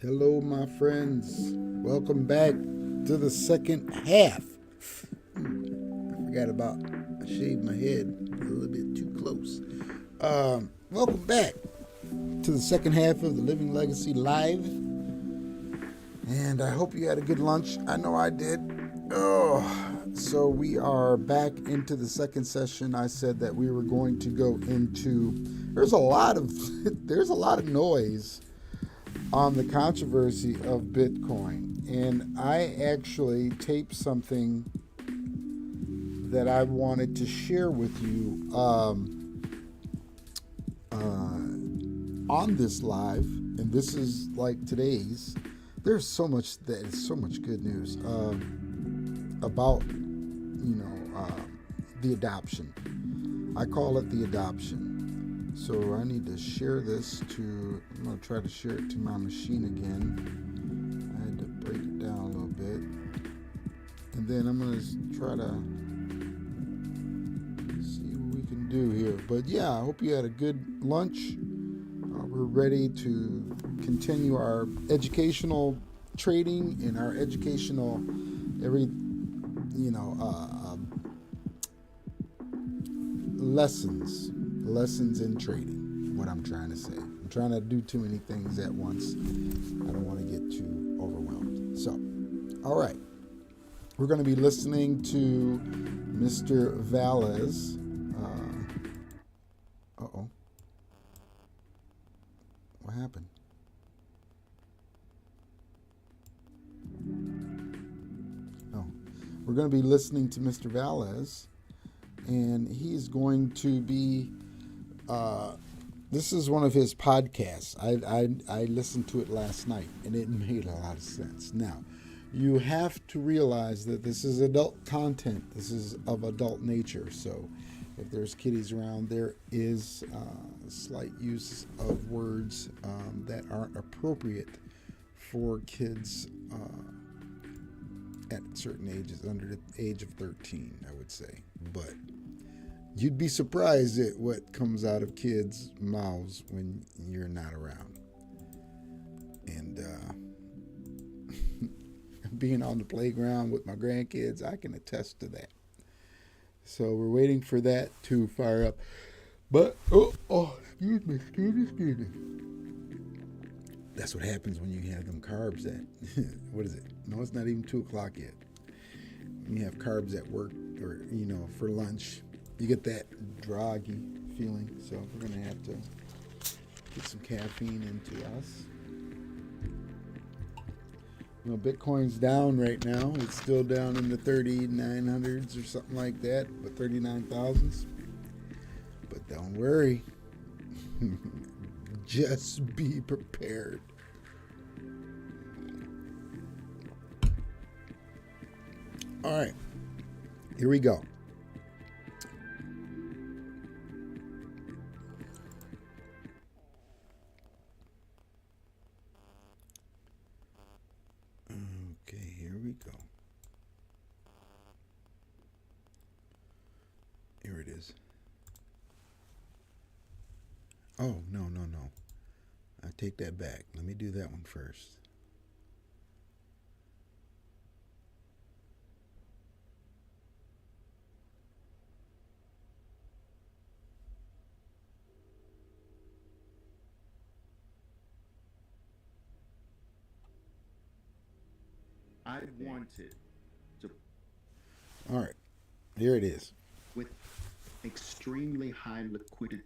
Hello, my friends. Welcome back to the second half. I forgot about I shaved my head a little bit too close. Welcome back to the second half of the Living Legacy Live. And I hope you had a good lunch. I know I did. So we are back into the second session. I said that we were going to go into. There's a lot of there's a lot of noise on the controversy of Bitcoin. And I actually taped something that I wanted to share with you on this live. And this is like today's. There's so much that is so much good news about, the adoption. I call it the adoption. So I need to share this to, I'm going to try to share it to my machine again. I had to break it down a little bit. And then I'm going to try to see what we can do here. But yeah, I hope you had a good lunch. We're ready to continue our educational trading and our educational every, you know, lessons in trading. What I'm trying to say. I'm trying to do too many things at once. I don't want to get too overwhelmed. So, all right. We're going to be listening to Mr. Valles. Uh-oh. What happened? Oh. We're going to be listening to Mr. Valles, and he's going to be. This is one of his podcasts. I listened to it last night, and it made a lot of sense. Now, you have to realize that this is adult content. This is of adult nature. So, if there's kiddies around, there is slight use of words that aren't appropriate for kids at certain ages, under the age of 13, I would say. But you'd be surprised at what comes out of kids' mouths when you're not around. And being on the playground with my grandkids, I can attest to that. So we're waiting for that to fire up. But, excuse me. That's what happens when you have them carbs at, what is it? No, it's not even 2 o'clock yet. When you have carbs at work or, for lunch, you get that groggy feeling. So we're going to have to get some caffeine into us. Bitcoin's down right now. It's still down in the 3,900s or something like that, but 39,000s. But don't worry. Just be prepared. All right. Here we go. Okay, here we go. Here it is. Oh, no, no, no. I take that back. Let me do that one first. I wanted to All right. Here it is. with extremely high liquidity.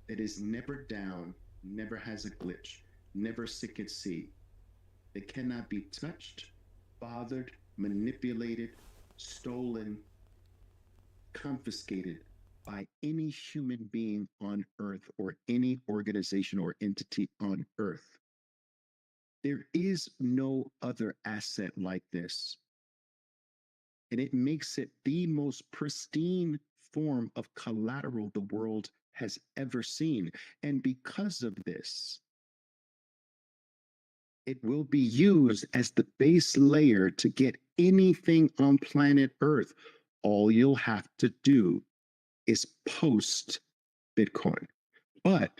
It is never down, never has a glitch, never sick at sea. It cannot be touched, bothered, manipulated, stolen, confiscated by any human being on earth or any organization or entity on earth. There is no other asset like this. And it makes it the most pristine form of collateral the world has ever seen. And because of this, it will be used as the base layer to get anything on planet Earth. All you'll have to do is post Bitcoin, but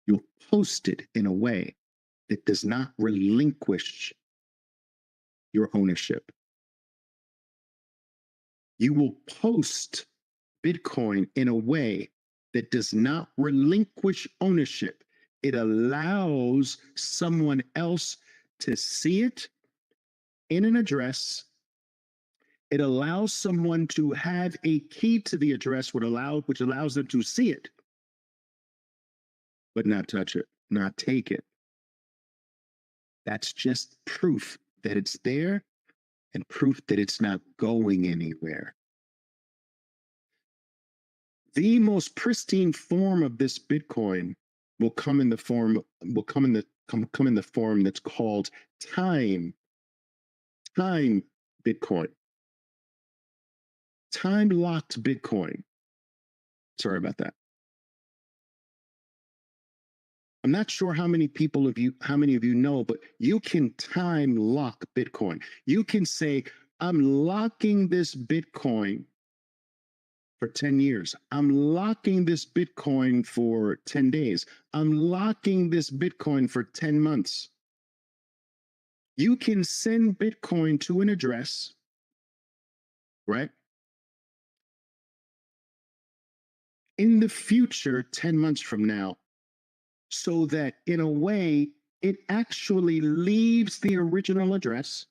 you'll post it in a way that does not relinquish your ownership. You will post Bitcoin in a way that does not relinquish ownership. It allows someone else to see it in an address. It allows someone to have a key to the address, which allows them to see it, but not touch it, not take it. That's just proof that it's there and proof that it's not going anywhere. The most pristine form of this Bitcoin will come in the form that's called time Bitcoin. Time locked Bitcoin. Sorry about that. I'm not sure how many of you know, but you can time lock Bitcoin. You can say, I'm locking this Bitcoin for 10 years. I'm locking this Bitcoin for 10 days. I'm locking this Bitcoin for 10 months. You can send Bitcoin to an address, right? In the future, 10 months from now, so that in a way, it actually leaves the original address,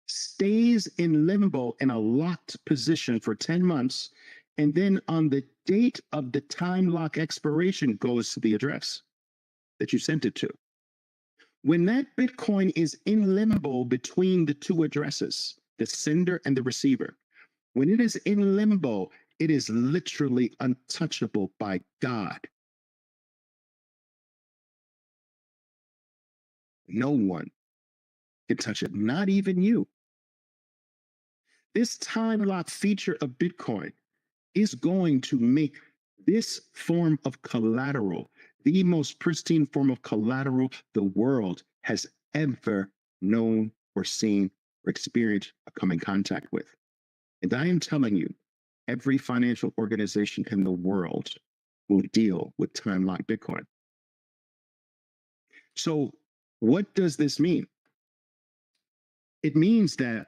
stays in limbo in a locked position for 10 months, and then on the date of the time lock expiration goes to the address that you sent it to. When that Bitcoin is in limbo between the two addresses, the sender and the receiver, when it is in limbo, it is literally untouchable by God. No one can touch it, not even you. This time lock feature of Bitcoin is going to make this form of collateral the most pristine form of collateral the world has ever known or seen or experienced or come in contact with. And I am telling you, every financial organization in the world will deal with time locked Bitcoin. So, what does this mean? It means that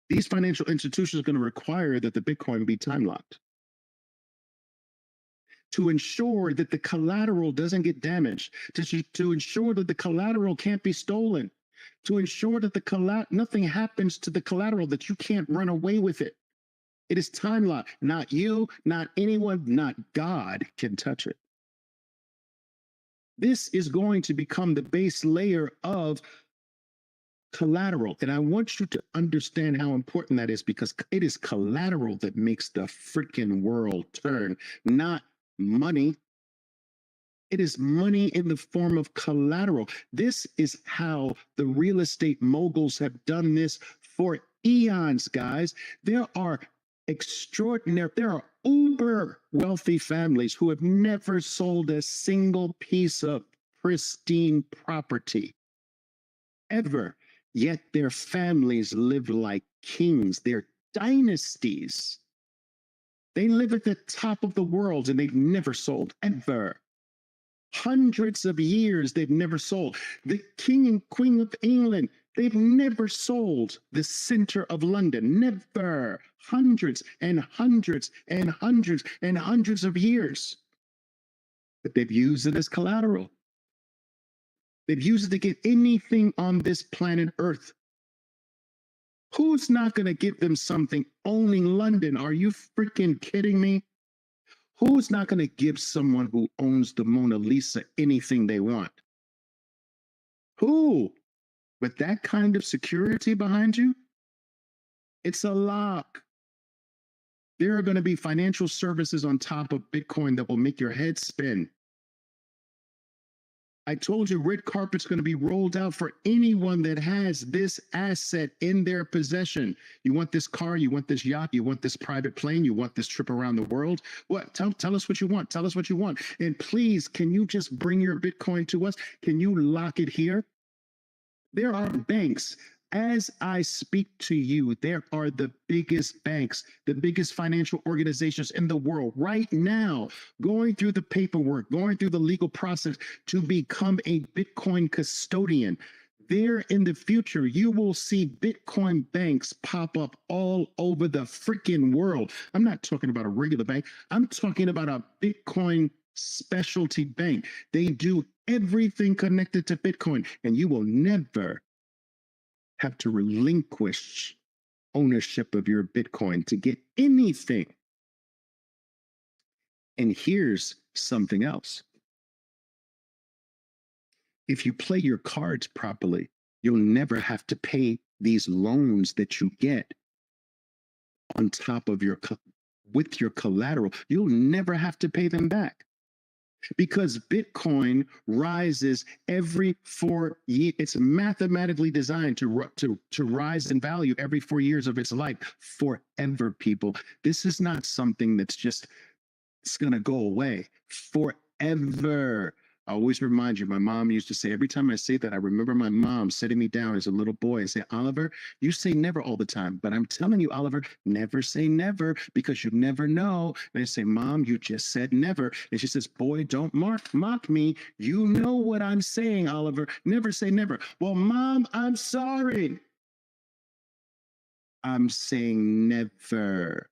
these financial institutions are going to require that the Bitcoin be time locked to ensure that the collateral doesn't get damaged, to ensure that the collateral can't be stolen, to ensure that nothing happens to the collateral, that you can't run away with it. It is time locked. Not you, not anyone, not God can touch it. This is going to become the base layer of collateral. And I want you to understand how important that is, because it is collateral that makes the freaking world turn, not money. It is money in the form of collateral. This is how the real estate moguls have done this for eons, guys. There are uber wealthy families who have never sold a single piece of pristine property ever. Yet their families live like kings. They're dynasties. They live at the top of the world and they've never sold, ever. Hundreds of years they've never sold. The King and Queen of England, they've never sold the center of London. Never. Hundreds and hundreds and hundreds and hundreds of years. But they've used it as collateral. They've used it to get anything on this planet Earth. Who's not going to give them something owning London? Are you freaking kidding me? Who's not going to give someone who owns the Mona Lisa anything they want? Who? With that kind of security behind you? It's a lock. There are going to be financial services on top of Bitcoin that will make your head spin. I told you, red carpet's going to be rolled out for anyone that has this asset in their possession. You want this car, you want this yacht, you want this private plane, you want this trip around the world. What? Tell us what you want. Tell us what you want. And please, can you just bring your Bitcoin to us? Can you lock it here? There are banks. As I speak to you, there are the biggest banks, the biggest financial organizations in the world right now going through the paperwork, going through the legal process to become a Bitcoin custodian. There in the future, you will see Bitcoin banks pop up all over the freaking world. I'm not talking about a regular bank, I'm talking about a Bitcoin specialty bank. They do everything connected to Bitcoin, and you will never have to relinquish ownership of your Bitcoin to get anything. And here's something else. If you play your cards properly, you'll never have to pay these loans that you get on top of with your collateral. You'll never have to pay them back because Bitcoin rises every 4 years. It's mathematically designed to rise in value every 4 years of its life forever, people. This is not something that's just, it's going to go away forever. I always remind you, my mom used to say, every time I say that, I remember my mom sitting me down as a little boy and say, Oliver, you say never all the time, but I'm telling you, Oliver, never say never because you never know. And I say, Mom, you just said never. And she says, boy, don't mock me. You know what I'm saying, Oliver. Never say never. Well, Mom, I'm sorry. I'm saying never.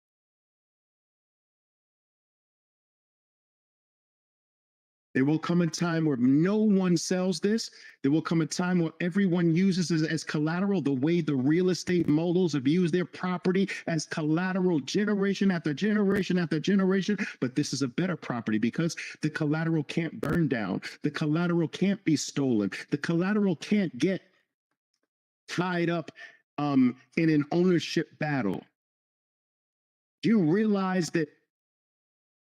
There will come a time where no one sells this. There will come a time where everyone uses it as collateral, the way the real estate moguls have used their property as collateral generation after generation after generation. But this is a better property because the collateral can't burn down. The collateral can't be stolen. The collateral can't get tied up in an ownership battle. Do you realize that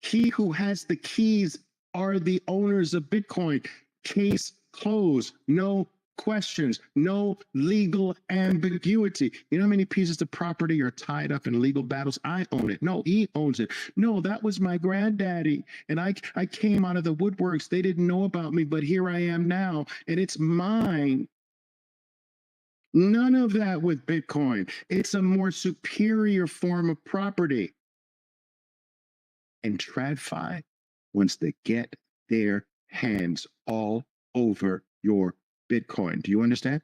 he who has the keys are the owners of Bitcoin? Case closed. No questions. No legal ambiguity. You know how many pieces of property are tied up in legal battles? I own it. No, he owns it. No, that was my granddaddy. And I came out of the woodworks. They didn't know about me, but here I am now, and it's mine. None of that with Bitcoin. It's a more superior form of property. And TradFi wants to get their hands all over your Bitcoin. Do you understand?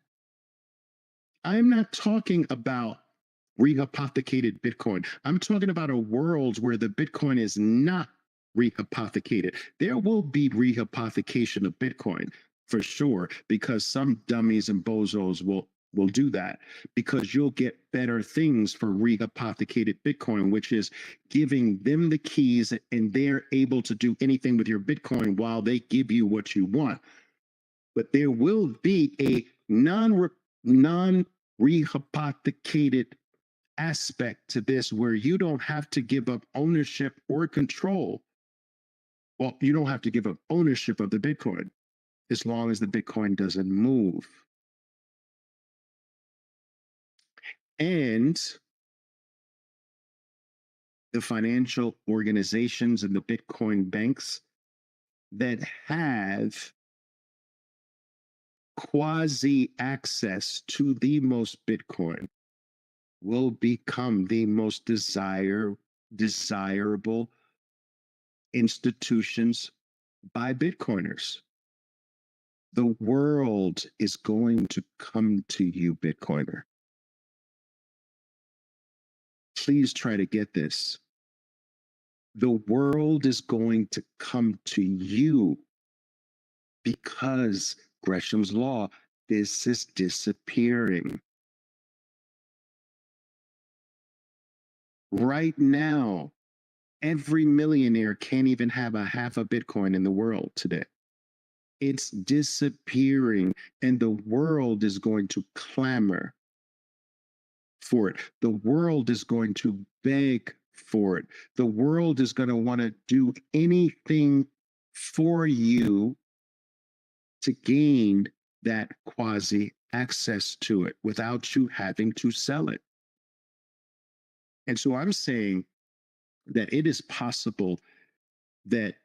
I'm not talking about rehypothecated Bitcoin. I'm talking about a world where the Bitcoin is not rehypothecated. There will be rehypothecation of Bitcoin for sure, because some dummies and bozos will do that, because you'll get better things for rehypothecated Bitcoin, which is giving them the keys and they're able to do anything with your Bitcoin while they give you what you want. But there will be a non-rehypothecated aspect to this where you don't have to give up ownership or control. Well, you don't have to give up ownership of the Bitcoin as long as the Bitcoin doesn't move. And the financial organizations and the Bitcoin banks that have quasi access to the most Bitcoin will become the most desirable institutions by Bitcoiners. The world is going to come to you, Bitcoiner. Please try to get this. The world is going to come to you because Gresham's law, this is disappearing. Right now, every millionaire can't even have a half a Bitcoin in the world today. It's disappearing, and the world is going to clamor for it. The world is going to beg for it. The world is going to want to do anything for you to gain that quasi access to it without you having to sell it. And so I'm saying that it is possible that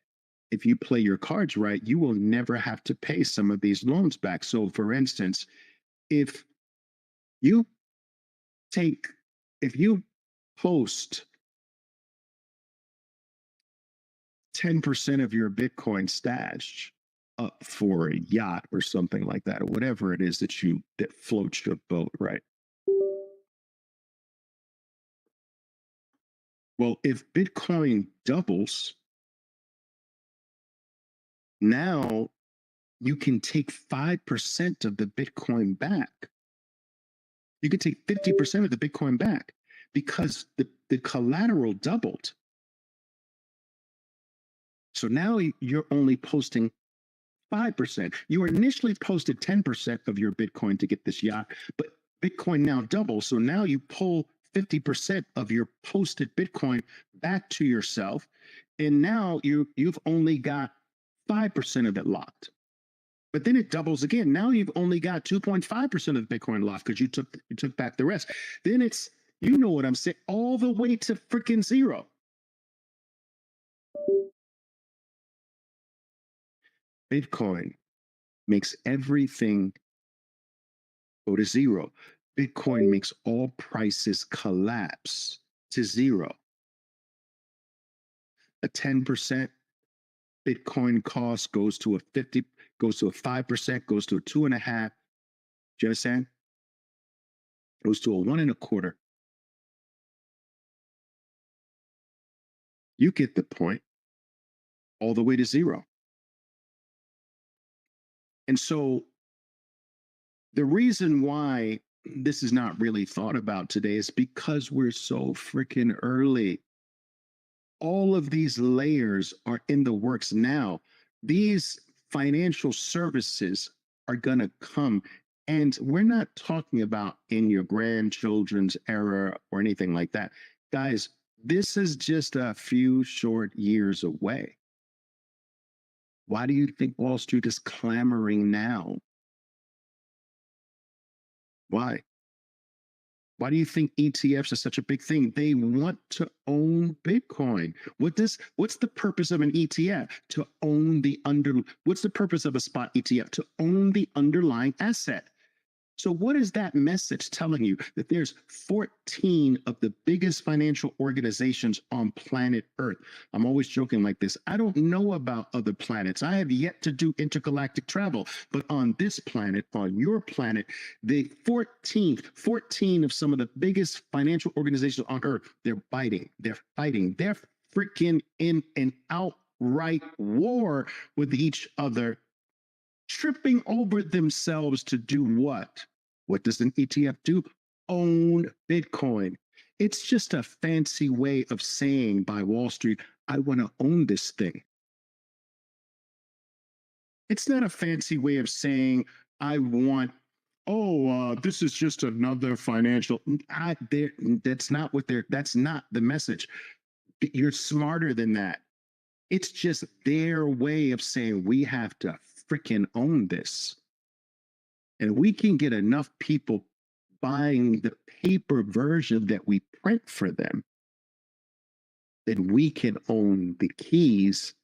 if you play your cards right, you will never have to pay some of these loans back. So for instance, if You take, if you post 10% of your Bitcoin stash up for a yacht or something like that, or whatever it is that floats your boat, right? Well, if Bitcoin doubles, now you can take 5% of the Bitcoin back. You can take 50% of the Bitcoin back because the collateral doubled. So now you're only posting 5%. You initially posted 10% of your Bitcoin to get this yacht, but Bitcoin now doubles. So now you pull 50% of your posted Bitcoin back to yourself. And now you've only got 5% of it locked. But then it doubles again. Now you've only got 2.5% of the Bitcoin locked because you took back the rest. Then it's, you know what I'm saying, all the way to freaking zero. Bitcoin makes everything go to zero. Bitcoin makes all prices collapse to zero. A 10% Bitcoin cost goes to a 50, goes to a 5%, goes to a 2.5. Do you understand? Goes to a 1.25. You get the point. All the way to zero. And so the reason why this is not really thought about today is because we're so freaking early. All of these layers are in the works now. These financial services are going to come. And we're not talking about in your grandchildren's era or anything like that. Guys, this is just a few short years away. Why do you think Wall Street is clamoring now? Why? Why do you think ETFs are such a big thing? They want to own Bitcoin. What's the purpose of an ETF? To own what's the purpose of a spot ETF? To own the underlying asset. So what is that message telling you? That there's 14 of the biggest financial organizations on planet Earth. I'm always joking like this. I don't know about other planets. I have yet to do intergalactic travel, but on this planet, on your planet, the 14 of some of the biggest financial organizations on Earth, they're fighting, they're freaking in an outright war with each other, tripping over themselves to do what? What does an ETF do? Own Bitcoin. It's just a fancy way of saying by Wall Street, I want to own this thing. It's not a fancy way of saying, I want, this is just another financial. That's not the message. You're smarter than that. It's just their way of saying we have to freaking own this. And we can get enough people buying the paper version that we print for them, then we can own the keys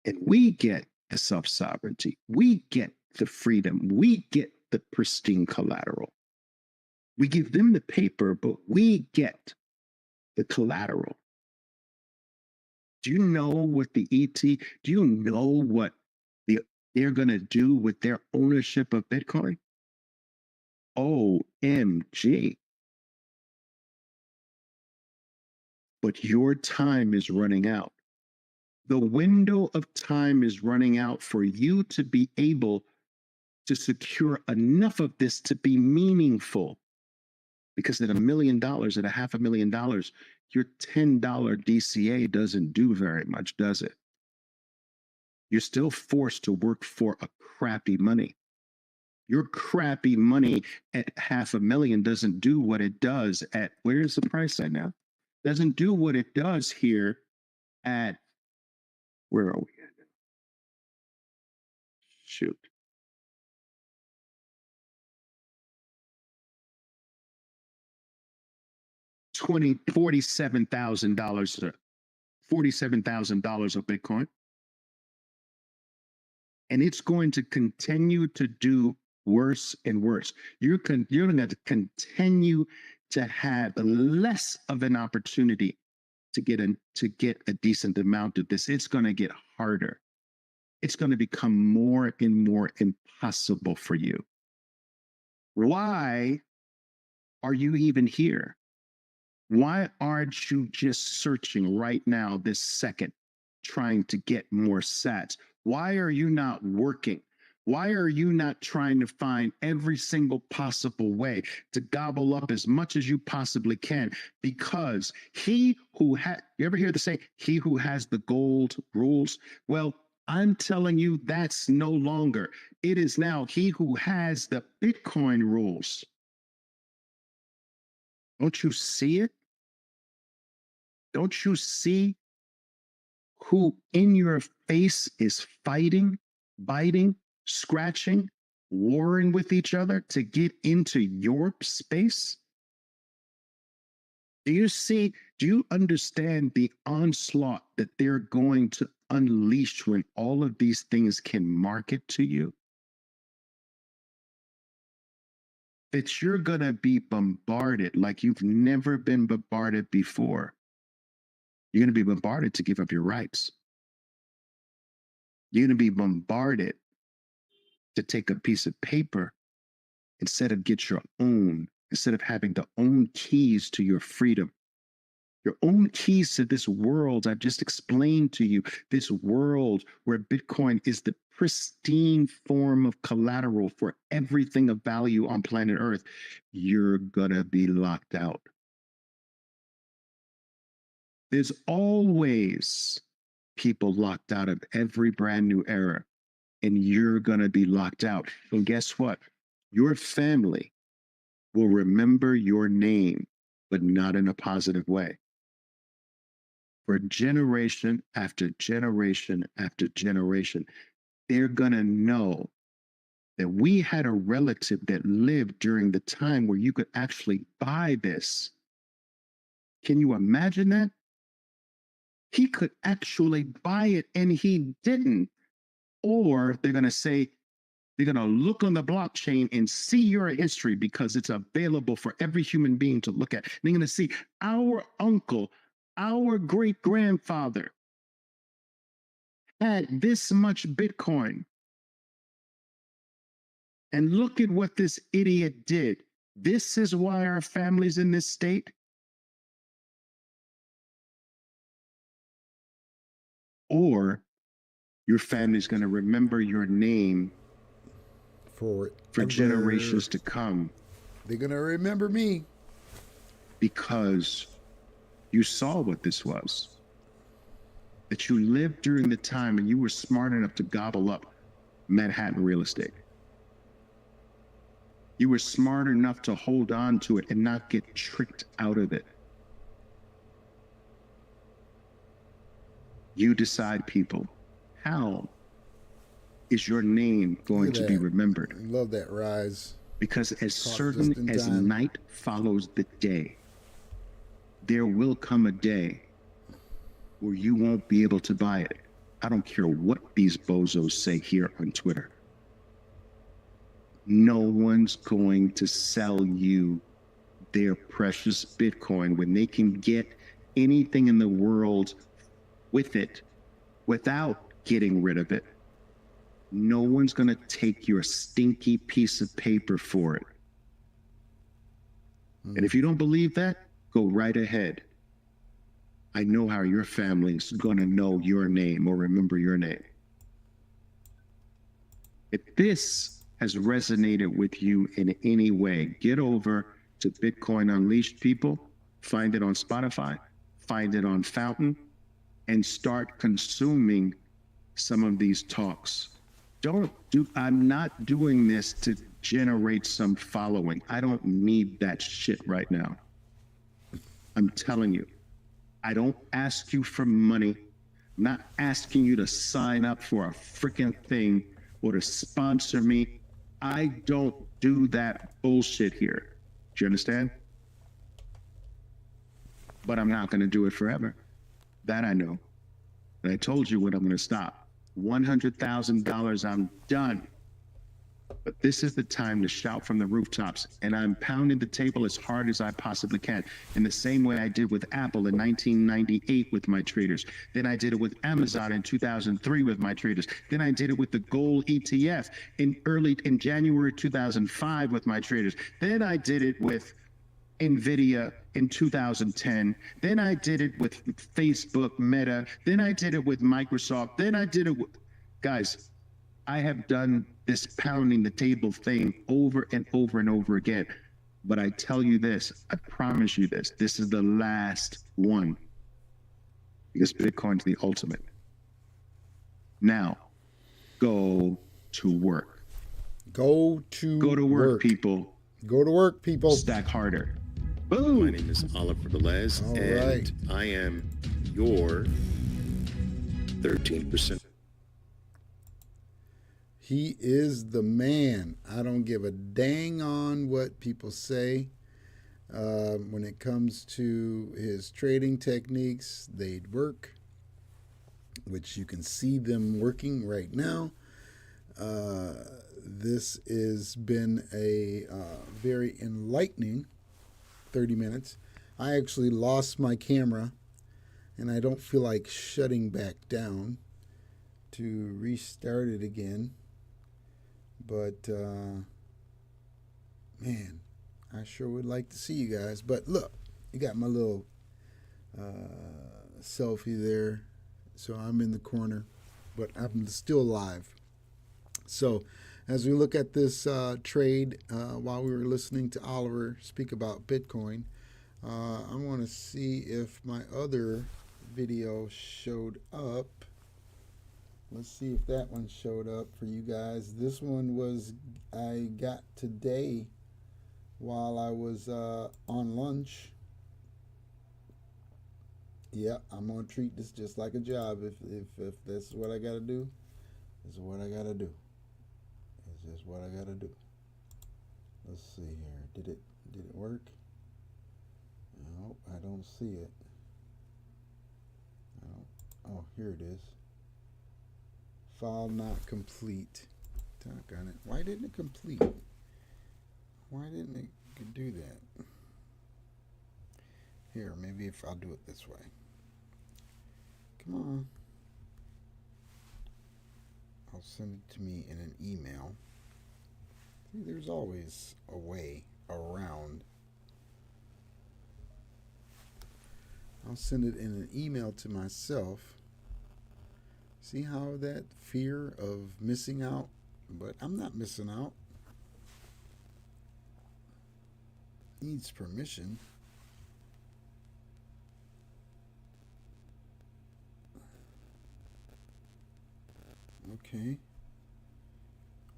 and we get the self-sovereignty. We get the freedom. We get the pristine collateral. We give them the paper, but we get the collateral. Do you know what the ET, do you know what they're going to do with their ownership of Bitcoin? OMG. But your time is running out. The window of time is running out for you to be able to secure enough of this to be meaningful. Because at $1 million, at $500,000, your $10 DCA doesn't do very much, does it? You're still forced to work for a crappy money. Your crappy money at $500,000 doesn't do what it does at, where's the price at now? Doesn't do what it does here at, where are we at? Shoot. $47,000 of Bitcoin. And it's going to continue to do worse and worse. You're going to continue to have less of an opportunity to get a decent amount of this. It's going to get harder. It's going to become more and more impossible for you. Why are you even here? Why aren't you just searching right now, this second, trying to get more sats? Why are you not working? Why are you not trying to find every single possible way to gobble up as much as you possibly can? Because he who you ever hear the saying, he who has the gold rules? Well, I'm telling you, that's no longer. It is now he who has the Bitcoin rules. Don't you see it? Don't you see who in your face is fighting, biting, scratching, warring with each other to get into your space? Do you understand the onslaught that they're going to unleash when all of these things can market to you? That you're going to be bombarded like you've never been bombarded before. You're going to be bombarded to give up your rights. You're going to be bombarded to take a piece of paper instead of get your own, instead of having the own keys to your freedom. Your own keys to this world I've just explained to you, this world where Bitcoin is the pristine form of collateral for everything of value on planet Earth. You're gonna be locked out. There's always people locked out of every brand new era, and you're gonna be locked out. And guess what? Your family will remember your name, but not in a positive way. For generation after generation after generation, they're going to know that we had a relative that lived during the time where you could actually buy this. Can you imagine that? He could actually buy it and he didn't. Or they're going to say, they're going to look on the blockchain and see your history because it's available for every human being to look at. And they're going to see our uncle, our great grandfather had this much Bitcoin. And look at what this idiot did. This is why our family's in this state. Or your family's going to remember your name for generations to come. They're going to remember me. Because you saw what this was. That you lived during the time and you were smart enough to gobble up Manhattan real estate. You were smart enough to hold on to it and not get tricked out of it. You decide, people, how is your name going to be remembered? I love that, Rise. Because as certain as night follows the day, there will come a day where you won't be able to buy it. I don't care what these bozos say here on Twitter. No one's going to sell you their precious Bitcoin when they can get anything in the world with it without getting rid of it. No one's going to take your stinky piece of paper for it. And if you don't believe that, go right ahead. I know how your family's going to know your name or remember your name. If this has resonated with you in any way, get over to Bitcoin Unleashed, people. Find it on Spotify, find it on Fountain, and start consuming some of these talks. I'm not doing this to generate some following. I don't need that shit right now. I'm telling you, I don't ask you for money. I'm not asking you to sign up for a freaking thing or to sponsor me. I don't do that bullshit here. Do you understand? But I'm not going to do it forever. That I know. And I told you when I'm going to stop. $100,000, I'm done. But this is the time to shout from the rooftops, and I'm pounding the table as hard as I possibly can, in the same way I did with Apple in 1998 with my traders. Then I did it with Amazon in 2003 with my traders. Then I did it with the gold ETF in January 2005 with my traders. Then I did it with NVIDIA in 2010. Then I did it with Facebook, Meta. Then I did it with Microsoft. Then I did it with, guys, I have done this pounding the table thing over and over and over again. But I tell you this, I promise you this is the last one. Because Bitcoin's the ultimate. Now, go to work. Go to work, people. Go to work, people. Stack harder. Boom. My name is Oliver Velez, All and right. I am your 13%. He is the man. I don't give a dang on what people say. When it comes to his trading techniques, they work, which you can see them working right now. This has been a very enlightening 30 minutes. I actually lost my camera, and I don't feel like shutting back down to restart it again. But, man, I sure would like to see you guys. But look, you got my little selfie there. So I'm in the corner, but I'm still live. So as we look at this trade, while we were listening to Oliver speak about Bitcoin, I want to see if my other video showed up. Let's see if that one showed up for you guys. This one I got today while I was on lunch. Yeah, I'm gonna treat this just like a job. If this is what I gotta do, this is what I gotta do. It's just what I gotta do. Let's see here. Did it work? No, I don't see it. Oh, here it is. File not complete. Doggone it. Why didn't it complete? Why didn't it do that? Here, maybe if I'll do it this way. Come on. I'll send it to me in an email. See, there's always a way around. I'll send it in an email to myself. See how that fear of missing out, but I'm not missing out. Needs permission. Okay.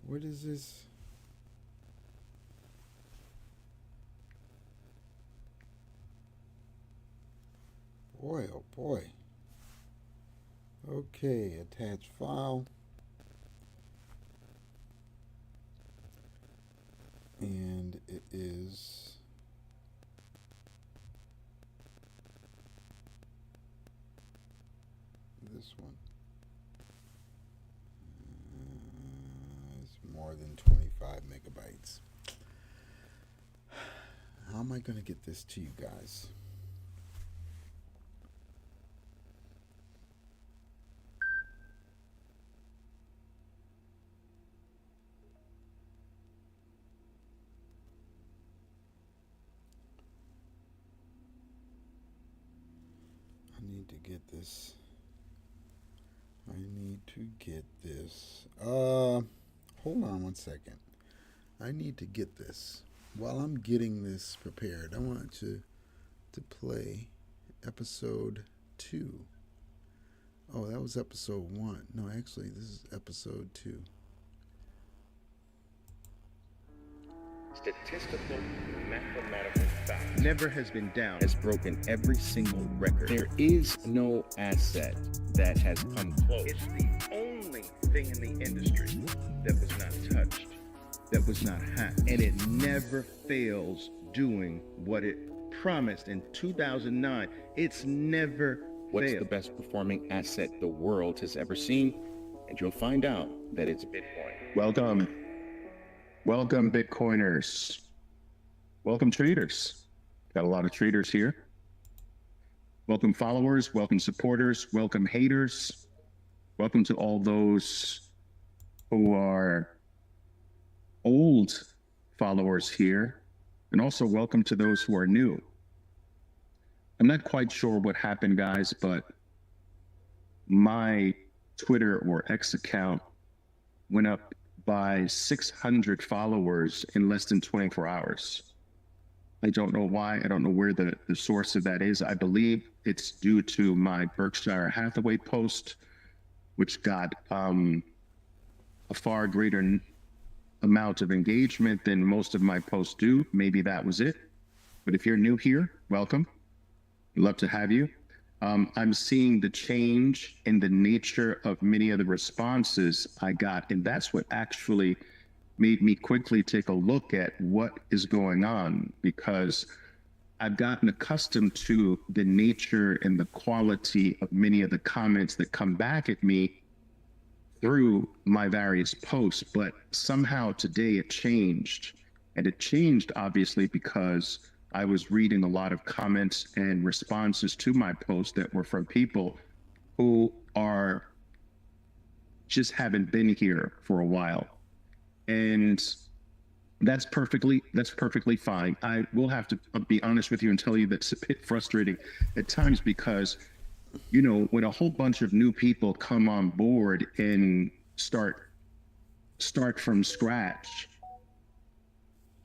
What is this? Boy, oh boy. Okay, attach file. And it is this one. It's more than 25 megabytes. How am I going to get this to you guys? I need to get this. Hold on one second. I need to get this. While I'm getting this prepared, I want to play episode 2. Oh, that was episode 1. No, actually, this is episode 2. Statistical mathematical fact Never has been down. has broken every single record. There is no asset that has come close. It's the only thing in the industry that was not touched, That was not hacked. And it never fails doing what it promised in 2009. It's never What's failed. the best performing asset the world has ever seen? And you'll find out that it's Bitcoin. Welcome Welcome, Bitcoiners. Welcome, traders. Got a lot of traders here. Welcome, followers. Welcome, supporters. Welcome, haters. Welcome to all those who are old followers here. And also welcome to those who are new. I'm not quite sure what happened, guys, but my Twitter or X account went up by 600 followers in less than 24 hours. I don't know why. I don't know where the source of that is. I believe it's due to my Berkshire Hathaway post, which got a far greater amount of engagement than most of my posts do. Maybe that was it. But if you're new here, welcome. We'd love to have you. I'm seeing the change in the nature of many of the responses I got, and that's what actually made me quickly take a look at what is going on, because I've gotten accustomed to the nature and the quality of many of the comments that come back at me through my various posts, but somehow today it changed. And it changed obviously because I was reading a lot of comments and responses to my post that were from people who are just haven't been here for a while. And that's perfectly fine. I will have to be honest with you and tell you that's a bit frustrating at times, because, you know, when a whole bunch of new people come on board and start from scratch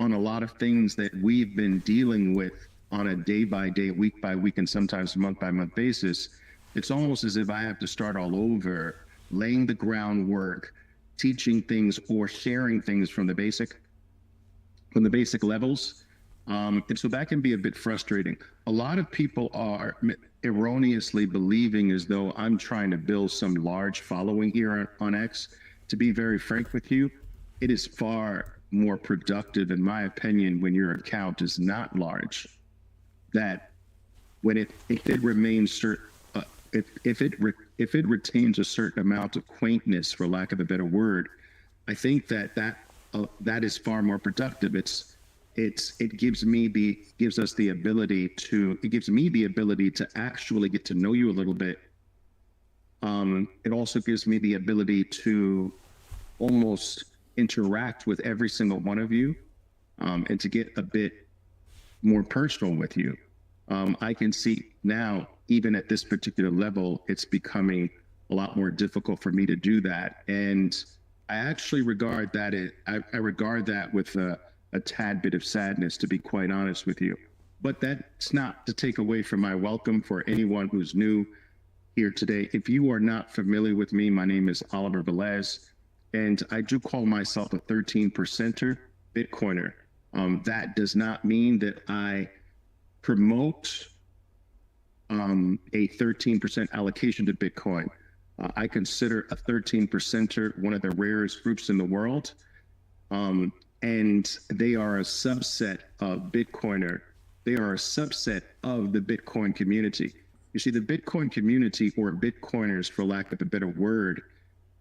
on a lot of things that we've been dealing with on a day-by-day, week-by-week, and sometimes month-by-month basis, it's almost as if I have to start all over, laying the groundwork, teaching things or sharing things from the basic levels. And so that can be a bit frustrating. A lot of people are erroneously believing as though I'm trying to build some large following here on X. To be very frank with you, it is far more productive, in my opinion, when your account is not large. That when if it remains if it retains a certain amount of quaintness, for lack of a better word, I think that is far more productive. It gives me the ability to actually get to know you a little bit. It also gives me the ability to almost interact with every single one of you, and to get a bit more personal with you. I can see now, even at this particular level, it's becoming a lot more difficult for me to do that. And I actually regard that I regard that with a tad bit of sadness, to be quite honest with you. But that's not to take away from my welcome for anyone who's new here today. If you are not familiar with me, my name is Oliver Velez, and I do call myself a 13%er Bitcoiner. That does not mean that I promote a 13% allocation to Bitcoin. I consider a 13%er one of the rarest groups in the world. And they are a subset of Bitcoiner. They are a subset of the Bitcoin community. You see, the Bitcoin community, or Bitcoiners, for lack of a better word,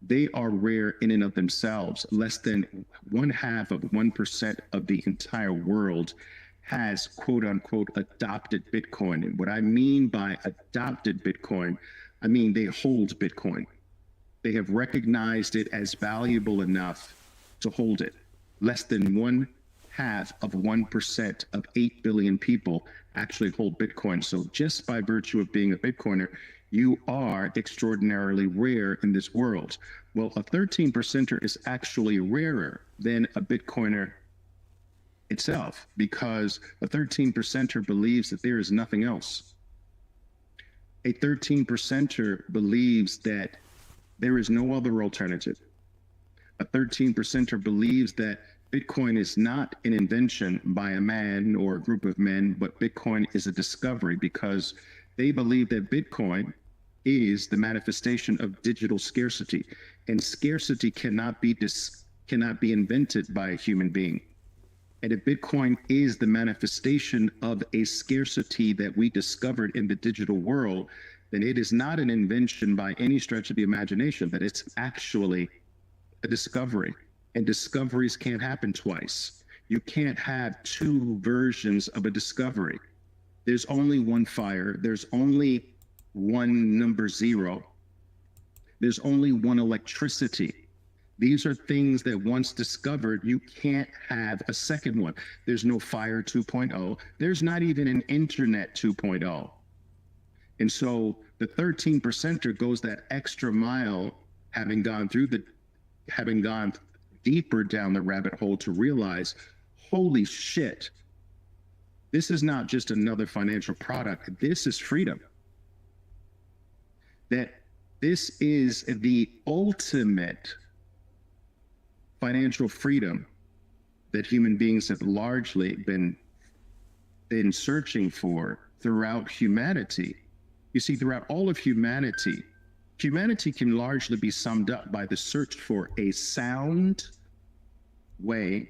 they are rare in and of themselves. Less than 0.5% of the entire world has, quote unquote, adopted Bitcoin. And what I mean by adopted Bitcoin, I mean they hold Bitcoin. They have recognized it as valuable enough to hold it. Less than 0.5% of 8 billion people actually hold Bitcoin. So just by virtue of being a Bitcoiner, you are extraordinarily rare in this world. Well, a 13%er is actually rarer than a Bitcoiner itself, because a 13%er believes that there is nothing else. A 13%er believes that there is no other alternative. A 13%er believes that Bitcoin is not an invention by a man or a group of men, but Bitcoin is a discovery, because they believe that Bitcoin is the manifestation of digital scarcity, and scarcity cannot be invented by a human being. And if Bitcoin is the manifestation of a scarcity that we discovered in the digital world, then it is not an invention by any stretch of the imagination, that it's actually a discovery. And discoveries can't happen twice. You can't have two versions of a discovery. There's only one fire. There's only one number zero. There's only one electricity. These are things that once discovered, you can't have a second one. There's no fire 2.0. There's not even an internet 2.0. And so the 13%er goes that extra mile, having gone deeper down the rabbit hole to realize, holy shit, this is not just another financial product. This is freedom. That this is the ultimate financial freedom that human beings have largely been searching for throughout humanity. You see, throughout all of humanity, humanity can largely be summed up by the search for a sound way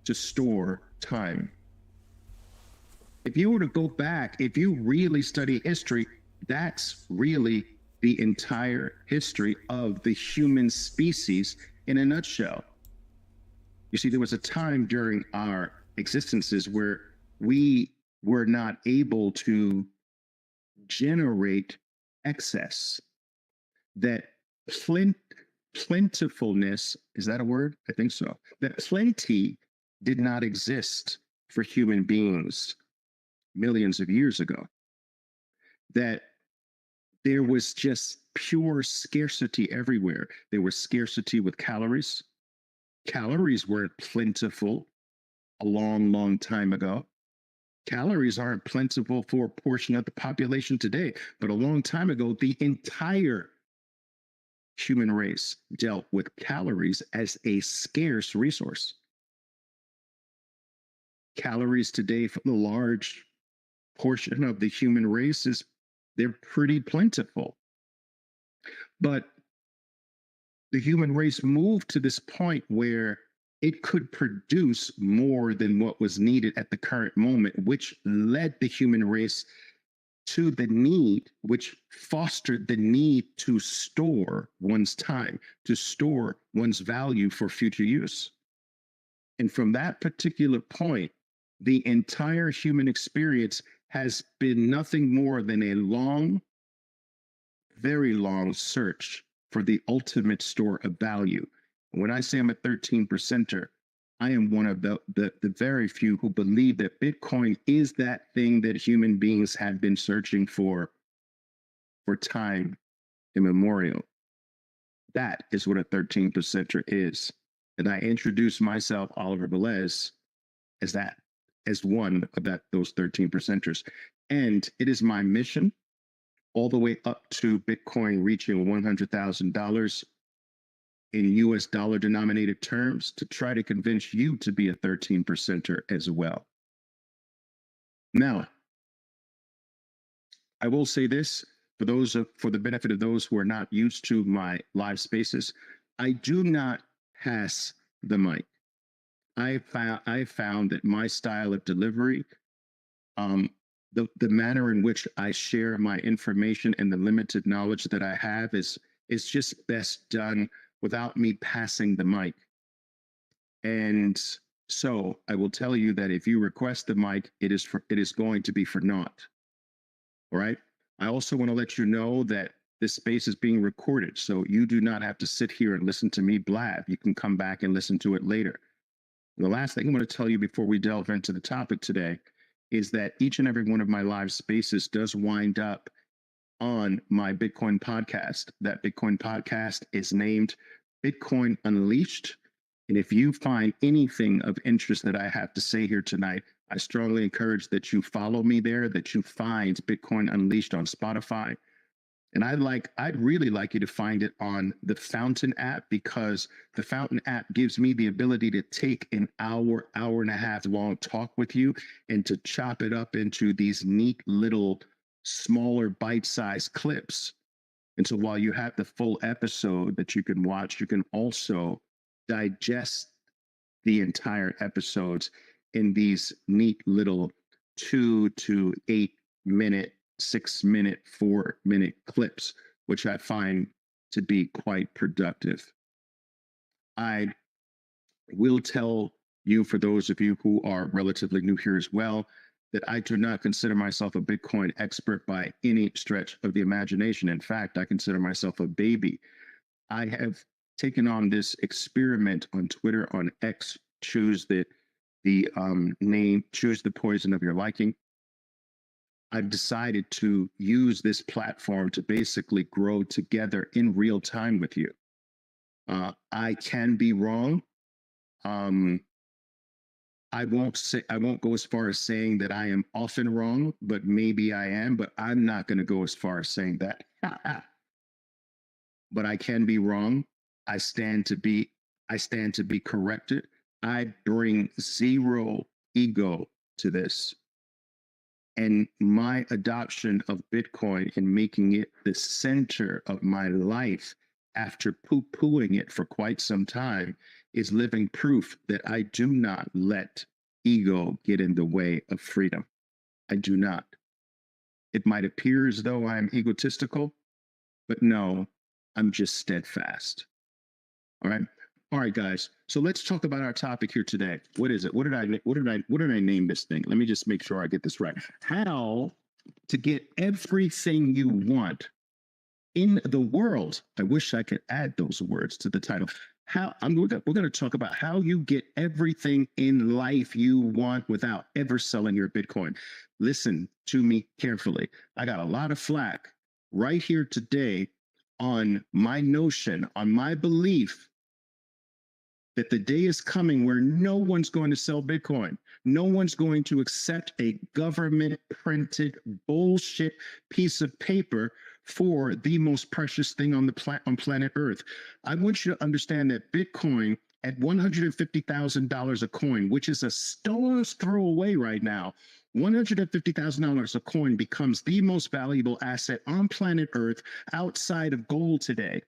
to store time. If you were to go back, if you really study history, that's really the entire history of the human species in a nutshell. You see, there was a time during our existences where we were not able to generate excess. That plentifulness, is that a word? I think so. That plenty did not exist for human beings millions of years ago. That there was just pure scarcity everywhere. There was scarcity with calories. Calories weren't plentiful a long, long time ago. Calories aren't plentiful for a portion of the population today, but a long time ago, the entire human race dealt with calories as a scarce resource. Calories today for the large portion of the human race they're pretty plentiful. But the human race moved to this point where it could produce more than what was needed at the current moment, which led the human race to the need, which fostered the need to store one's time, to store one's value for future use. And from that particular point, the entire human experience has been nothing more than a long, very long search for the ultimate store of value. When I say I'm a 13%er, I am one of the very few who believe that Bitcoin is that thing that human beings have been searching for time immemorial. That is what a 13%er is. And I introduce myself, Oliver Velez, as one of those 13%ers. And it is my mission all the way up to Bitcoin reaching $100,000 in US dollar denominated terms to try to convince you to be a 13%er as well. Now, I will say this for the benefit of those who are not used to my live spaces, I do not pass the mic. I found that my style of delivery, the manner in which I share my information and the limited knowledge that I have is just best done without me passing the mic. And so I will tell you that if you request the mic, it is going to be for naught. All right. I also want to let you know that this space is being recorded, so you do not have to sit here and listen to me blab. You can come back and listen to it later. The last thing I want to tell you before we delve into the topic today is that each and every one of my live spaces does wind up on my Bitcoin podcast. That Bitcoin podcast is named Bitcoin Unleashed. And if you find anything of interest that I have to say here tonight, I strongly encourage that you follow me there, that you find Bitcoin Unleashed on Spotify. And I'd really like you to find it on the Fountain app, because the Fountain app gives me the ability to take an hour and a half long talk with you and to chop it up into these neat little smaller bite-sized clips. And so while you have the full episode that you can watch, you can also digest the entire episodes in these neat little 2 to 8 minute, 6 minute, 4 minute clips, which I find to be quite productive. I'd will tell you, for those of you who are relatively new here as well, that I do not consider myself a Bitcoin expert by any stretch of the imagination. In fact, I consider myself a baby. I have taken on this experiment on Twitter, on X, choose the name, choose the poison of your liking. I've decided to use this platform to basically grow together in real time with you. I can be wrong. I won't go as far as saying that I am often wrong, but maybe I am, but I'm not going to go as far as saying that. But I can be wrong. I stand to be corrected. I bring zero ego to this. And my adoption of Bitcoin and making it the center of my life after poo-pooing it for quite some time is living proof that I do not let ego get in the way of freedom. I do not. It might appear as though I'm egotistical, but no, I'm just steadfast. All right. All right, guys. So let's talk about our topic here today. What is it? What did I name this thing? Let me just make sure I get this right. How to get everything you want in the world. I wish I could add those words to the title. We're going to talk about how you get everything in life you want without ever selling your Bitcoin. Listen to me carefully. I got a lot of flack right here today on my notion, on my belief that the day is coming where no one's going to sell Bitcoin. No one's going to accept a government printed bullshit piece of paper for the most precious thing on planet Earth. I want you to understand that Bitcoin at $150,000 a coin, which is a stone's throw away right now, $150,000 a coin becomes the most valuable asset on planet Earth outside of gold today.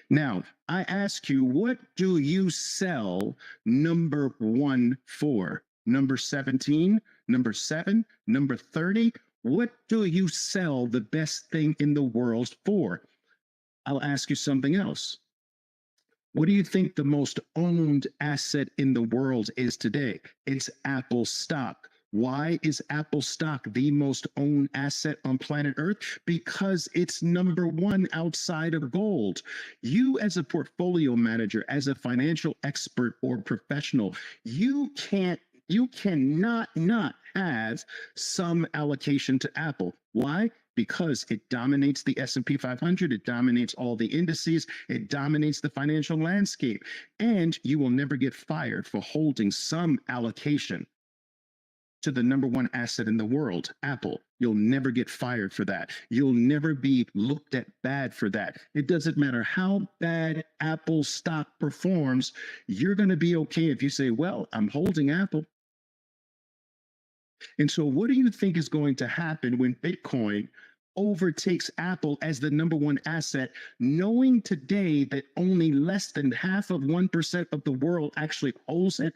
Now, I ask you, what do you sell number 1 for? Number 17, number 7, number 30? What do you sell the best thing in the world for? I'll ask you something else. What do you think the most owned asset in the world is today? It's Apple stock. Why is Apple stock the most owned asset on planet Earth? Because it's number 1 outside of gold. You, as a portfolio manager, as a financial expert or professional, you cannot not have some allocation to Apple. Why? Because it dominates the S&P 500, it dominates all the indices, it dominates the financial landscape, and you will never get fired for holding some allocation to the number 1 asset in the world, Apple. You'll never get fired for that. You'll never be looked at bad for that. It doesn't matter how bad Apple stock performs, you're going to be okay if you say, well, I'm holding Apple. And so what do you think is going to happen when Bitcoin overtakes Apple as the number 1 asset, knowing today that only less than half of 1% of the world actually holds it?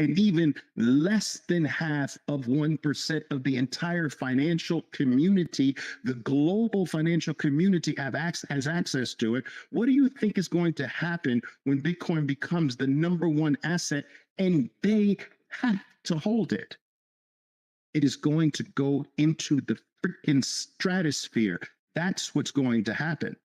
And even less than half of 1% of the entire financial community, the global financial community has access to it. What do you think is going to happen when Bitcoin becomes the number 1 asset and they have to hold it? It is going to go into the freaking stratosphere. That's what's going to happen.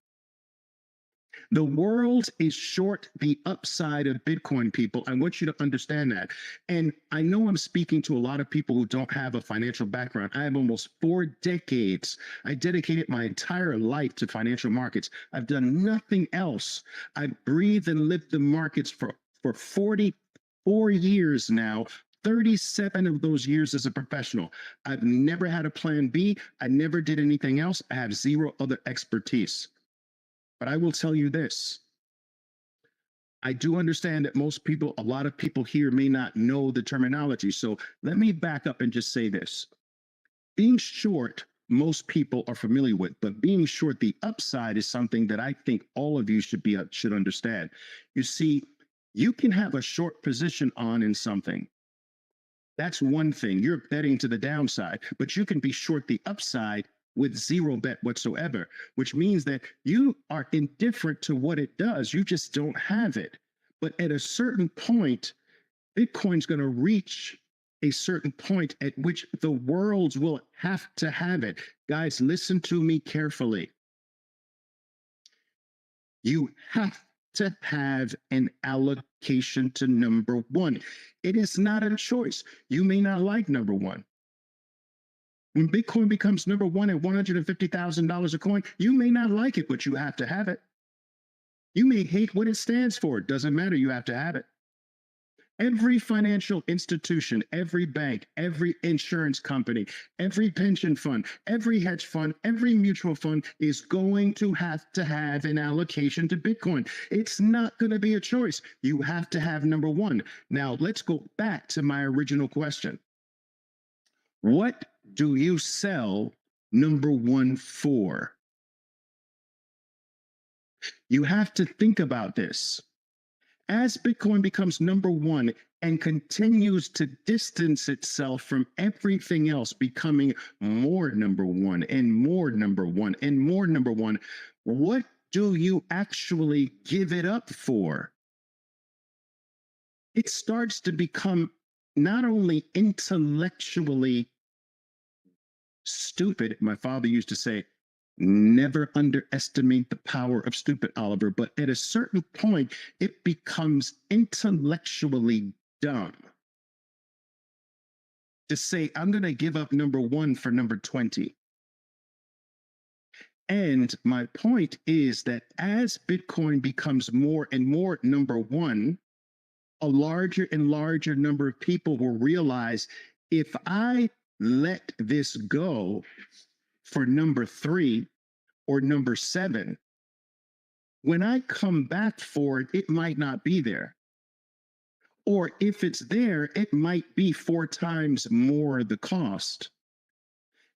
The world is short the upside of Bitcoin, people. I want you to understand that. And I know I'm speaking to a lot of people who don't have a financial background. I have almost 4 decades. I dedicated my entire life to financial markets. I've done nothing else. I breathe and live the markets for 44 years now. 37 of those years as a professional. I've never had a plan B. I never did anything else. I have zero other expertise. But I will tell you this. I do understand that a lot of people here may not know the terminology. So let me back up and just say this. Being short, most people are familiar with, but being short, the upside is something that I think all of you should understand. You see, you can have a short position in something. That's one thing. You're betting to the downside, but you can be short the upside with zero bet whatsoever, which means that you are indifferent to what it does. You just don't have it. But at a certain point, Bitcoin's going to reach a certain point at which the worlds will have to have it. Guys, listen to me carefully. You have to have an allocation to number one. It is not a choice. You may not like number one. When Bitcoin becomes number one at $150,000 a coin, you may not like it, but you have to have it. You may hate what it stands for. It doesn't matter. You have to have it. Every financial institution, every bank, every insurance company, every pension fund, every hedge fund, every mutual fund is going to have an allocation to Bitcoin. It's not going to be a choice. You have to have number one. Now, let's go back to my original question. What do you sell number one for? You have to think about this. As Bitcoin becomes number one and continues to distance itself from everything else, becoming more number one and more number one and more number one, what do you actually give it up for? It starts to become not only intellectually stupid. My father used to say, never underestimate the power of stupid, Oliver. But at a certain point, it becomes intellectually dumb to say, I'm going to give up number one for number 20. And my point is that as Bitcoin becomes more and more number one, a larger and larger number of people will realize, if I let this go for number 3 or number 7, when I come back for it, it might not be there. Or if it's there, it might be 4 times more the cost.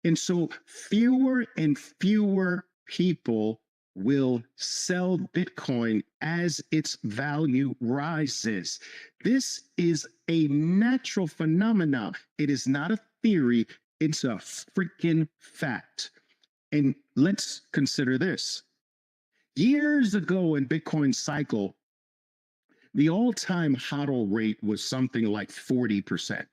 And so fewer and fewer people will sell Bitcoin as its value rises. This is a natural phenomenon. It is not a theory. It's a freaking fact. And let's consider this. Years ago in Bitcoin's cycle, the all-time HODL rate was something like 40%.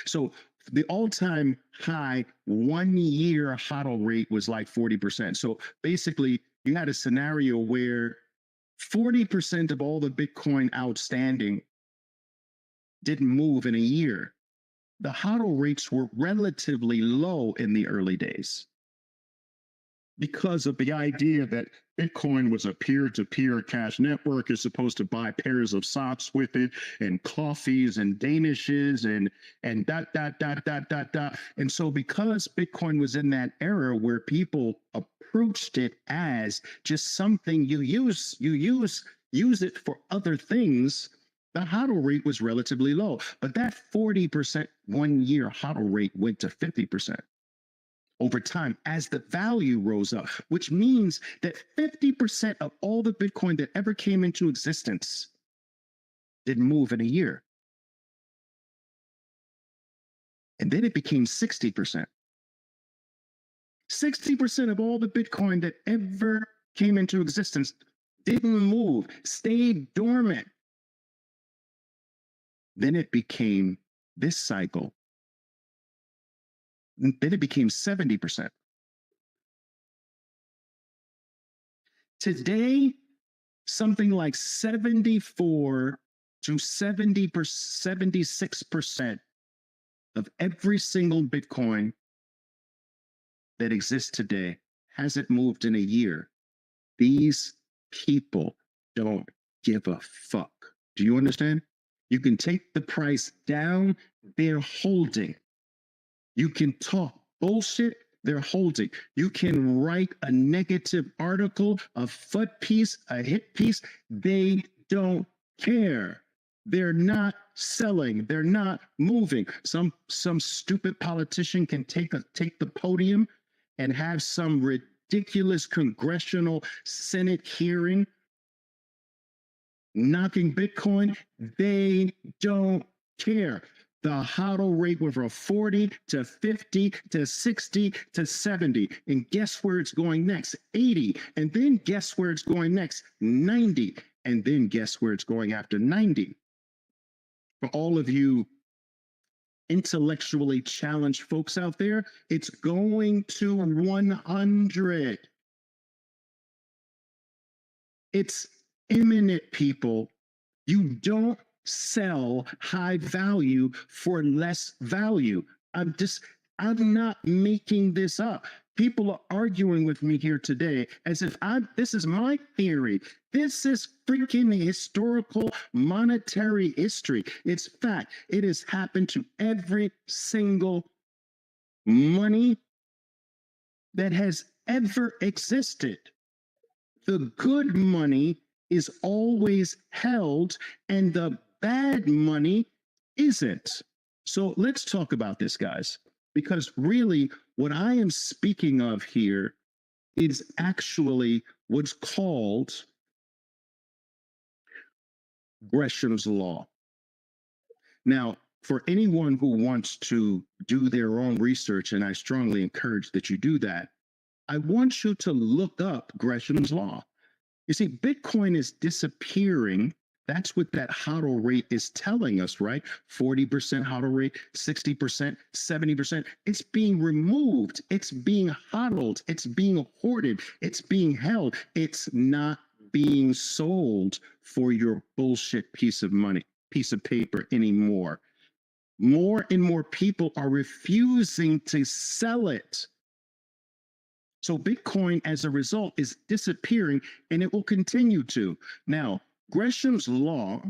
So the all-time high 1 year HODL rate was like 40%. So basically, you had a scenario where 40% of all the Bitcoin outstanding didn't move in a year. The HODL rates were relatively low in the early days because of the idea that Bitcoin was a peer-to-peer cash network. Is supposed to buy pairs of socks with it, and coffees and danishes and dot. And so because Bitcoin was in that era where people approached it as just something you use it for other things, the HODL rate was relatively low. But that 40% 1 year HODL rate went to 50% over time as the value rose up, which means that 50% of all the Bitcoin that ever came into existence didn't move in a year. And then it became 60%. 60% of all the Bitcoin that ever came into existence didn't move, stayed dormant. Then it became this cycle. Then it became 70%. Today, something like 74 to 76% of every single Bitcoin that exists today hasn't moved in a year. These people don't give a fuck. Do you understand? You can take the price down, they're holding. You can talk bullshit, they're holding. You can write a negative article, a foot piece, a hit piece, they don't care. They're not selling, they're not moving. Some stupid politician can take the podium and have some ridiculous congressional Senate hearing knocking Bitcoin. They don't care. The HODL rate went from 40 to 50 to 60 to 70. And guess where it's going next? 80. And then guess where it's going next? 90. And then guess where it's going after 90? For all of you intellectually challenged folks out there, it's going to 100. It's imminent, people. You don't sell high value for less value. I'm not making this up. People are arguing with me here today as if this is my theory. This is freaking historical monetary history. It's fact. It has happened to every single money that has ever existed. The good money is always held and the bad money isn't. So let's talk about this, guys, because really what I am speaking of here is actually what's called Gresham's Law. Now, for anyone who wants to do their own research, and I strongly encourage that you do that, I want you to look up Gresham's Law. You see, Bitcoin is disappearing. That's what that HODL rate is telling us, right? 40% HODL rate, 60%, 70%. It's being removed. It's being HODLed. It's being hoarded. It's being held. It's not being sold for your bullshit piece of money, piece of paper anymore. More and more people are refusing to sell it. So Bitcoin, as a result, is disappearing, and it will continue to. Now, Gresham's Law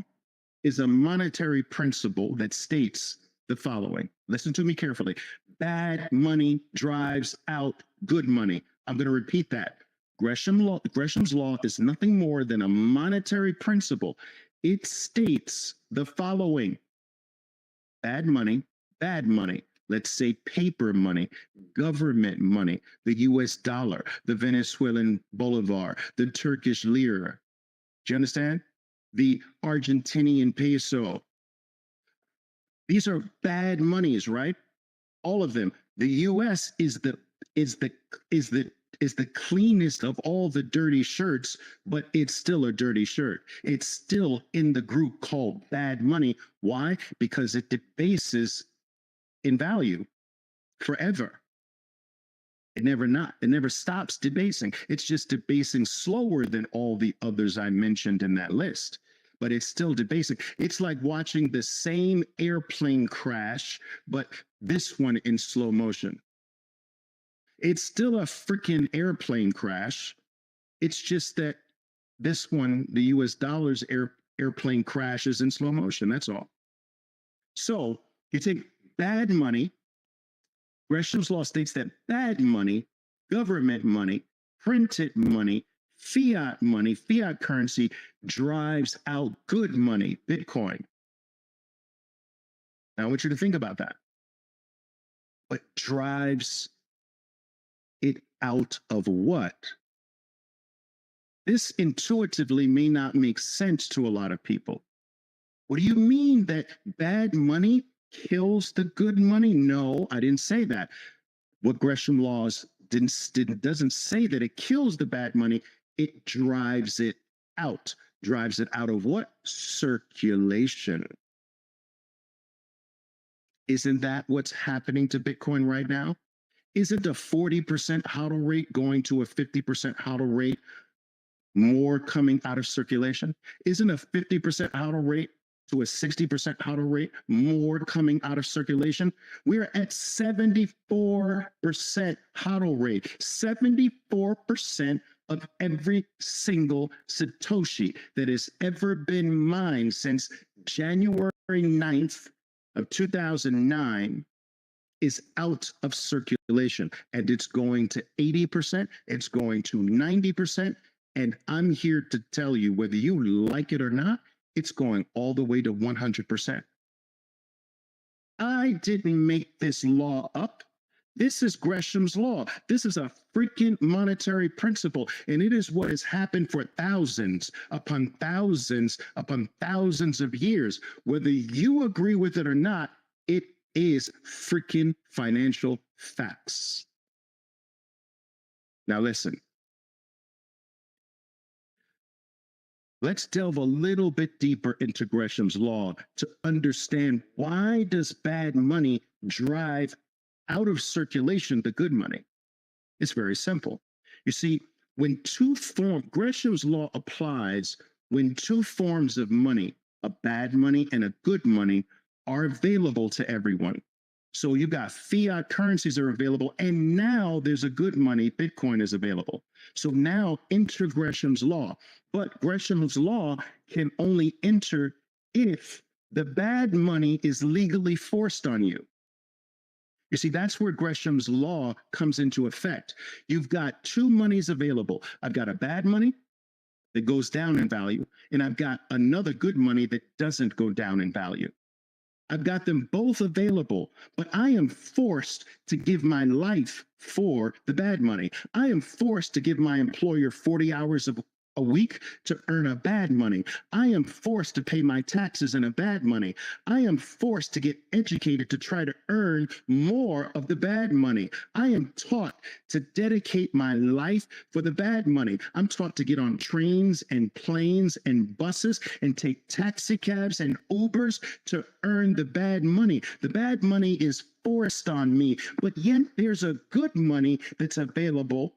is a monetary principle that states the following. Listen to me carefully. Bad money drives out good money. I'm going to repeat that. Gresham's Law is nothing more than a monetary principle. It states the following. Bad money. Let's say paper money, government money, the US dollar, the Venezuelan bolivar, the Turkish lira. Do you understand? The Argentinian peso. These are bad monies, right? All of them. The US is the cleanest of all the dirty shirts, but it's still a dirty shirt. It's still in the group called bad money. Why? Because it debases in value forever. It never stops debasing. It's just debasing slower than all the others I mentioned in that list, but it's still debasing. It's like watching the same airplane crash, but this one in slow motion. It's still a freaking airplane crash. It's just that this one, the US dollar's airplane crash is in slow motion. That's all. So you take bad money. Gresham's Law states that bad money, government money, printed money, fiat currency drives out good money, Bitcoin. Now I want you to think about that. But drives it out of what? This intuitively may not make sense to a lot of people. What do you mean that bad money kills the good money? No, I didn't say that. What Gresham Laws doesn't say that it kills the bad money. It drives it out. Drives it out of what? Circulation. Isn't that what's happening to Bitcoin right now? Isn't a 40% HODL rate going to a 50% HODL rate more coming out of circulation? Isn't a 50% HODL rate to a 60% HODL rate more coming out of circulation? We're at 74% HODL rate. 74% of every single Satoshi that has ever been mined since January 9th of 2009 is out of circulation, and it's going to 80%, it's going to 90%, and I'm here to tell you, whether you like it or not, it's going all the way to 100%. I didn't make this law up. This is Gresham's Law. This is a freaking monetary principle, and it is what has happened for thousands upon thousands upon thousands of years. Whether you agree with it or not, it is freaking financial facts. Now listen. Let's delve a little bit deeper into Gresham's law to understand why does bad money drive out of circulation the good money? It's very simple. You see, Gresham's law applies when two forms of money, a bad money and a good money, are available to everyone. So you got fiat currencies are available, and now there's a good money, Bitcoin is available. So now enter Gresham's law. But Gresham's law can only enter if the bad money is legally forced on you. You see, that's where Gresham's law comes into effect. You've got two monies available. I've got a bad money that goes down in value, and I've got another good money that doesn't go down in value. I've got them both available, but I am forced to give my life for the bad money. I am forced to give my employer 40 hours a week to earn a bad money. I am forced to pay my taxes in a bad money. I am forced to get educated to try to earn more of the bad money. I am taught to dedicate my life for the bad money. I'm taught to get on trains and planes and buses and take taxi cabs and Ubers to earn the bad money. The bad money is forced on me, but yet there's a good money that's available.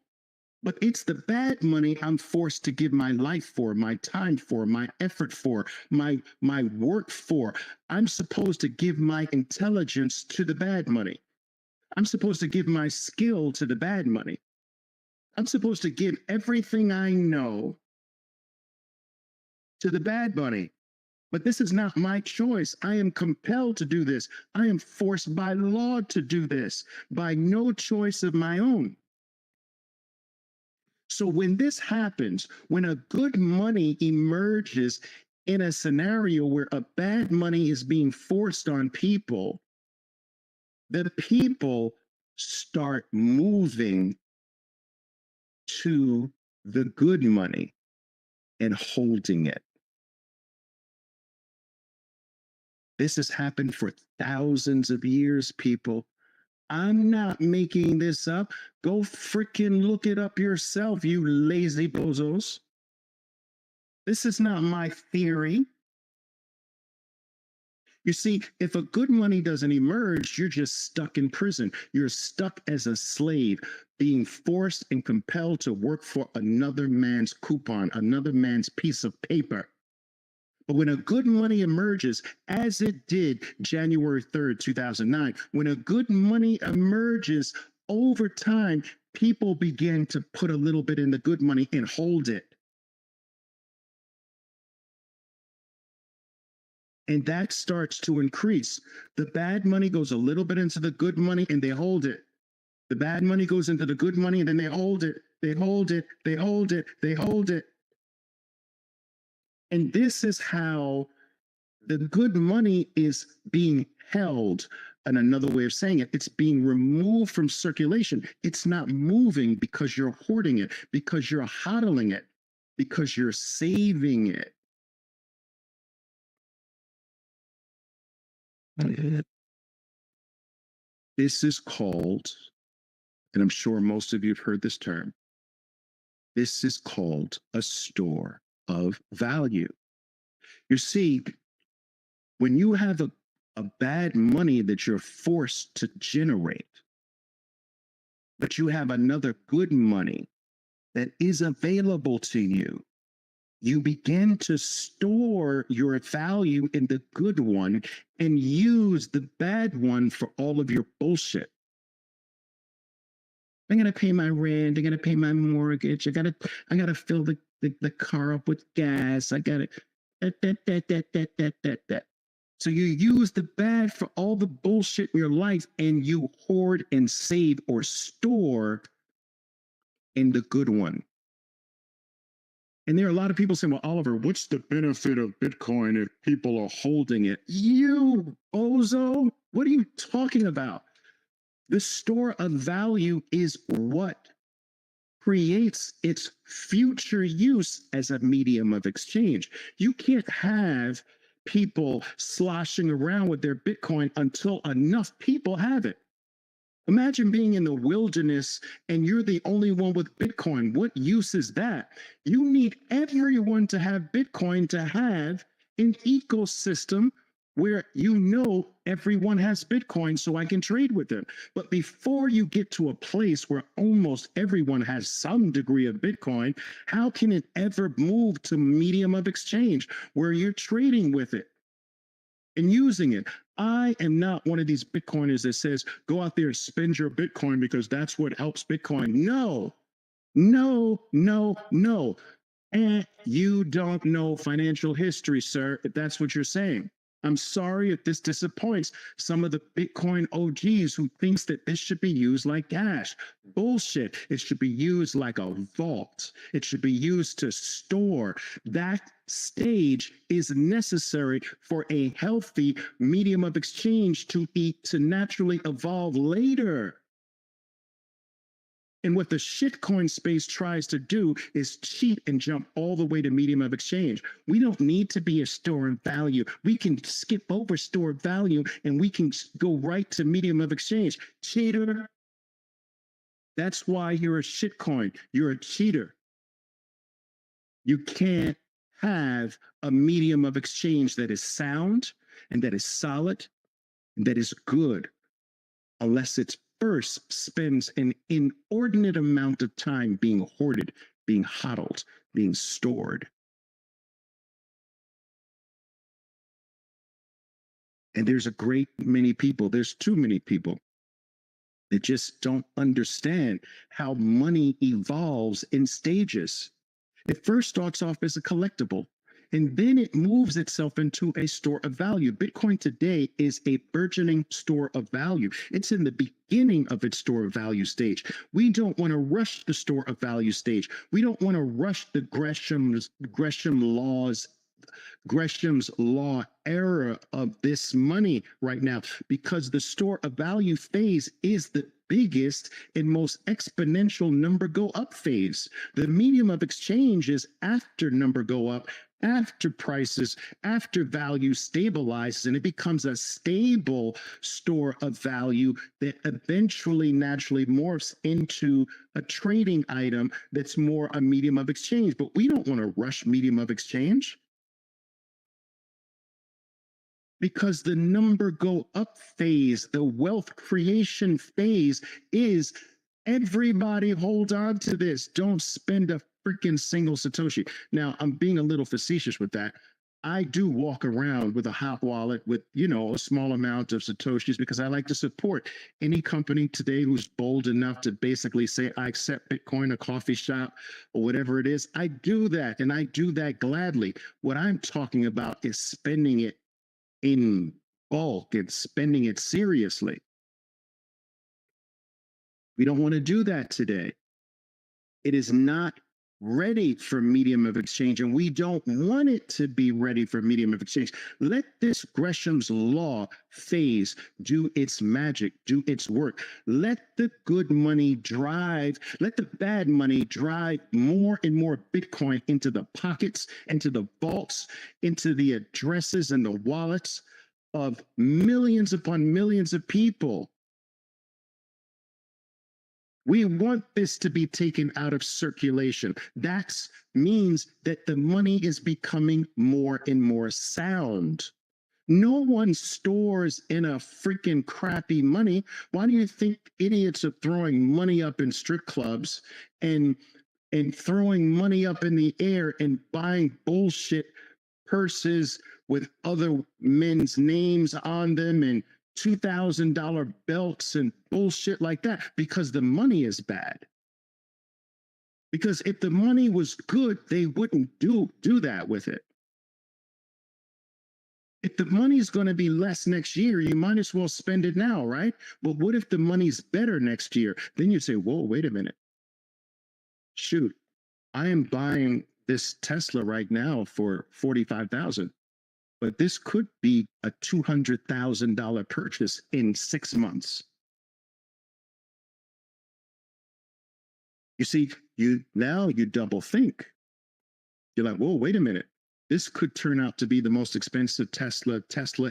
But it's the bad money I'm forced to give my life for, my time for, my effort for, my work for. I'm supposed to give my intelligence to the bad money. I'm supposed to give my skill to the bad money. I'm supposed to give everything I know to the bad money. But this is not my choice. I am compelled to do this. I am forced by law to do this, by no choice of my own. So when this happens, when a good money emerges in a scenario where a bad money is being forced on people, the people start moving to the good money and holding it. This has happened for thousands of years, people. I'm not making this up. Go freaking look it up yourself, you lazy bozos. This is not my theory. You see, if a good money doesn't emerge, you're just stuck in prison. You're stuck as a slave, being forced and compelled to work for another man's coupon, another man's piece of paper. But when a good money emerges, as it did January 3rd, 2009, when a good money emerges over time, people begin to put a little bit in the good money and hold it. And that starts to increase. The bad money goes a little bit into the good money and they hold it. The bad money goes into the good money and then they hold it. They hold it. They hold it. They hold it. And this is how the good money is being held. And another way of saying it, it's being removed from circulation. It's not moving because you're hoarding it, because you're hodling it, because you're saving it. This is called, and I'm sure most of you have heard this term, this is called a store of value. You see, when you have a bad money that you're forced to generate, but you have another good money that is available to you, you begin to store your value in the good one and use the bad one for all of your bullshit. I'm gonna pay my rent. I gotta pay my mortgage. I gotta fill the car up with gas. I gotta that. So you use the bad for all the bullshit in your life, and you hoard and save or store in the good one. And there are a lot of people saying, well, Oliver, what's the benefit of Bitcoin if people are holding it? You bozo, what are you talking about? The store of value is what creates its future use as a medium of exchange. You can't have people sloshing around with their Bitcoin until enough people have it. Imagine being in the wilderness and you're the only one with Bitcoin. What use is that? You need everyone to have Bitcoin to have an ecosystem where you know everyone has Bitcoin so I can trade with them. But before you get to a place where almost everyone has some degree of Bitcoin, how can it ever move to medium of exchange where you're trading with it and using it? I am not one of these Bitcoiners that says, go out there and spend your Bitcoin because that's what helps Bitcoin. No, no, no, no. And you don't know financial history, sir, if that's what you're saying. I'm sorry if this disappoints some of the Bitcoin OGs who thinks that this should be used like cash. Bullshit. It should be used like a vault. It should be used to store. That stage is necessary for a healthy medium of exchange to naturally evolve later. And what the shitcoin space tries to do is cheat and jump all the way to medium of exchange. We don't need to be a store of value. We can skip over store of value and we can go right to medium of exchange. Cheater. That's why you're a shitcoin. You're a cheater. You can't have a medium of exchange that is sound and that is solid and that is good unless it's first spends an inordinate amount of time being hoarded, being hodled, being stored. And there's a great many people, there's too many people that just don't understand how money evolves in stages. It first starts off as a collectible. And then it moves itself into a store of value. Bitcoin today is a burgeoning store of value. It's in the beginning of its store of value stage. We don't want to rush the store of value stage. We don't want to rush the Gresham's law era of this money right now, because the store of value phase is the biggest and most exponential number go up phase. The medium of exchange is after number go up, after prices, after value stabilizes, and it becomes a stable store of value that eventually naturally morphs into a trading item that's more a medium of exchange. But we don't want to rush medium of exchange, because the number go up phase, the wealth creation phase, is everybody hold on to this. Don't spend a freaking single Satoshi. Now, I'm being a little facetious with that. I do walk around with a hot wallet with, a small amount of Satoshis because I like to support any company today who's bold enough to basically say, I accept Bitcoin, a coffee shop, or whatever it is. I do that, and I do that gladly. What I'm talking about is spending it in bulk and spending it seriously. We don't want to do that today. It is not ready for medium of exchange, and we don't want it to be ready for medium of exchange. Let this Gresham's law phase do its magic, do its work. Let the good money drive, let the bad money drive more and more Bitcoin into the pockets, into the vaults, into the addresses and the wallets of millions upon millions of people. We want this to be taken out of circulation. That means that the money is becoming more and more sound. No one stores in a freaking crappy money. Why do you think idiots are throwing money up in strip clubs and throwing money up in the air and buying bullshit purses with other men's names on them and $2,000 belts and bullshit like that? Because the money is bad. Because if the money was good, they wouldn't do that with it. If the money's going to be less next year, you might as well spend it now, right? But what if the money's better next year? Then you say, whoa, wait a minute. Shoot, I am buying this Tesla right now for $45,000. But this could be a $200,000 purchase in 6 months. You see, you double think. You're like, whoa, wait a minute. This could turn out to be the most expensive Tesla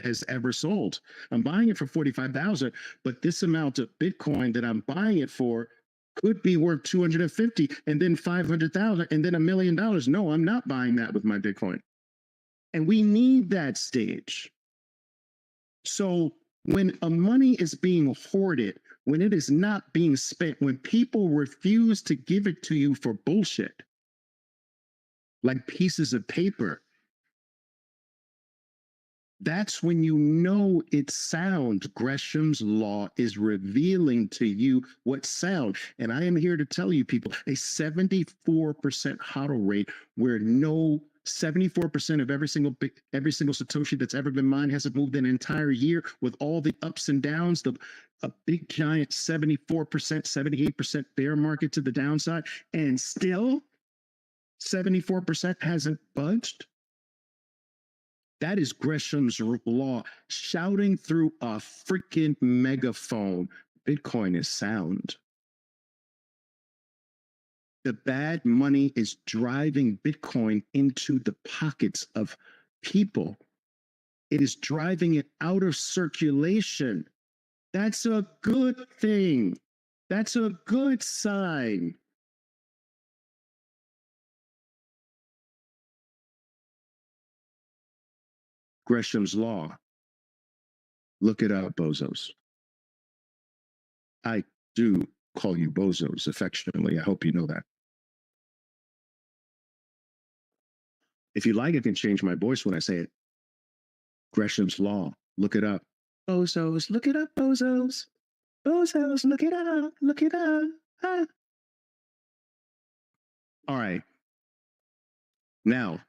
has ever sold. I'm buying it for 45,000, but this amount of Bitcoin that I'm buying it for could be worth 250 and then 500,000 and then $1 million. No, I'm not buying that with my Bitcoin. And we need that stage. So when money is being hoarded, when it is not being spent, when people refuse to give it to you for bullshit, like pieces of paper, that's when you know it's sound. Gresham's law is revealing to you what's sound. And I am here to tell you, people, a 74% HODL rate where 74% of every single Satoshi that's ever been mined hasn't moved an entire year with all the ups and downs, a big giant 74%, 78% bear market to the downside, and still 74% hasn't budged. That is Gresham's law shouting through a freaking megaphone. Bitcoin is sound. The bad money is driving Bitcoin into the pockets of people. It is driving it out of circulation. That's a good thing. That's a good sign. Gresham's law. Look it up, bozos. I do call you bozos affectionately. I hope you know that. If you like, I can change my voice when I say it. Gresham's law. Look it up. Bozos, look it up, bozos. Bozos, look it up. Look it up. Ah. All right. Now,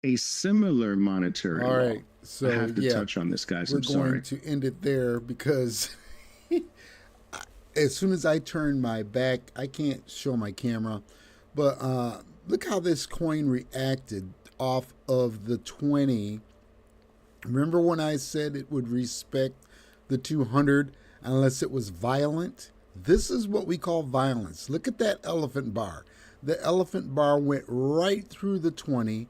a similar monetary All law. right. So I have to yeah, touch on this, guys. we're I'm going sorry. to end it there because as soon as I turn my back, I can't show my camera, but look how this coin reacted off of the 20. Remember when I said it would respect the 200 unless it was violent? This is what we call violence. Look at that elephant bar. The elephant bar went right through the 20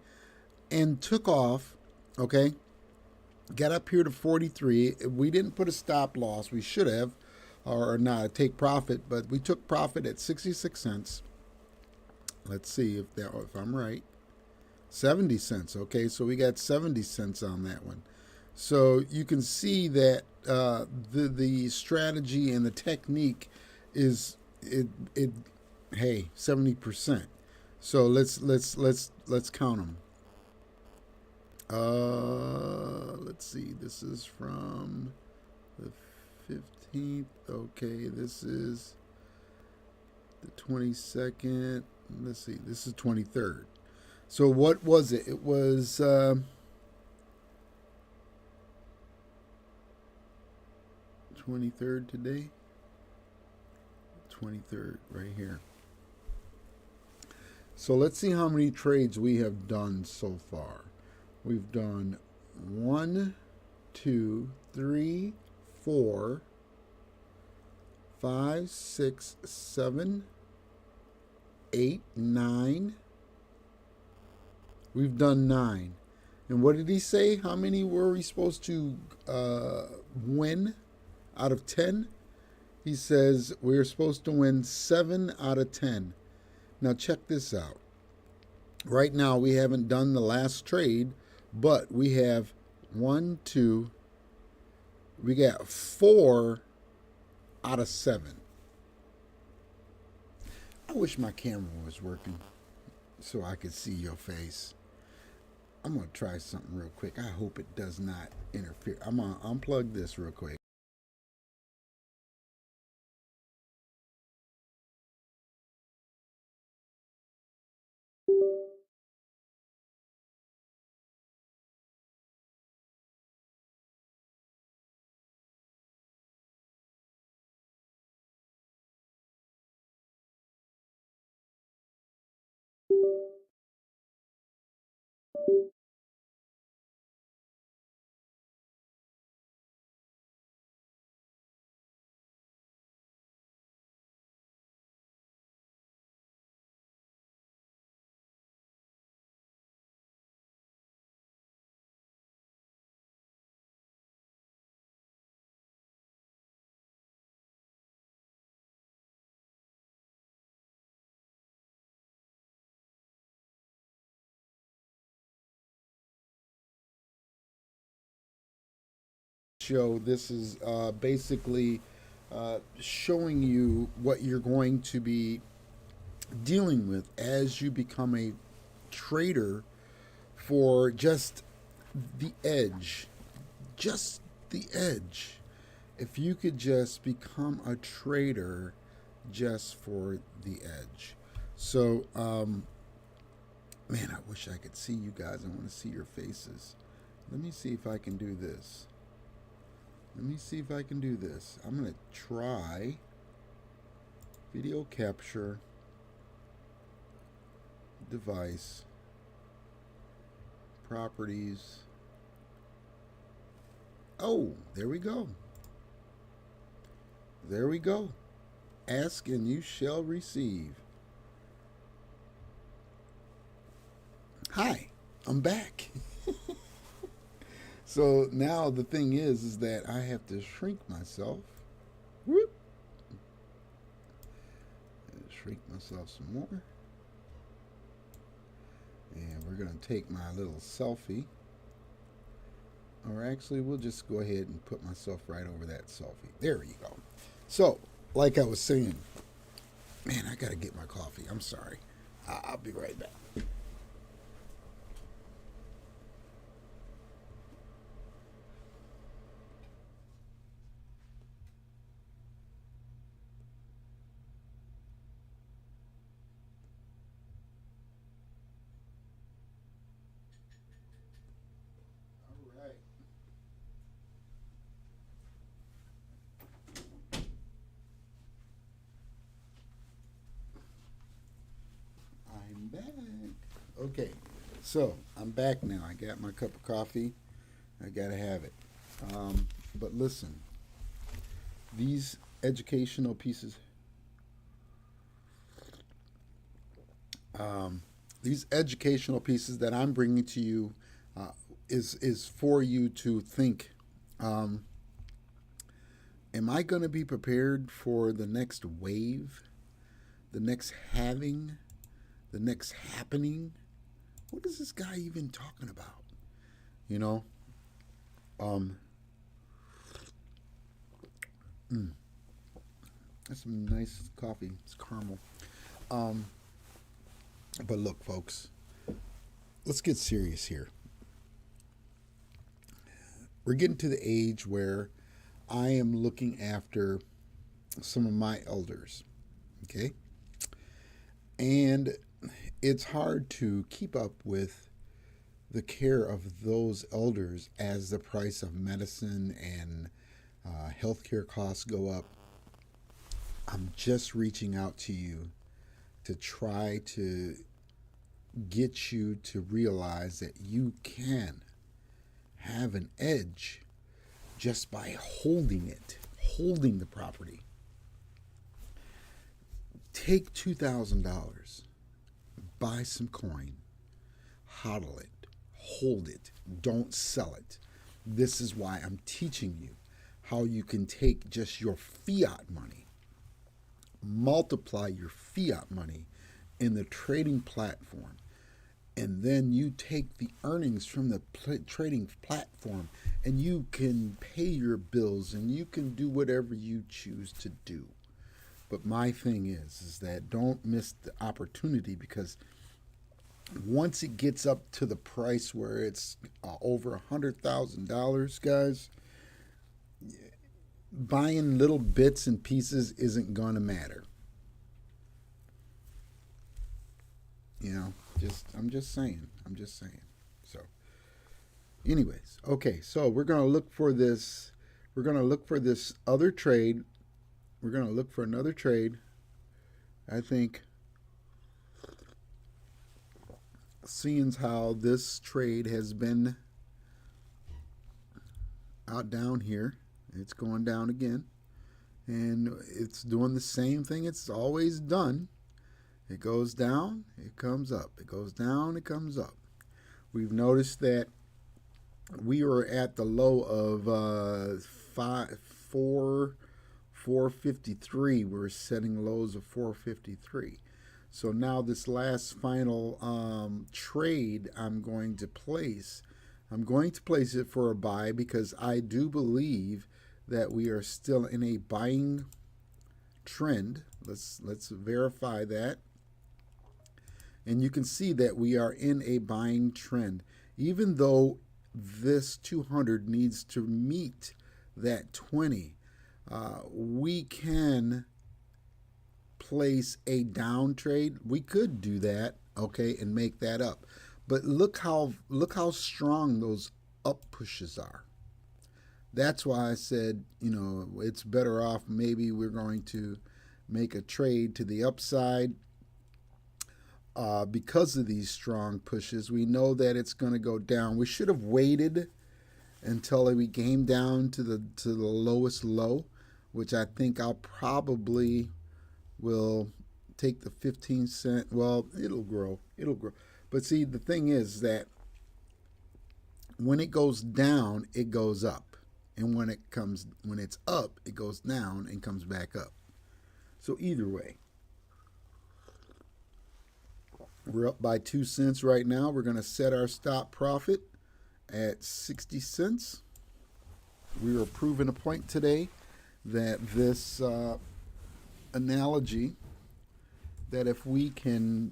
and took off, okay? Got up here to 43. We didn't put a stop loss. We should have, or not take profit, but we took profit at 66 cents. Let's see if I'm right. 70 cents. Okay, so we got 70 cents on that one. So you can see that the strategy and the technique is hey, 70%. So let's count them. Let's see. This is from the 15th. Okay, this is the 22nd. Let's see. This is 23rd. So what was it? It was 23rd today. 23rd right here. So let's see how many trades we have done so far. We've done 1, 2, 3, 4, 5, 6, 7, 8, 9. We've done 9. And what did he say? How many were we supposed to win out of 10? He says we're supposed to win 7 out of 10. Now check this out. Right now we haven't done the last trade, but we have 1, 2, we got 4 out of 7. I wish my camera was working so I could see your face. I'm going to try something real quick. I hope it does not interfere. I'm going to unplug this real quick. show, this is basically showing you what you're going to be dealing with as you become a trader for just the edge. Just the edge. If you could just become a trader just for the edge. So, man, I wish I could see you guys. I want to see your faces. Let me see if I can do this. Let me see if I can do this. I'm going to try video capture device properties. Oh, there we go. There we go. Ask and you shall receive. Hi, I'm back. So now the thing is that I have to shrink myself. Whoop. Shrink myself some more. And we're going to take my little selfie. Or actually, we'll just go ahead and put myself right over that selfie. There you go. So, like I was saying, man, I got to get my coffee. I'm sorry. I'll be right back. All right. I'm back. Okay, so I'm back now. I got my cup of coffee. I gotta have it. But listen, these educational pieces, that I'm bringing to you, is for you to think. Am I going to be prepared for the next wave, the next having, the next happening? What is this guy even talking about? You know, that's some nice coffee. It's caramel. But look, folks, let's get serious here. We're getting to the age where I am looking after some of my elders, okay? And it's hard to keep up with the care of those elders as the price of medicine and healthcare costs go up. I'm just reaching out to you to try to get you to realize that you can have an edge just by holding the property. Take $2,000, buy some coin, hodl it, hold it, don't sell it. This is why I'm teaching you how you can take just your fiat money, multiply your fiat money in the trading platform, and then you take the earnings from the trading platform and you can pay your bills and you can do whatever you choose to do. But my thing is that don't miss the opportunity, because once it gets up to the price where it's over $100,000, guys, buying little bits and pieces isn't going to matter. You know, I'm just saying. So, anyways, okay, so we're going to look for this. We're going to look for this other trade. We're going to look for another trade. I think, seeing how this trade has been out down here, it's going down again, and it's doing the same thing it's always done. It goes down, it comes up. It goes down, it comes up. We've noticed that we were at the low of 453. We're setting lows of 453. So now this last final trade I'm going to place, I'm going to place it for a buy because I do believe that we are still in a buying trend. Let's verify that. And you can see that we are in a buying trend. Even though this 200 needs to meet that 20, we can place a down trade. We could do that, okay, and make that up. But look how strong those up pushes are. That's why I said, it's better off maybe we're going to make a trade to the upside because of these strong pushes. We know that it's going to go down. We should have waited until we came down to the lowest low, which I think I'll probably will take the 15 cent. Well, it'll grow. But see, the thing is that when it goes down, it goes up. And when it's up, it goes down and comes back up. So either way, we're up by 2 cents right now. We're going to set our stop profit at 60 cents. We were proving a point today that this analogy, that if we can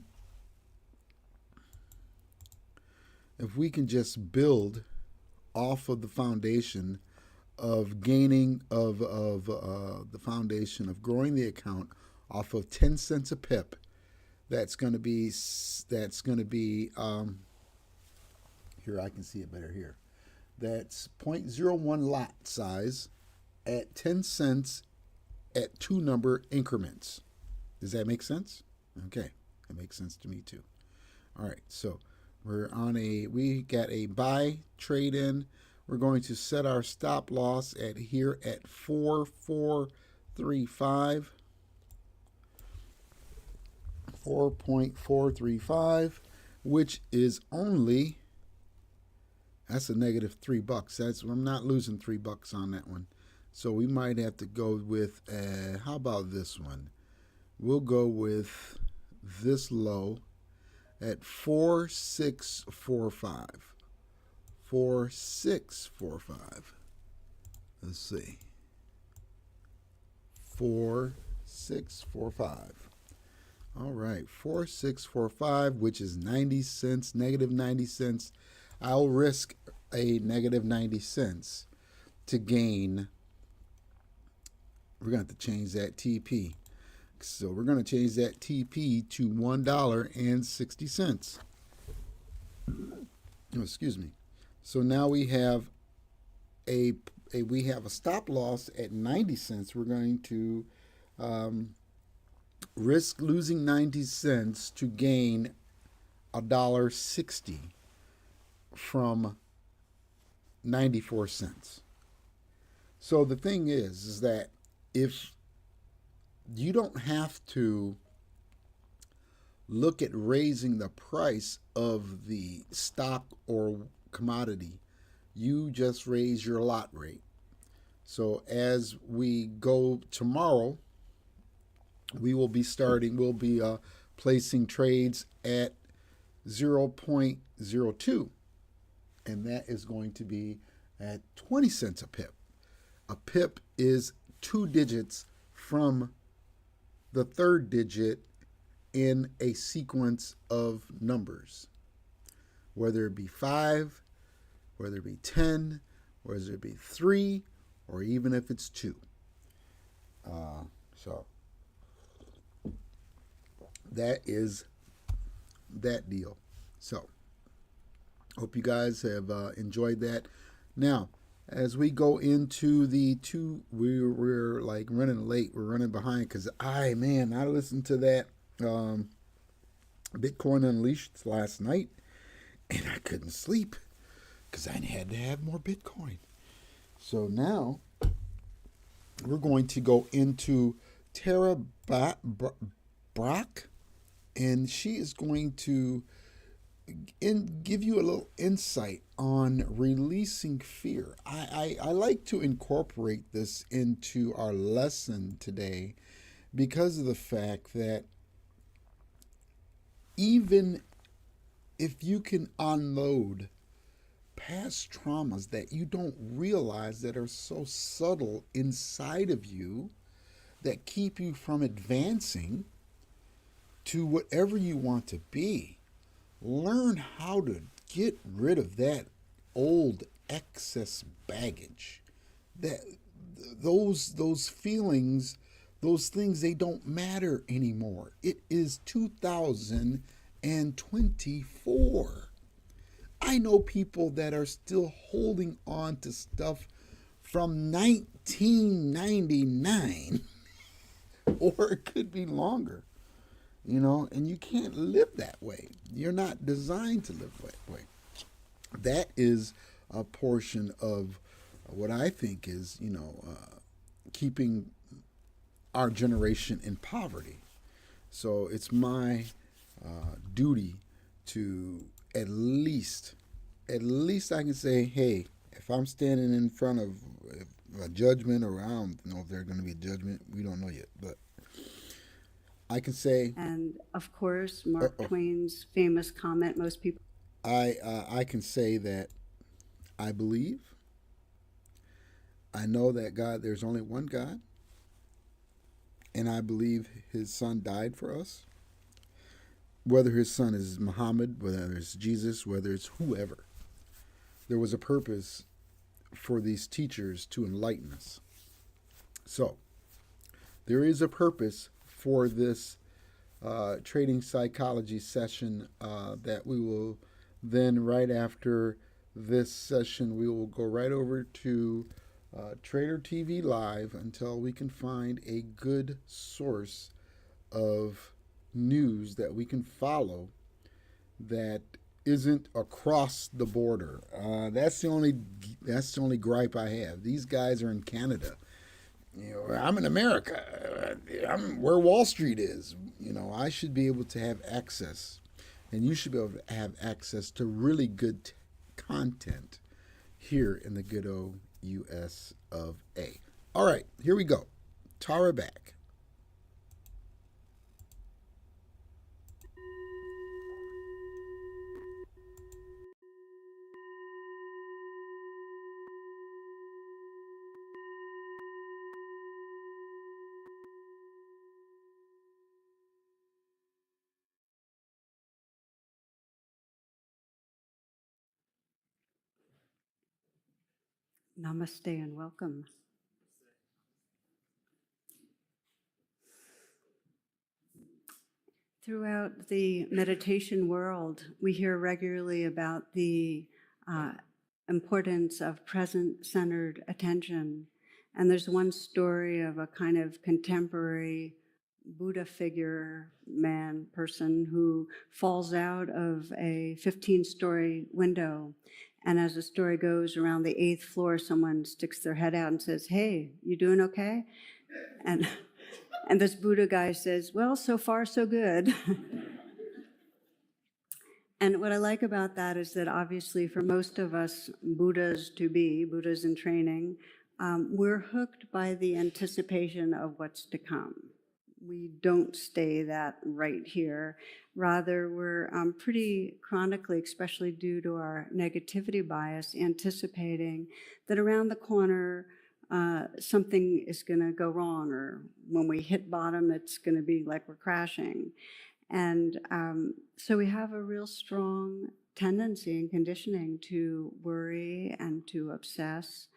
just build off of the foundation of gaining of the foundation of growing the account off of 10 cents a pip, that's going to be here, I can see it better here. That's 0.01 lot size at 10 cents at 2 number increments. Does that make sense? Okay, that makes sense to me too. All right, so we got a buy trade in. We're going to set our stop loss at here at 4.435. 4.435, which is only, that's a negative $3. I'm not losing $3 on that one. So we might have to go with, how about this one? We'll go with this low at 4645. 4645. Let's see. 4645. All right, 4645, which is 90 cents, negative 90 cents. I'll risk a negative 90 cents to gain. We're going to have to change that TP. So we're going to change that TP to $1.60. Oh, excuse me. So now we have a stop loss at 90 cents. We're going to risk losing 90 cents to gain $1.60 from 94 cents. So the thing is that if you don't have to look at raising the price of the stock or commodity, you just raise your lot rate. So as we go tomorrow, we'll be placing trades at 0.02, and that is going to be at 20 cents a pip. A pip is 2 digits from the third digit in a sequence of numbers, whether it be 5, whether it be 10, whether it be 3, or even if it's 2. So that is that deal. So hope you guys have enjoyed that. Now, as we go into the we're like running late. We're running behind because I listened to that Bitcoin Unleashed last night, and I couldn't sleep because I had to have more Bitcoin. So now we're going to go into Tara Brach, and she is going to give you a little insight on releasing fear. I like to incorporate this into our lesson today because of the fact that even if you can unload past traumas that you don't realize that are so subtle inside of you that keep you from advancing to whatever you want to be. Learn how to get rid of that old excess baggage. That those feelings, those things, they don't matter anymore. It is 2024. I know people that are still holding on to stuff from 1999 or it could be longer, and you can't live that way. You're not designed to live that way. That is a portion of what I think is, keeping our generation in poverty. So it's my duty to at least I can say, hey, if I'm standing in front of a judgment, or I don't know if there's going to be a judgment, we don't know yet, but I can say, And of course, Mark Twain's famous comment, most people. I can say that I believe, I know that there's only one God, and I believe his son died for us. Whether his son is Muhammad, whether it's Jesus, whether it's whoever, there was a purpose for these teachers to enlighten us. So, there is a purpose for this trading psychology session that we will then, right after this session, we will go right over to Trader TV Live until we can find a good source of news that we can follow that isn't across the border. That's the only gripe I have. These guys are in Canada. I'm in America. I'm where Wall Street is. I should be able to have access, and you should be able to have access to really good content here in the good old U.S. of A. All right, here we go. Tara back. Namaste and welcome. Throughout the meditation world, we hear regularly about the importance of present-centered attention. And there's one story of a kind of contemporary Buddha figure, person who falls out of a 15-story window. And as the story goes, around the 8th floor, someone sticks their head out and says, "Hey, you doing okay?" And this Buddha guy says, "Well, so far, so good." And what I like about that is that obviously for most of us Buddhas in training, we're hooked by the anticipation of what's to come. We don't stay that right here. Rather, we're pretty chronically, especially due to our negativity bias, anticipating that around the corner something is going to go wrong, or when we hit bottom, it's going to be like we're crashing. And so we have a real strong tendency and conditioning to worry and to obsess.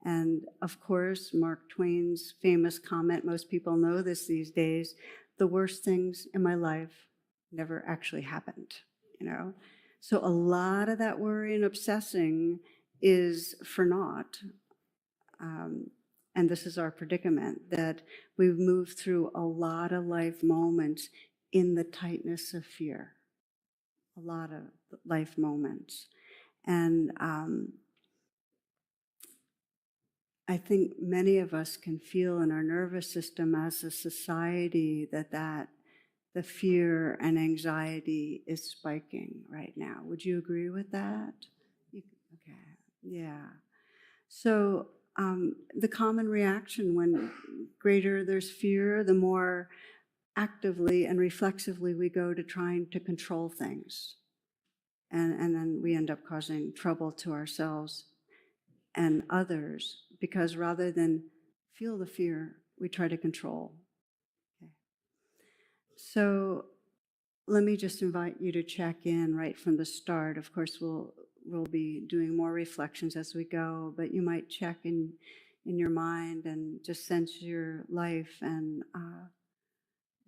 And of course, Mark Twain's famous comment, most people know this these days, the worst things in my life never actually happened, So a lot of that worry and obsessing is for naught. And this is our predicament, that we've moved through a lot of life moments in the tightness of fear, a lot of life moments. And I think many of us can feel in our nervous system as a society that the fear and anxiety is spiking right now. Would you agree with that? Okay, yeah. So the common reaction when greater there's fear, the more actively and reflexively we go to trying to control things. And then we end up causing trouble to ourselves and others because rather than feel the fear, we try to control. Okay. So let me just invite you to check in right from the start. Of course, we'll be doing more reflections as we go, but you might check in your mind and just sense your life and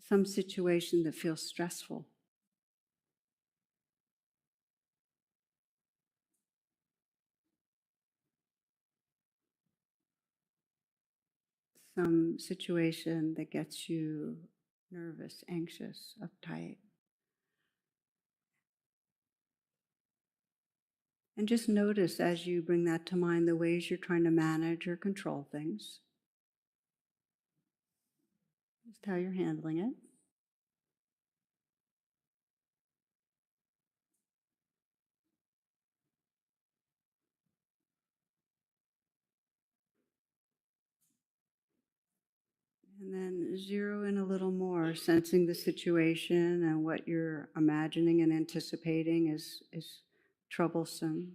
some situation that feels stressful. Some situation that gets you nervous, anxious, uptight. And just notice as you bring that to mind the ways you're trying to manage or control things. Just how you're handling it. And then zero in a little more, sensing the situation and what you're imagining and anticipating is troublesome.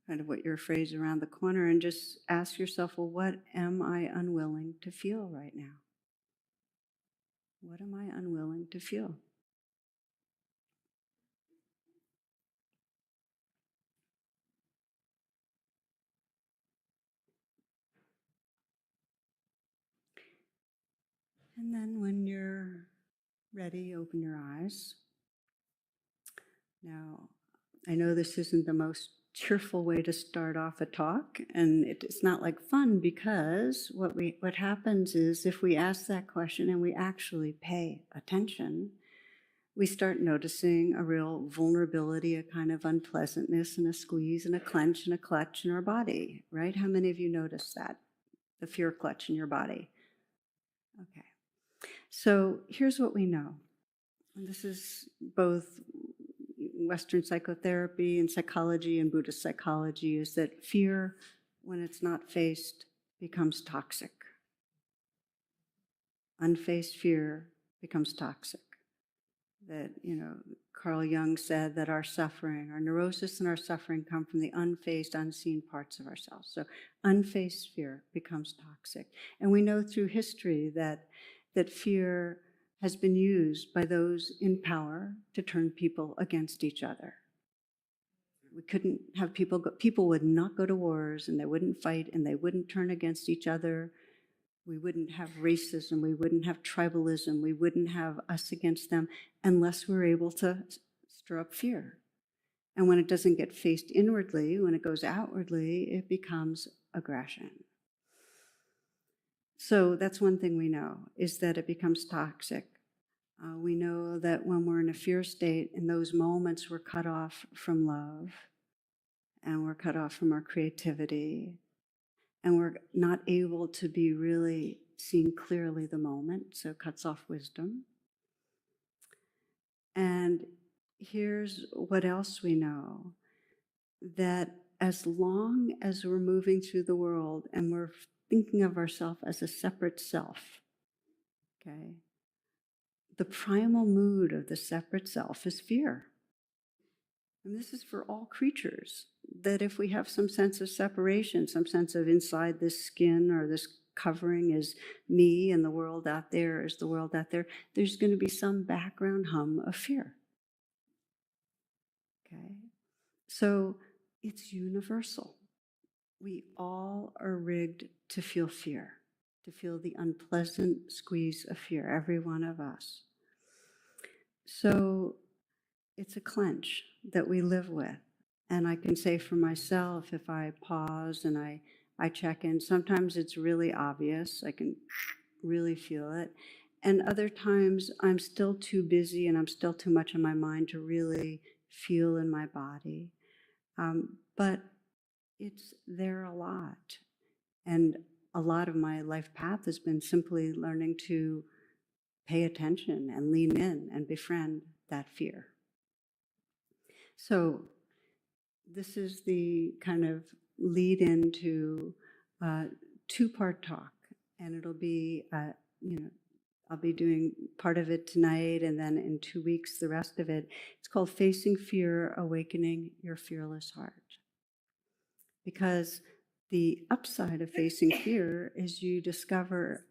Kind of what you're afraid is around the corner, and just ask yourself, well, what am I unwilling to feel right now? What am I unwilling to feel? And then when you're ready, open your eyes. Now, I know this isn't the most cheerful way to start off a talk, and it's not like fun because what happens is if we ask that question and we actually pay attention, we start noticing a real vulnerability, a kind of unpleasantness, and a squeeze, and a clench, and a clutch in our body, right? How many of you notice that? The fear clutch in your body. Okay. So here's what we know. And this is both Western psychotherapy and psychology and Buddhist psychology, is that fear, when it's not faced, becomes toxic. Unfaced fear becomes toxic. That, Carl Jung said that our suffering, our neurosis and our suffering come from the unfaced, unseen parts of ourselves. So unfaced fear becomes toxic. And we know through history that fear has been used by those in power to turn people against each other. We couldn't have people would not go to wars, and they wouldn't fight, and they wouldn't turn against each other. We wouldn't have racism, we wouldn't have tribalism, we wouldn't have us against them unless we're able to stir up fear. And when it doesn't get faced inwardly, when it goes outwardly, it becomes aggression. So that's one thing we know, is that it becomes toxic. We know that when we're in a fear state, in those moments we're cut off from love, and we're cut off from our creativity, and we're not able to be really seeing clearly the moment, so it cuts off wisdom. And here's what else we know, that as long as we're moving through the world and we're thinking of ourselves as a separate self, okay, the primal mood of the separate self is fear. And this is for all creatures, that if we have some sense of separation, some sense of inside this skin or this covering is me and the world out there is the world out there, there's going to be some background hum of fear. Okay? So it's universal. We all are rigged to feel fear, to feel the unpleasant squeeze of fear, every one of us. So it's a clench that we live with. And I can say for myself, if I pause and I check in, sometimes it's really obvious. I can really feel it. And other times I'm still too busy and I'm still too much in my mind to really feel in my body. But it's there a lot. And a lot of my life path has been simply learning to pay attention and lean in and befriend that fear. So this is the kind of lead into two-part talk, and it'll be, I'll be doing part of it tonight, and then in 2 weeks, the rest of it. It's called Facing Fear, Awakening Your Fearless Heart. Because the upside of facing fear is you discover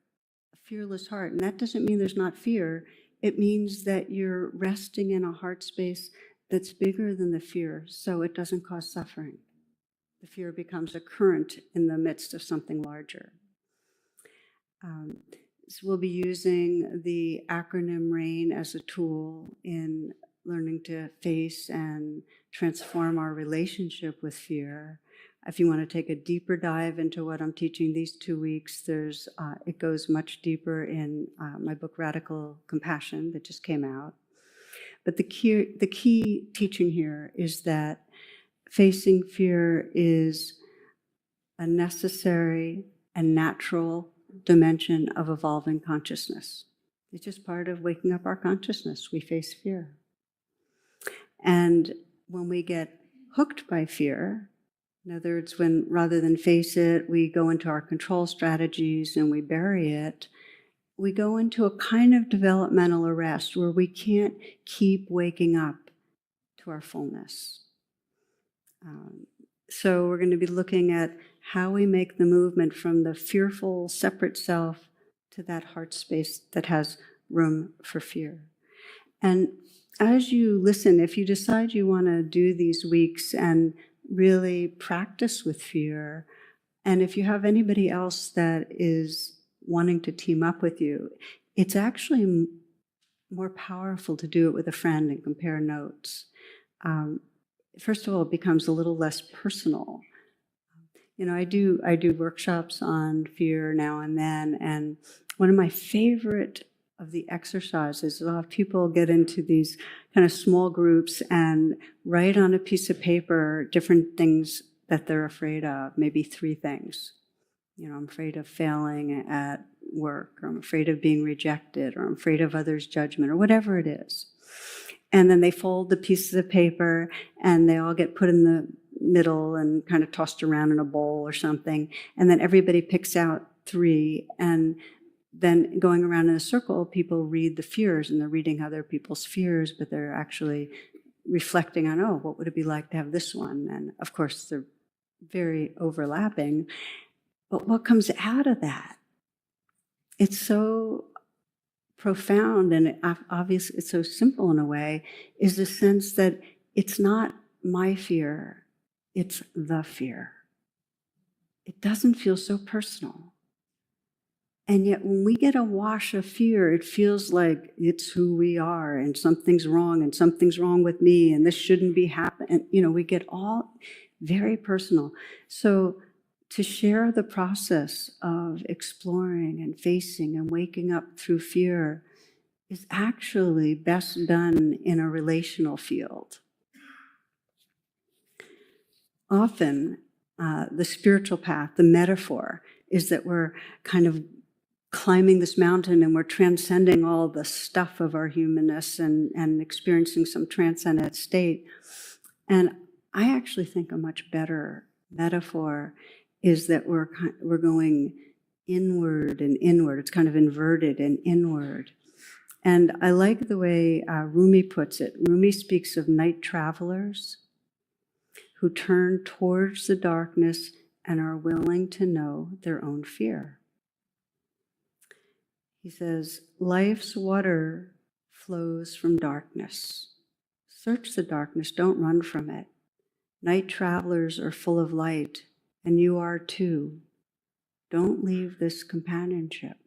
a fearless heart. And that doesn't mean there's not fear. It means that you're resting in a heart space that's bigger than the fear, so it doesn't cause suffering. The fear becomes a current in the midst of something larger. So we'll be using the acronym RAIN as a tool in learning to face and transform our relationship with fear. If you want to take a deeper dive into what I'm teaching these 2 weeks, it goes much deeper in my book, Radical Compassion, that just came out. But the key teaching here is that facing fear is a necessary and natural dimension of evolving consciousness. It's just part of waking up our consciousness. We face fear. And when we get hooked by fear, in other words, when rather than face it, we go into our control strategies and we bury it, we go into a kind of developmental arrest where we can't keep waking up to our fullness. So we're going to be looking at how we make the movement from the fearful, separate self to that heart space that has room for fear. And as you listen, if you decide you want to do these weeks and really practice with fear, and if you have anybody else that is wanting to team up with you, it's actually more powerful to do it with a friend and compare notes. First of all, it becomes a little less personal. I do workshops on fear now and then, and one of my favorite of the exercises is I'll have people get into these kind of small groups and write on a piece of paper different things that they're afraid of, maybe 3 things. I'm afraid of failing at work, or I'm afraid of being rejected, or I'm afraid of others' judgment, or whatever it is. And then they fold the pieces of paper and they all get put in the middle and kind of tossed around in a bowl or something. And then everybody picks out 3, and then going around in a circle, people read the fears, and they're reading other people's fears, but they're actually reflecting on, oh, what would it be like to have this one? And of course, they're very overlapping. But what comes out of that? It's so profound, and obviously it's so simple in a way, is the sense that it's not my fear, it's the fear. It doesn't feel so personal. And yet when we get a wash of fear, it feels like it's who we are, and something's wrong with me, and this shouldn't be happening. We get all very personal. So to share the process of exploring and facing and waking up through fear is actually best done in a relational field. Often, the spiritual path, the metaphor, is that we're kind of climbing this mountain and we're transcending all the stuff of our humanness and experiencing some transcendent state. And I actually think a much better metaphor is that we're going inward and inward. It's kind of inverted and inward. And I like the way Rumi puts it. Rumi speaks of night travelers who turn towards the darkness and are willing to know their own fear. He says, life's water flows from darkness. Search the darkness, don't run from it. Night travelers are full of light, and you are too. Don't leave this companionship.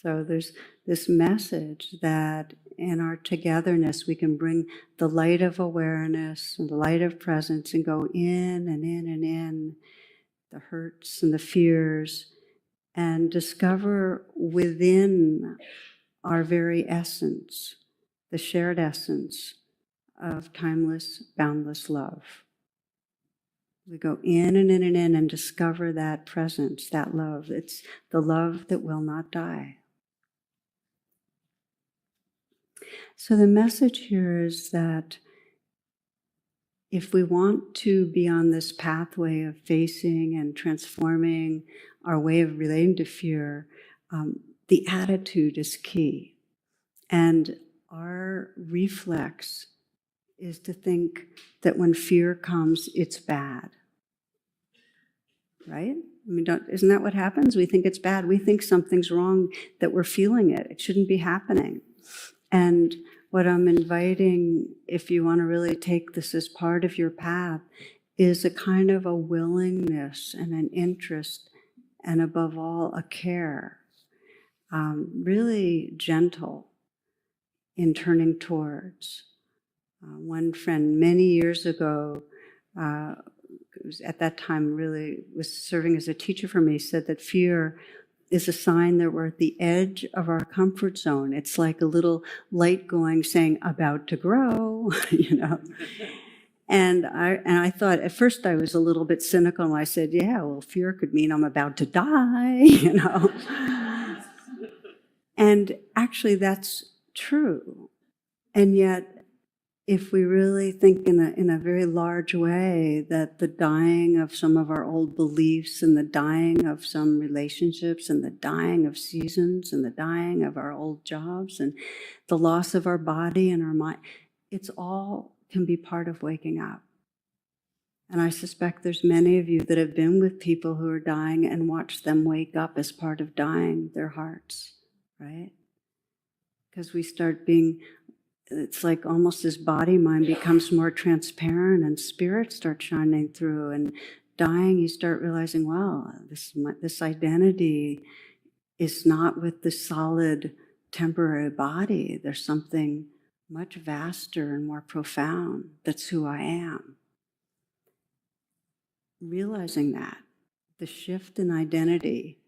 So there's this message that in our togetherness, we can bring the light of awareness and the light of presence and go in and in and in, the hurts and the fears, and discover within our very essence, the shared essence of timeless, boundless love. We go in and in and in and discover that presence, that love. It's the love that will not die. So the message here is that if we want to be on this pathway of facing and transforming our way of relating to fear, the attitude is key. And our reflex is to think that when fear comes, it's bad. Right? I mean, isn't that what happens? We think it's bad. We think something's wrong, that we're feeling it. It shouldn't be happening. And what I'm inviting, if you want to really take this as part of your path, is a kind of a willingness and an interest, and above all, a care, really gentle in turning towards. One friend many years ago, was at that time really was serving as a teacher for me, said that fear is a sign that we're at the edge of our comfort zone. It's like a little light going, saying, about to grow, you know. And I thought, at first I was a little bit cynical, and I said, yeah, well, fear could mean I'm about to die, you know. And actually that's true. And yet, if we really think in a very large way that the dying of some of our old beliefs and the dying of some relationships and the dying of seasons and the dying of our old jobs and the loss of our body and our mind, it's all can be part of waking up. And I suspect there's many of you that have been with people who are dying and watched them wake up as part of dying their hearts, right? Because we start being, it's like almost this body mind becomes more transparent and spirit starts shining through, and dying you start realizing, wow, this identity is not with the solid temporary body. There's something much vaster and more profound that's who I am. Realizing that, the shift in identity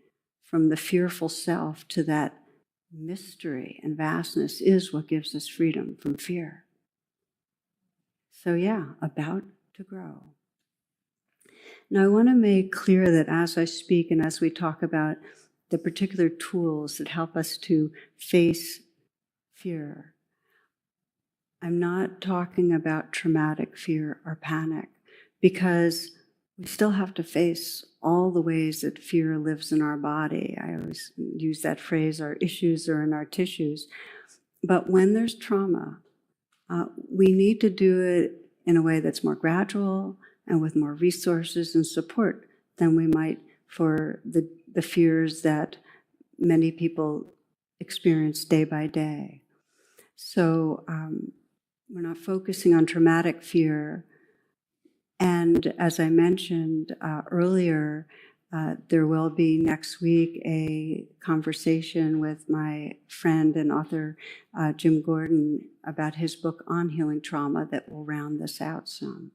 from the fearful self to that mystery and vastness is what gives us freedom from fear. So yeah, about to grow. Now I want to make clear that as I speak and as we talk about the particular tools that help us to face fear, I'm not talking about traumatic fear or panic, because we still have to face all the ways that fear lives in our body. I always use that phrase, our issues are in our tissues. But when there's trauma, we need to do it in a way that's more gradual and with more resources and support than we might for the fears that many people experience day by day. So we're not focusing on traumatic fear. And as I mentioned earlier, there will be next week a conversation with my friend and author Jim Gordon about his book on healing trauma that will round this out some.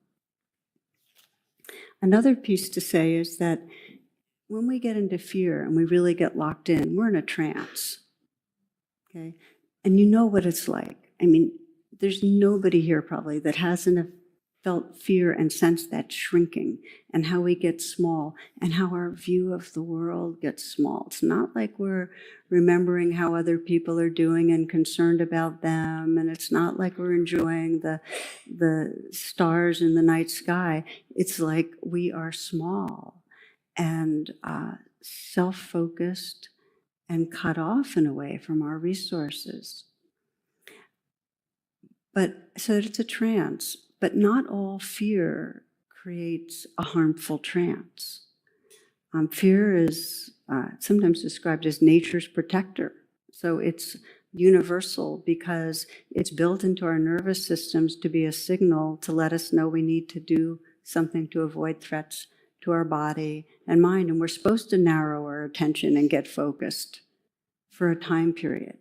Another piece to say is that when we get into fear and we really get locked in, we're in a trance, okay? And you know what it's like. I mean, there's nobody here probably that hasn't felt fear and sensed that shrinking and how we get small and how our view of the world gets small. It's not like we're remembering how other people are doing and concerned about them, and it's not like we're enjoying the stars in the night sky. It's like we are small and self-focused and cut off in a way from our resources. But so it's a trance. But not all fear creates a harmful trance. Fear is sometimes described as nature's protector. So it's universal because it's built into our nervous systems to be a signal to let us know we need to do something to avoid threats to our body and mind. And we're supposed to narrow our attention and get focused for a time period.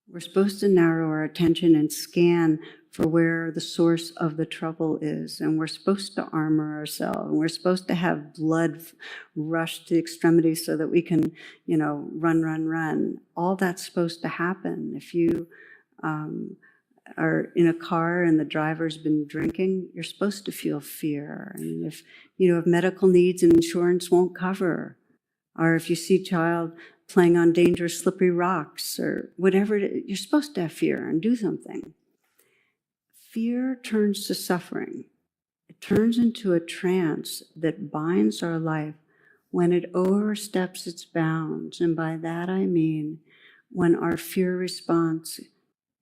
We're supposed to narrow our attention and scan for where the source of the trouble is. And we're supposed to armor ourselves. And we're supposed to have blood rush to the extremities so that we can, run. All that's supposed to happen. If you are in a car and the driver's been drinking, you're supposed to feel fear. And if you have medical needs and insurance won't cover, or if you see a child playing on dangerous slippery rocks or whatever, you're supposed to have fear and do something. Fear turns to suffering It turns into a trance that binds our life when it oversteps its bounds. And by that I mean when our fear response,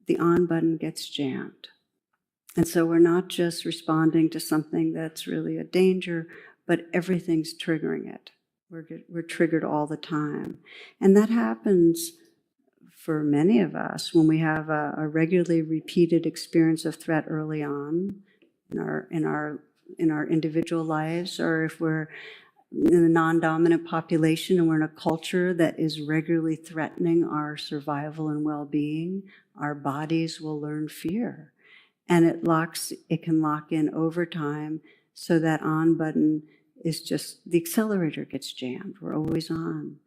the on button gets jammed. And so we're not just responding to something that's really a danger, but everything's triggering it. We're triggered all the time. And that happens for many of us when we have a regularly repeated experience of threat early on in our individual lives, or if we're in the non-dominant population and we're in a culture that is regularly threatening our survival and well-being, our bodies will learn fear. And it can lock in over time, so that on button is just, the accelerator gets jammed. We're always on.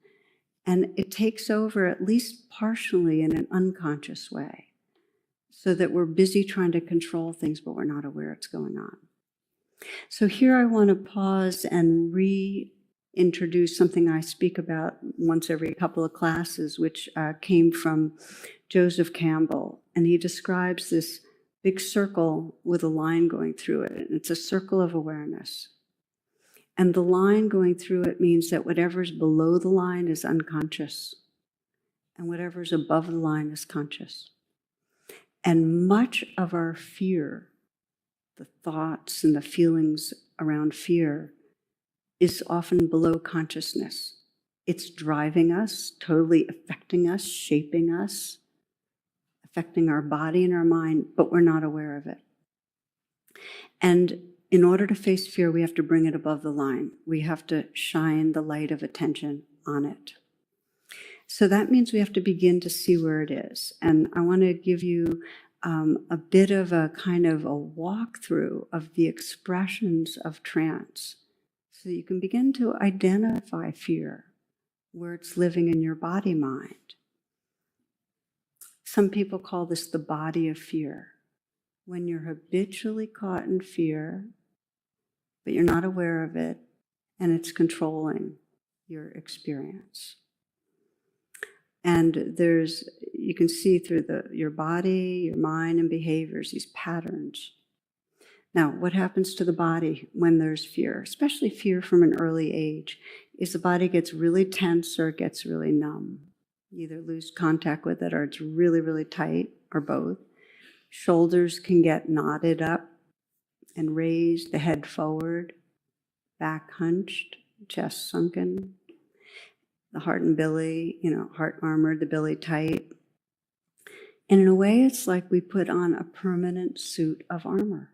And it takes over at least partially in an unconscious way, so that we're busy trying to control things, but we're not aware it's going on. So here I want to pause and reintroduce something I speak about once every couple of classes, which came from Joseph Campbell. And he describes this big circle with a line going through it. And it's a circle of awareness. And the line going through it means that whatever's below the line is unconscious, and whatever's above the line is conscious. And much of our fear, the thoughts and the feelings around fear, is often below consciousness. It's driving us, totally affecting us, shaping us, affecting our body and our mind, but we're not aware of it. And in order to face fear, we have to bring it above the line. We have to shine the light of attention on it. So that means we have to begin to see where it is. And I want to give you a bit of a kind of a walkthrough of the expressions of trance, so you can begin to identify fear, where it's living in your body-mind. Some people call this the body of fear. When you're habitually caught in fear, but you're not aware of it, and it's controlling your experience. And you can see through your body, your mind, and behaviors, these patterns. Now, what happens to the body when there's fear, especially fear from an early age, is the body gets really tense or it gets really numb. You either lose contact with it or it's really, really tight, or both. Shoulders can get knotted up and raised, the head forward, back hunched, chest sunken. The heart and belly, heart armored, the belly tight. And in a way, it's like we put on a permanent suit of armor.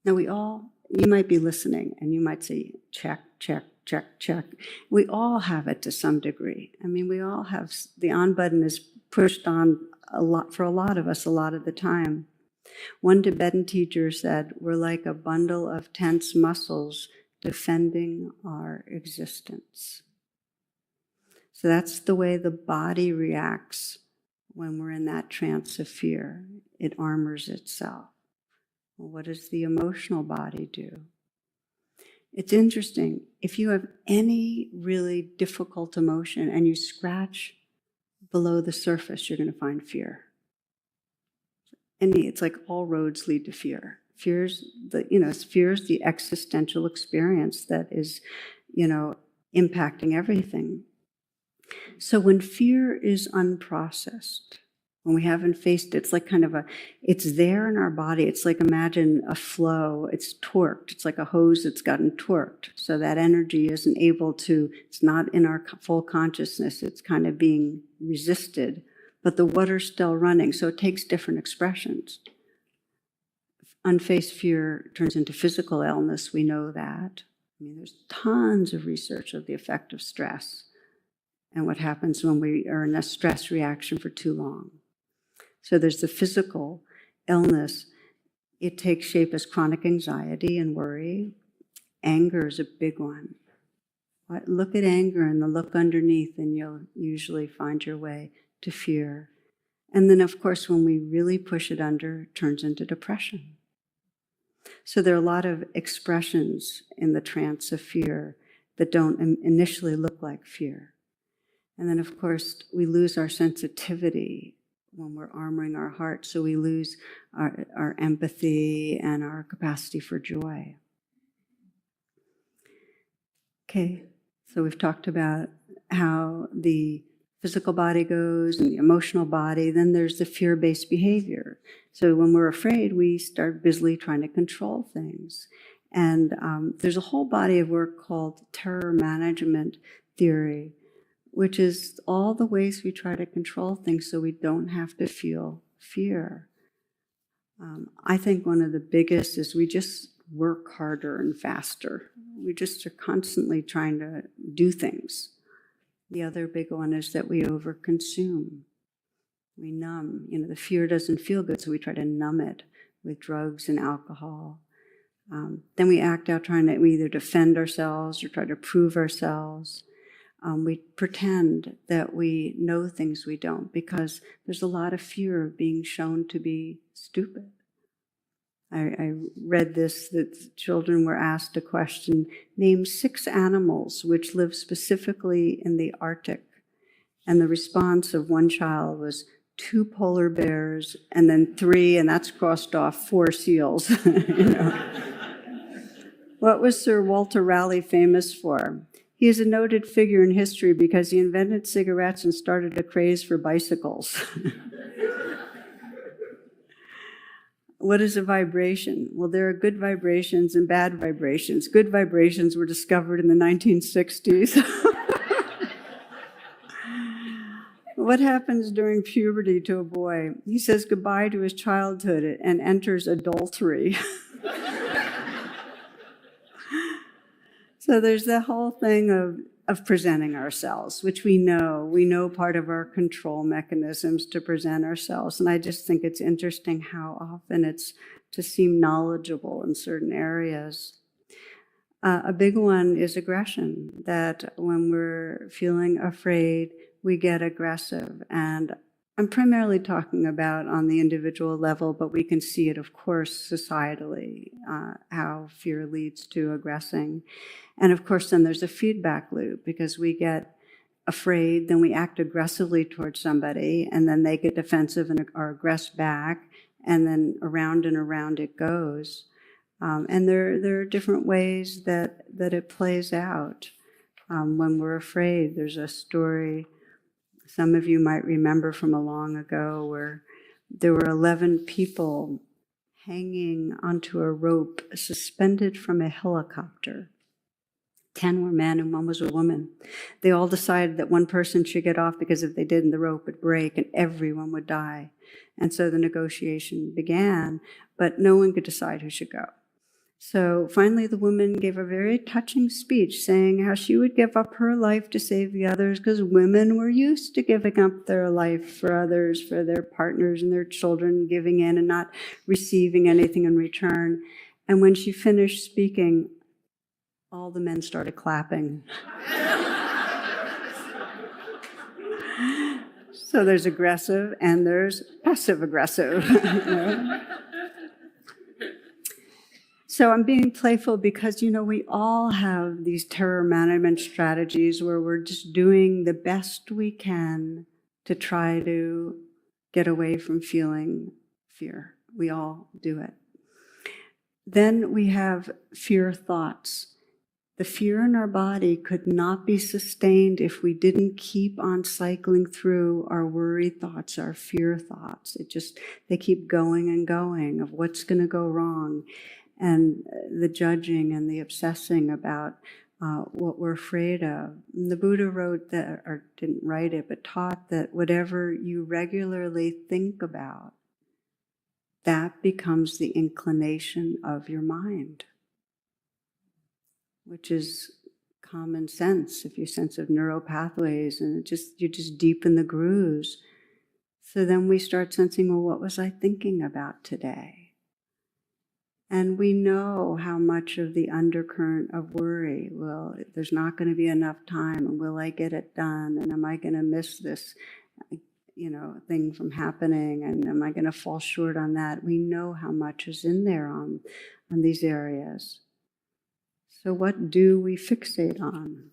Now you might be listening and you might say, check, check, check, check. We all have it to some degree. I mean, we all have, the on button is pushed on a lot for a lot of us a lot of the time. One Tibetan teacher said, we're like a bundle of tense muscles defending our existence. So that's the way the body reacts when we're in that trance of fear. It armors itself. Well, what does the emotional body do? It's interesting. If you have any really difficult emotion and you scratch below the surface, you're going to find fear. It's like all roads lead to fear. Fear's the existential experience that is, impacting everything. So when fear is unprocessed, when we haven't faced it, it's like it's there in our body. It's like, imagine a flow, it's torqued. It's like a hose that's gotten torqued. So that energy isn't it's not in our full consciousness. It's kind of being resisted, but the water's still running. So it takes different expressions. Unfaced fear turns into physical illness. We know that. I mean, there's tons of research of the effect of stress and what happens when we are in a stress reaction for too long. So there's the physical illness. It takes shape as chronic anxiety and worry. Anger is a big one. Look at anger and the look underneath, and you'll usually find your way to fear. And then, of course, when we really push it under, it turns into depression. So there are a lot of expressions in the trance of fear that don't initially look like fear. And then, of course, we lose our sensitivity when we're armoring our heart, so we lose our empathy and our capacity for joy. Okay, so we've talked about how the physical body goes and the emotional body. Then there's the fear-based behavior. So when we're afraid, we start busily trying to control things. And there's a whole body of work called terror management theory, which is all the ways we try to control things so we don't have to feel fear. I think one of the biggest is we just work harder and faster. We just are constantly trying to do things. The other big one is that we overconsume. We numb. The fear doesn't feel good, so we try to numb it with drugs and alcohol. Then we act out trying to either defend ourselves or try to prove ourselves. We pretend that we know things we don't because there's a lot of fear of being shown to be stupid. I read this, that children were asked a question, name 6 animals which live specifically in the Arctic. And the response of one child was 2 polar bears, and then 3, and that's crossed off, 4 seals. What was Sir Walter Raleigh famous for? He is a noted figure in history because he invented cigarettes and started a craze for bicycles. What is a vibration? Well, there are good vibrations and bad vibrations. Good vibrations were discovered in the 1960s. What happens during puberty to a boy? He says goodbye to his childhood and enters adultery. So there's the whole thing of presenting ourselves, which we know part of our control mechanisms to present ourselves. And I just think it's interesting how often it's to seem knowledgeable in certain areas. A big one is aggression, that when we're feeling afraid, we get aggressive. And I'm primarily talking about on the individual level, but we can see it, of course, societally, how fear leads to aggressing. And of course, then there's a feedback loop because we get afraid, then we act aggressively towards somebody, and then they get defensive and are aggress back, and then around and around it goes. And there are different ways that it plays out. When we're afraid, there's a story some of you might remember from a long ago where there were 11 people hanging onto a rope suspended from a helicopter. 10 were men and 1 was a woman. They all decided that one person should get off because if they didn't, the rope would break and everyone would die. And so the negotiation began, but no one could decide who should go. So finally, the woman gave a very touching speech saying how she would give up her life to save the others because women were used to giving up their life for others, for their partners and their children, giving in and not receiving anything in return. And when she finished speaking, all the men started clapping. So there's aggressive and there's passive aggressive. So I'm being playful because, we all have these terror management strategies where we're just doing the best we can to try to get away from feeling fear. We all do it. Then we have fear thoughts. The fear in our body could not be sustained if we didn't keep on cycling through our worry thoughts, our fear thoughts. They keep going and going of what's going to go wrong. And the judging and the obsessing about what we're afraid of. And the Buddha wrote that, or didn't write it, but taught that whatever you regularly think about, that becomes the inclination of your mind, which is common sense if you sense of neural pathways, and you just deepen the grooves. So then we start sensing, well, what was I thinking about today? And we know how much of the undercurrent of worry, well, there's not going to be enough time, and will I get it done, and am I going to miss this, thing from happening, and am I going to fall short on that? We know how much is in there on these areas. So what do we fixate on?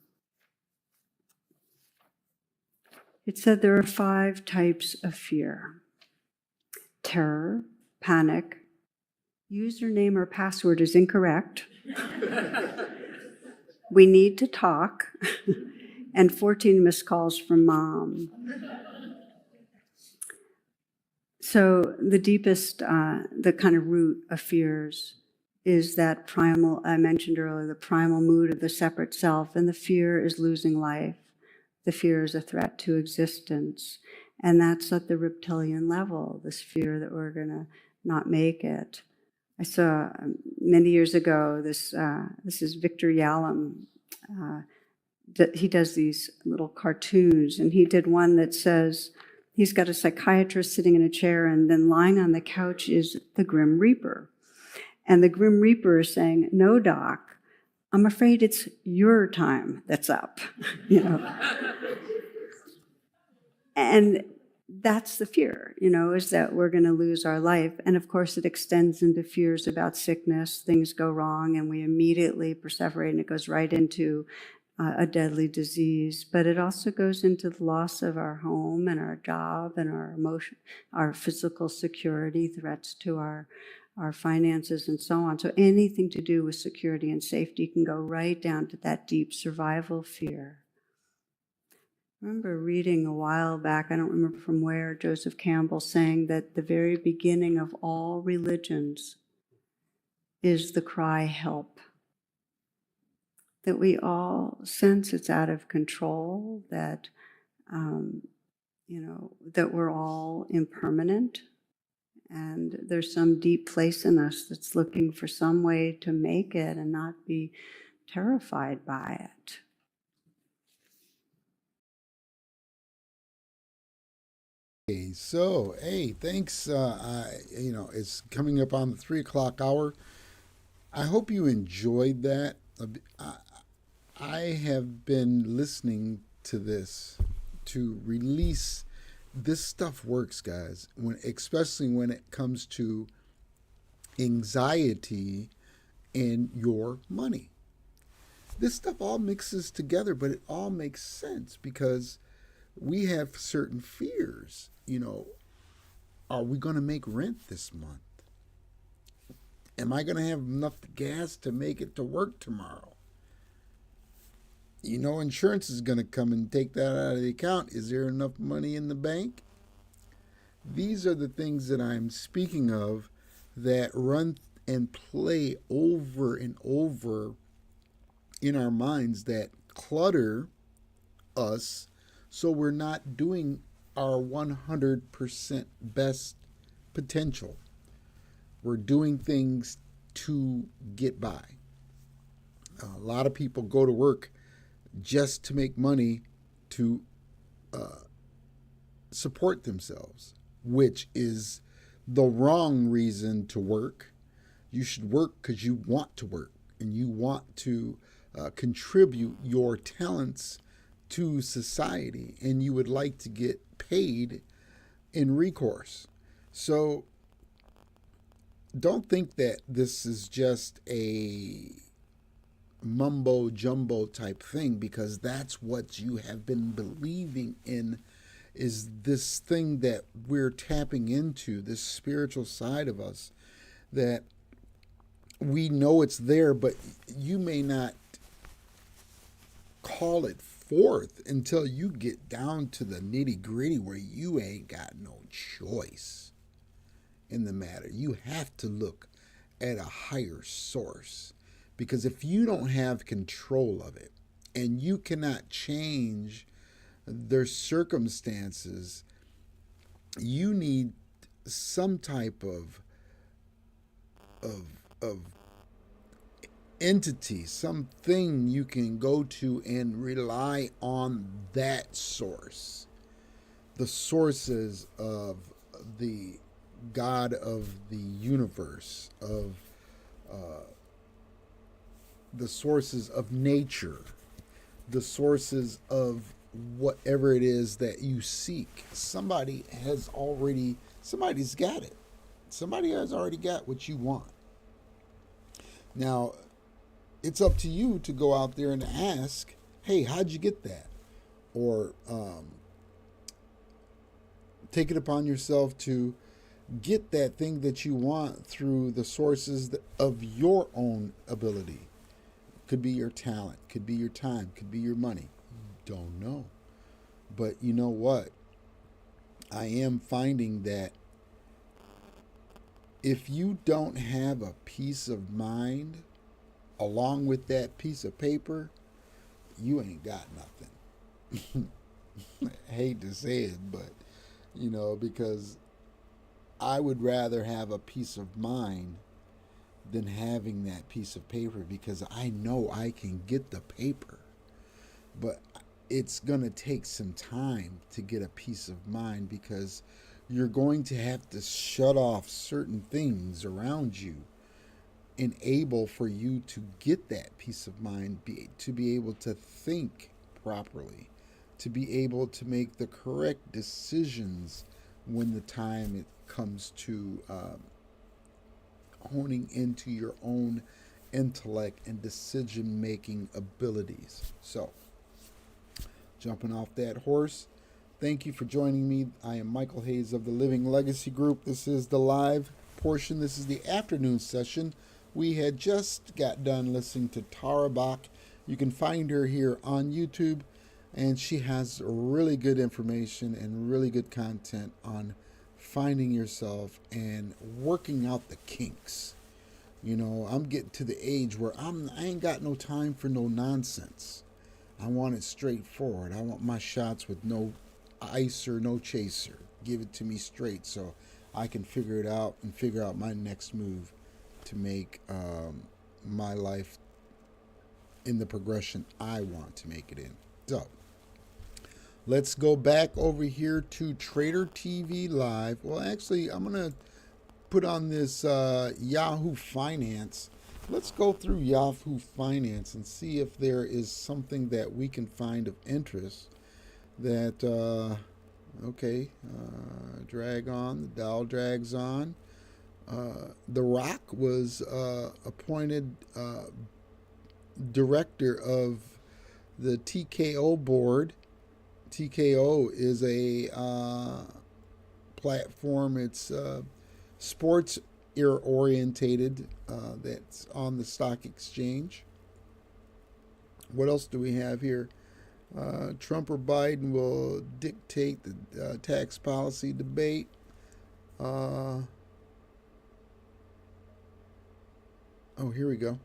It said there are 5 types of fear. terror, panic, username or password is incorrect, we need to talk, and 14 missed calls from mom. So the deepest, the kind of root of fears is that primal, I mentioned earlier, the primal mood of the separate self, and the fear is losing life. The fear is a threat to existence. And that's at the reptilian level, this fear that we're going to not make it. I saw many years ago, this is Victor Yalom. He does these little cartoons, and he did one that says, he's got a psychiatrist sitting in a chair, and then lying on the couch is the Grim Reaper. And the Grim Reaper is saying, no, doc, I'm afraid it's your time that's up, you know. And that's the fear, you know, is that we're going to lose our life. And of course, it extends into fears about sickness. Things go wrong, and we immediately perseverate, and it goes right into a deadly disease. But it also goes into the loss of our home and our job and our emotion, our physical security, threats to our finances, and so on. So anything to do with security and safety can go right down to that deep survival fear. I remember reading a while back, I don't remember from where, Joseph Campbell saying that the very beginning of all religions is the cry, help. That we all sense it's out of control, that, that we're all impermanent, and there's some deep place in us that's looking for some way to make it and not be terrified by it. So, hey, thanks. It's coming up on the 3:00 hour. I hope you enjoyed that. I have been listening to this to release. This stuff works, guys. Especially when it comes to anxiety and your money. This stuff all mixes together, but it all makes sense because we have certain fears. Are we going to make rent this month? Am I going to have enough gas to make it to work tomorrow? Insurance is going to come and take that out of the account. Is there enough money in the bank? These are the things that I'm speaking of that run and play over and over in our minds that clutter us, so we're not doing our 100% best potential. We're doing things to get by. A lot of people go to work just to make money to support themselves, which is the wrong reason to work. You should work because you want to work and you want to contribute your talents to society, and you would like to get paid in recourse. So don't think that this is just a mumbo jumbo type thing, because that's what you have been believing in, is this thing that we're tapping into, this spiritual side of us that we know it's there, but you may not call it forth until you get down to the nitty gritty where you ain't got no choice in the matter. You have to look at a higher source, because if you don't have control of it and you cannot change their circumstances, you need some type of entity, something you can go to and rely on that source. The sources of the God of the universe, of the sources of nature, the sources of whatever it is that you seek. Somebody's got it. Somebody has already got what you want. Now, it's up to you to go out there and ask, hey, how'd you get that? Or take it upon yourself to get that thing that you want through the sources of your own ability. Could be your talent, could be your time, could be your money. Don't know. But you know what? I am finding that if you don't have a peace of mind along with that piece of paper, you ain't got nothing. I hate to say it, but because I would rather have a peace of mind than having that piece of paper, because I know I can get the paper, but it's going to take some time to get a peace of mind, because you're going to have to shut off certain things around you enable for you to get that peace of mind, to be able to think properly, to be able to make the correct decisions when the time it comes to honing into your own intellect and decision-making abilities. So, jumping off that horse, thank you for joining me. I am Michael Hayes of the Living Legacy Group. This is the live portion. This is the afternoon session. We had just got done listening to Tara Bach. You can find her here on YouTube, and she has really good information and really good content on finding yourself and working out the kinks. I'm getting to the age where I ain't got no time for no nonsense. I want it straightforward. I want my shots with no ice or no chaser. Give it to me straight so I can figure it out and figure out my next move to make my life in the progression I want to make it in. So, let's go back over here to Trader TV Live. Well, actually, I'm going to put on this Yahoo Finance. Let's go through Yahoo Finance and see if there is something that we can find of interest that, drag on, the Dow drags on. The Rock was appointed director of the TKO board. TKO is a platform. It's sports orientated. That's on the stock exchange. What else do we have here? Trump or Biden will dictate the tax policy debate. Here we go.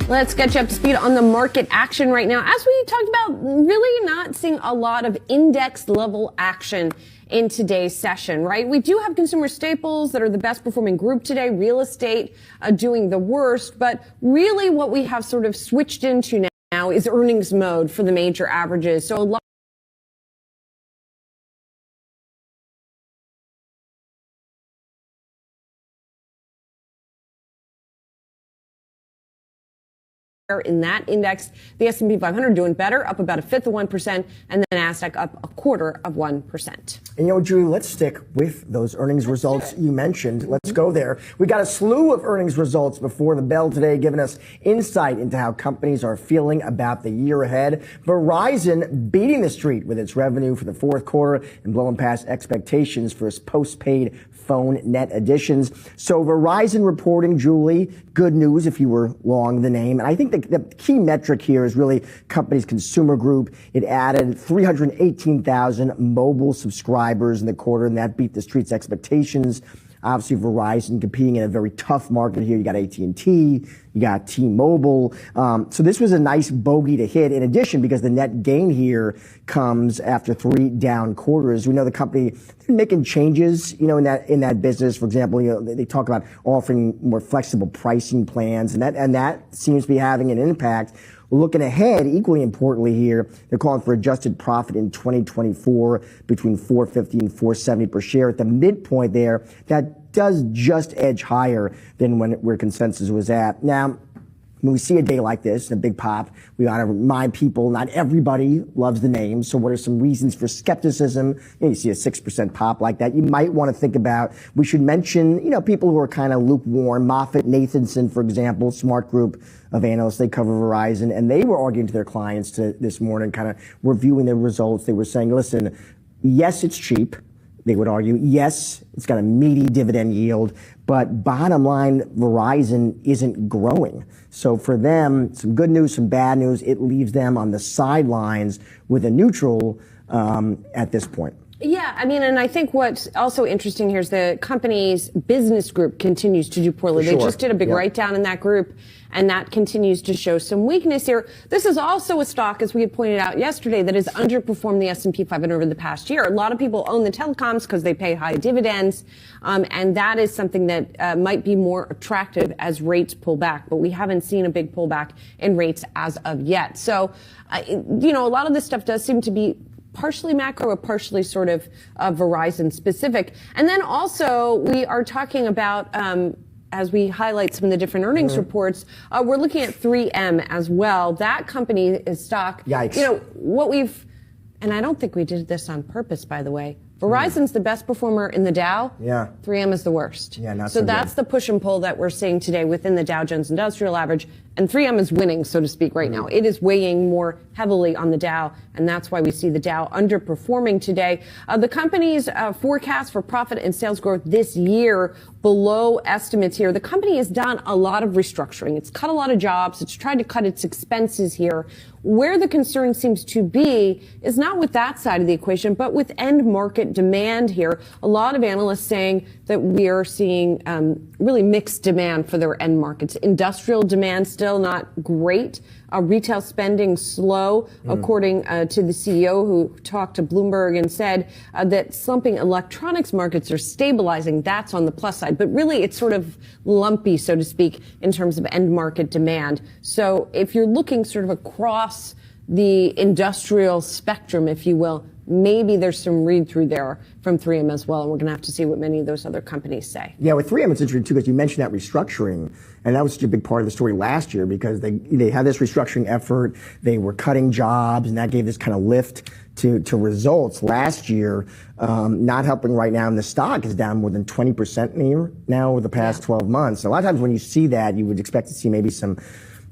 Let's get you up to speed on the market action right now. As we talked about, really not seeing a lot of index level action in today's session, right? We do have consumer staples that are the best performing group today, real estate doing the worst, but really what we have sort of switched into now is earnings mode for the major averages. So a lot in that index, the S&P 500 doing better, up about 1/5 of 1%, and the Nasdaq up 1/4 of 1%. And Julie, let's stick with those earnings results you mentioned. Let's go there. We got a slew of earnings results before the bell today, giving us insight into how companies are feeling about the year ahead. Verizon beating the street with its revenue for the fourth quarter and blowing past expectations for its postpaid phone net additions. So Verizon reporting, Julie, good news if you were long the name. And I think the key metric here is really company's consumer group. It added 318,000 mobile subscribers in the quarter, and that beat the street's expectations. Obviously, Verizon competing in a very tough market here. You got AT&T, you got T-Mobile. So this was a nice bogey to hit. In addition, because the net gain here comes after 3 down quarters. We know the company making changes, in that business. For example, they talk about offering more flexible pricing plans, and that seems to be having an impact. Looking ahead, equally importantly here, they're calling for adjusted profit in 2024 between $4.50 and $4.70 per share. At the midpoint there, that does just edge higher than where consensus was at. Now, when we see a day like this, a big pop, we ought to remind people not everybody loves the name. So what are some reasons for skepticism? You see a 6% pop like that, you might want to think about, we should mention, people who are kind of lukewarm. MoffettNathanson, for example, smart group of analysts, they cover Verizon, and they were arguing to their clients this morning, kind of reviewing their results. They were saying, listen, yes, it's cheap. They would argue, yes, it's got a meaty dividend yield, but bottom line, Verizon isn't growing. So for them, some good news, some bad news, it leaves them on the sidelines with a neutral at this point. Yeah, I mean, and I think what's also interesting here is the company's business group continues to do poorly. Sure. They just did a big write-down in that group, and that continues to show some weakness here. This is also a stock, as we had pointed out yesterday, that has underperformed the S&P 500 over the past year. A lot of people own the telecoms because they pay high dividends, and that is something that might be more attractive as rates pull back. But we haven't seen a big pullback in rates as of yet. So, a lot of this stuff does seem to be partially macro or partially sort of Verizon specific. And then also we are talking about, as we highlight some of the different earnings reports, we're looking at 3M as well. That company is stock. Yikes. And I don't think we did this on purpose, by the way. Verizon's the best performer in the Dow. Yeah. 3M is the worst. Yeah, not so so that's good. the push and pull that we're seeing today within the Dow Jones Industrial Average. And 3M is winning, so to speak, right now. It is weighing more heavily on the Dow, and that's why we see the Dow underperforming today. The company's forecast for profit and sales growth this year below estimates here. The company has done a lot of restructuring. It's cut a lot of jobs. It's tried to cut its expenses here. Where the concern seems to be is not with that side of the equation, but with end market demand here. A lot of analysts saying that we are seeing really mixed demand for their end markets. Industrial demand still not great. Retail spending slow, according to the CEO who talked to Bloomberg and said that slumping electronics markets are stabilizing. That's on the plus side. But really, it's sort of lumpy, so to speak, in terms of end market demand. So if you're looking sort of across the industrial spectrum, if you will, maybe there's some read through there from 3M as well. And we're going to have to see what many of those other companies say. Yeah, with 3M, it's interesting too, because you mentioned that restructuring. And that was such a big part of the story last year because they had this restructuring effort. They were cutting jobs, and that gave this kind of lift to results last year. Not helping right now, and the stock is down more than 20% now over the past 12 months. A lot of times when you see that, you would expect to see maybe some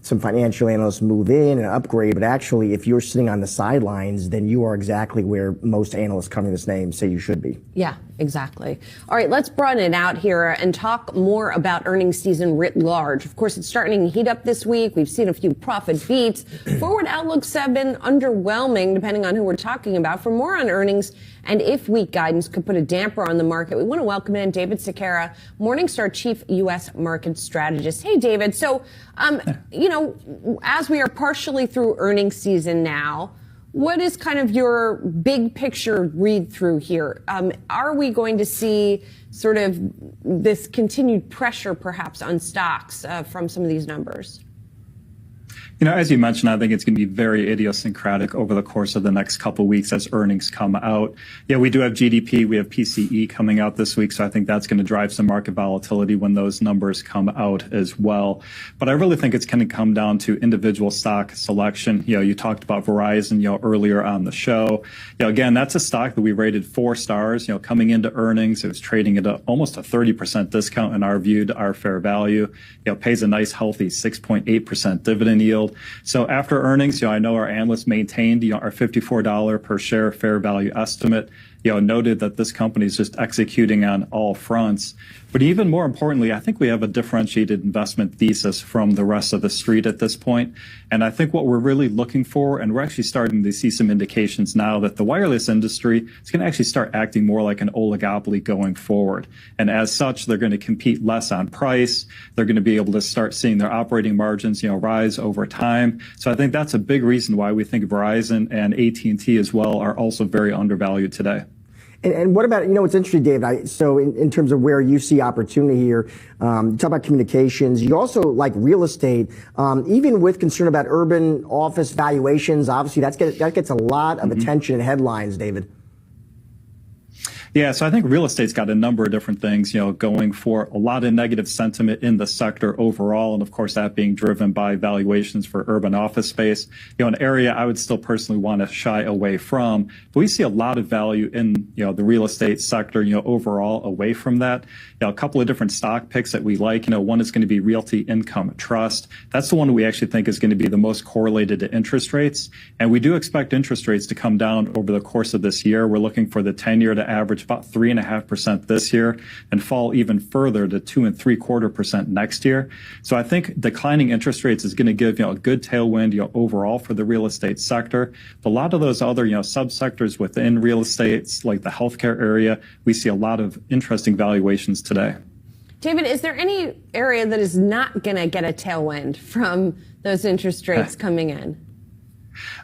financial analysts move in and upgrade, but actually, if you're sitting on the sidelines, then you are exactly where most analysts covering this name say you should be. Yeah, exactly. All right, let's broaden it out here and talk more about earnings season writ large. Of course, it's starting to heat up this week. We've seen a few profit beats. Forward outlooks have been underwhelming, depending on who we're talking about. For more on earnings and if weak guidance could put a damper on the market, we want to welcome in David Sekera, Morningstar Chief U.S. Market Strategist. Hey, David. So, as we are partially through earnings season now, what is kind of your big picture read through here? Are we going to see sort of this continued pressure perhaps on stocks from some of these numbers? As you mentioned, I think it's going to be very idiosyncratic over the course of the next couple of weeks as earnings come out. Yeah, we do have GDP, we have PCE coming out this week, so I think that's going to drive some market volatility when those numbers come out as well. But I really think it's going to come down to individual stock selection. You talked about Verizon, earlier on the show. Again, that's a stock that we rated 4 stars. Coming into earnings, it was trading at almost a 30% discount in our view to our fair value. Pays a nice, healthy 6.8% dividend yield. So after earnings, I know our analysts maintained, our $54 per share fair value estimate, noted that this company is just executing on all fronts. But even more importantly, I think we have a differentiated investment thesis from the rest of the street at this point. And I think what we're really looking for, and we're actually starting to see some indications now that the wireless industry is going to actually start acting more like an oligopoly going forward. And as such, they're going to compete less on price. They're going to be able to start seeing their operating margins, rise over time. So I think that's a big reason why we think Verizon and AT&T as well are also very undervalued today. And what about, what's interesting, Dave, so in terms of where you see opportunity here, talk about communications, you also like real estate, even with concern about urban office valuations, obviously that gets a lot of attention and headlines, David. Yeah, so I think real estate's got a number of different things, going for a lot of negative sentiment in the sector overall. And of course, that being driven by valuations for urban office space, an area I would still personally want to shy away from. But we see a lot of value in, the real estate sector, overall away from that. A couple of different stock picks that we like, one is going to be Realty Income Trust. That's the one we actually think is going to be the most correlated to interest rates. And we do expect interest rates to come down over the course of this year. We're looking for the 10-year to average about 3.5% this year and fall even further to 2.75% next year. So I think declining interest rates is going to give, a good tailwind, overall for the real estate sector. But a lot of those other, subsectors within real estate, like the healthcare area, we see a lot of interesting valuations today. David, is there any area that is not going to get a tailwind from those interest rates coming in?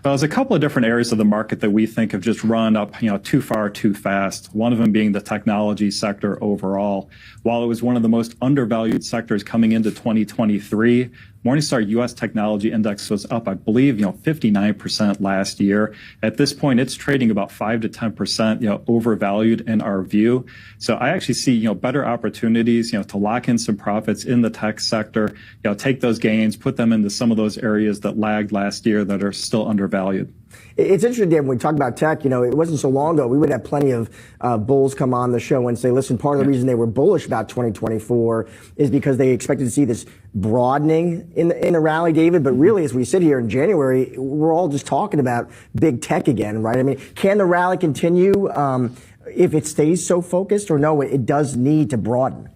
Well, there's a couple of different areas of the market that we think have just run up, too far, too fast. One of them being the technology sector overall. While it was one of the most undervalued sectors coming into 2023, Morningstar U.S. Technology Index was up, I believe, 59% last year. At this point, it's trading about 5 to 10%, overvalued in our view. So I actually see, better opportunities, to lock in some profits in the tech sector, take those gains, put them into some of those areas that lagged last year that are still undervalued. It's interesting, Dan, when we talk about tech, it wasn't so long ago, we would have plenty of bulls come on the show and say, listen, part of the reason they were bullish about 2024 is because they expected to see this broadening in the rally, David. But really, as we sit here in January, we're all just talking about big tech again, right? I mean, can the rally continue if it stays so focused, or no, it does need to broaden?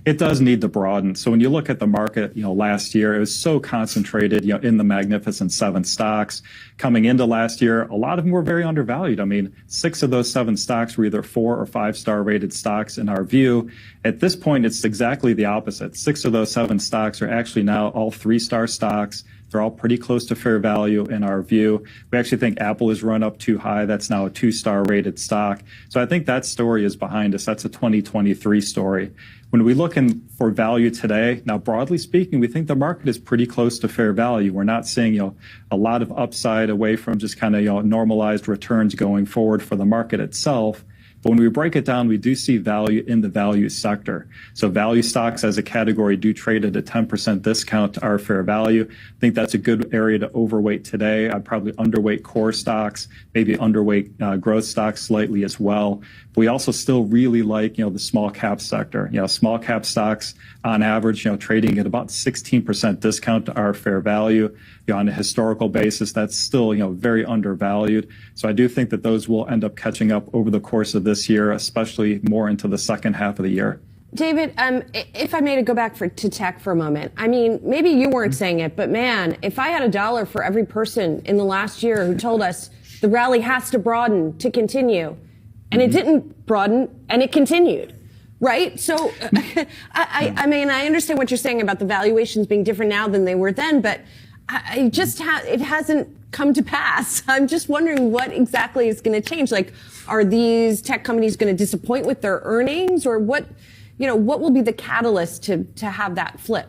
It does need to broaden. So when you look at the market, last year, it was so concentrated, in the Magnificent Seven stocks. Coming into last year, a lot of them were very undervalued. I mean, 6 of those 7 stocks were either 4 or 5-star rated stocks in our view. At this point, it's exactly the opposite. 6 of those 7 stocks are actually now all 3-star stocks. They're all pretty close to fair value in our view. We actually think Apple has run up too high. That's now a 2-star rated stock. So I think that story is behind us. That's a 2023 story. When we look for value today, now broadly speaking, we think the market is pretty close to fair value. We're not seeing, a lot of upside away from just kind of, normalized returns going forward for the market itself. But when we break it down, we do see value in the value sector. So value stocks as a category do trade at a 10% discount to our fair value. I think that's a good area to overweight today. I'd probably underweight core stocks, maybe underweight growth stocks slightly as well. But we also still really like, the small cap sector. Small cap stocks on average, trading at about 16% discount to our fair value. On a historical basis, that's still, very undervalued. So I do think that those will end up catching up over the course of this year, especially more into the second half of the year. David, if I may go back to tech for a moment, I mean, maybe you weren't saying it, but man, if I had $1 for every person in the last year who told us the rally has to broaden to continue, and it didn't broaden and it continued. Right? So, I mean, I understand what you're saying about the valuations being different now than they were then, but it hasn't come to pass. I'm just wondering what exactly is going to change. Like, are these tech companies going to disappoint with their earnings, or what will be the catalyst to have that flip?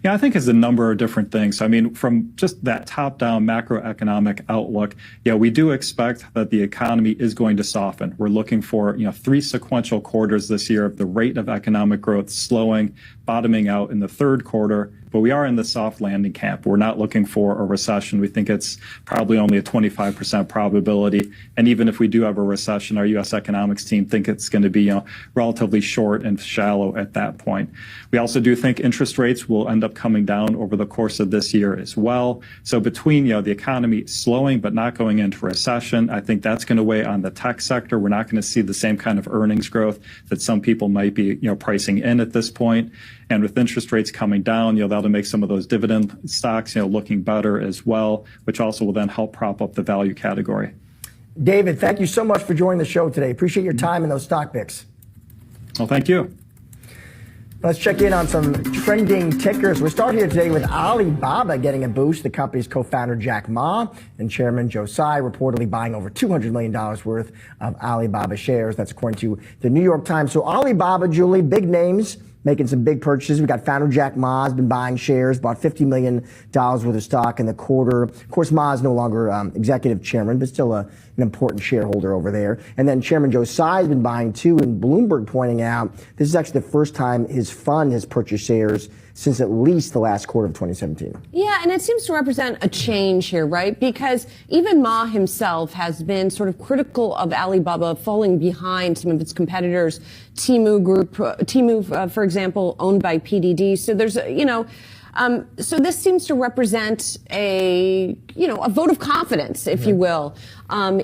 Yeah, I think it's a number of different things. I mean, from just that top-down macroeconomic outlook, we do expect that the economy is going to soften. We're looking for, 3 sequential quarters this year of the rate of economic growth slowing, bottoming out in the third quarter. But we are in the soft landing camp. We're not looking for a recession. We think it's probably only a 25% probability. And even if we do have a recession, our U.S. economics team think it's going to be, relatively short and shallow at that point. We also do think interest rates will end up coming down over the course of this year as well. So between, the economy slowing but not going into recession, I think that's going to weigh on the tech sector. We're not going to see the same kind of earnings growth that some people might be, pricing in at this point. And with interest rates coming down, that'll make some of those dividend stocks, looking better as well, which also will then help prop up the value category. David, thank you so much for joining the show today. Appreciate your time and those stock picks. Well, thank you. Let's check in on some trending tickers. We're starting here today with Alibaba getting a boost. The company's co-founder Jack Ma and chairman Joe Tsai reportedly buying over $200 million worth of Alibaba shares. That's according to the New York Times. So Alibaba, Julie, big names making some big purchases. We got founder Jack Ma has been buying shares, bought $50 million worth of stock in the quarter. Of course, Ma is no longer executive chairman, but still an important shareholder over there. And then Chairman Joe Tsai has been buying too, and Bloomberg pointing out this is actually the first time his fund has purchased shares since at least the last quarter of 2017. Yeah, and it seems to represent a change here, right? Because even Ma himself has been sort of critical of Alibaba falling behind some of its competitors. Temu Group, for example, owned by PDD. So there's, so this seems to represent a vote of confidence, if you will,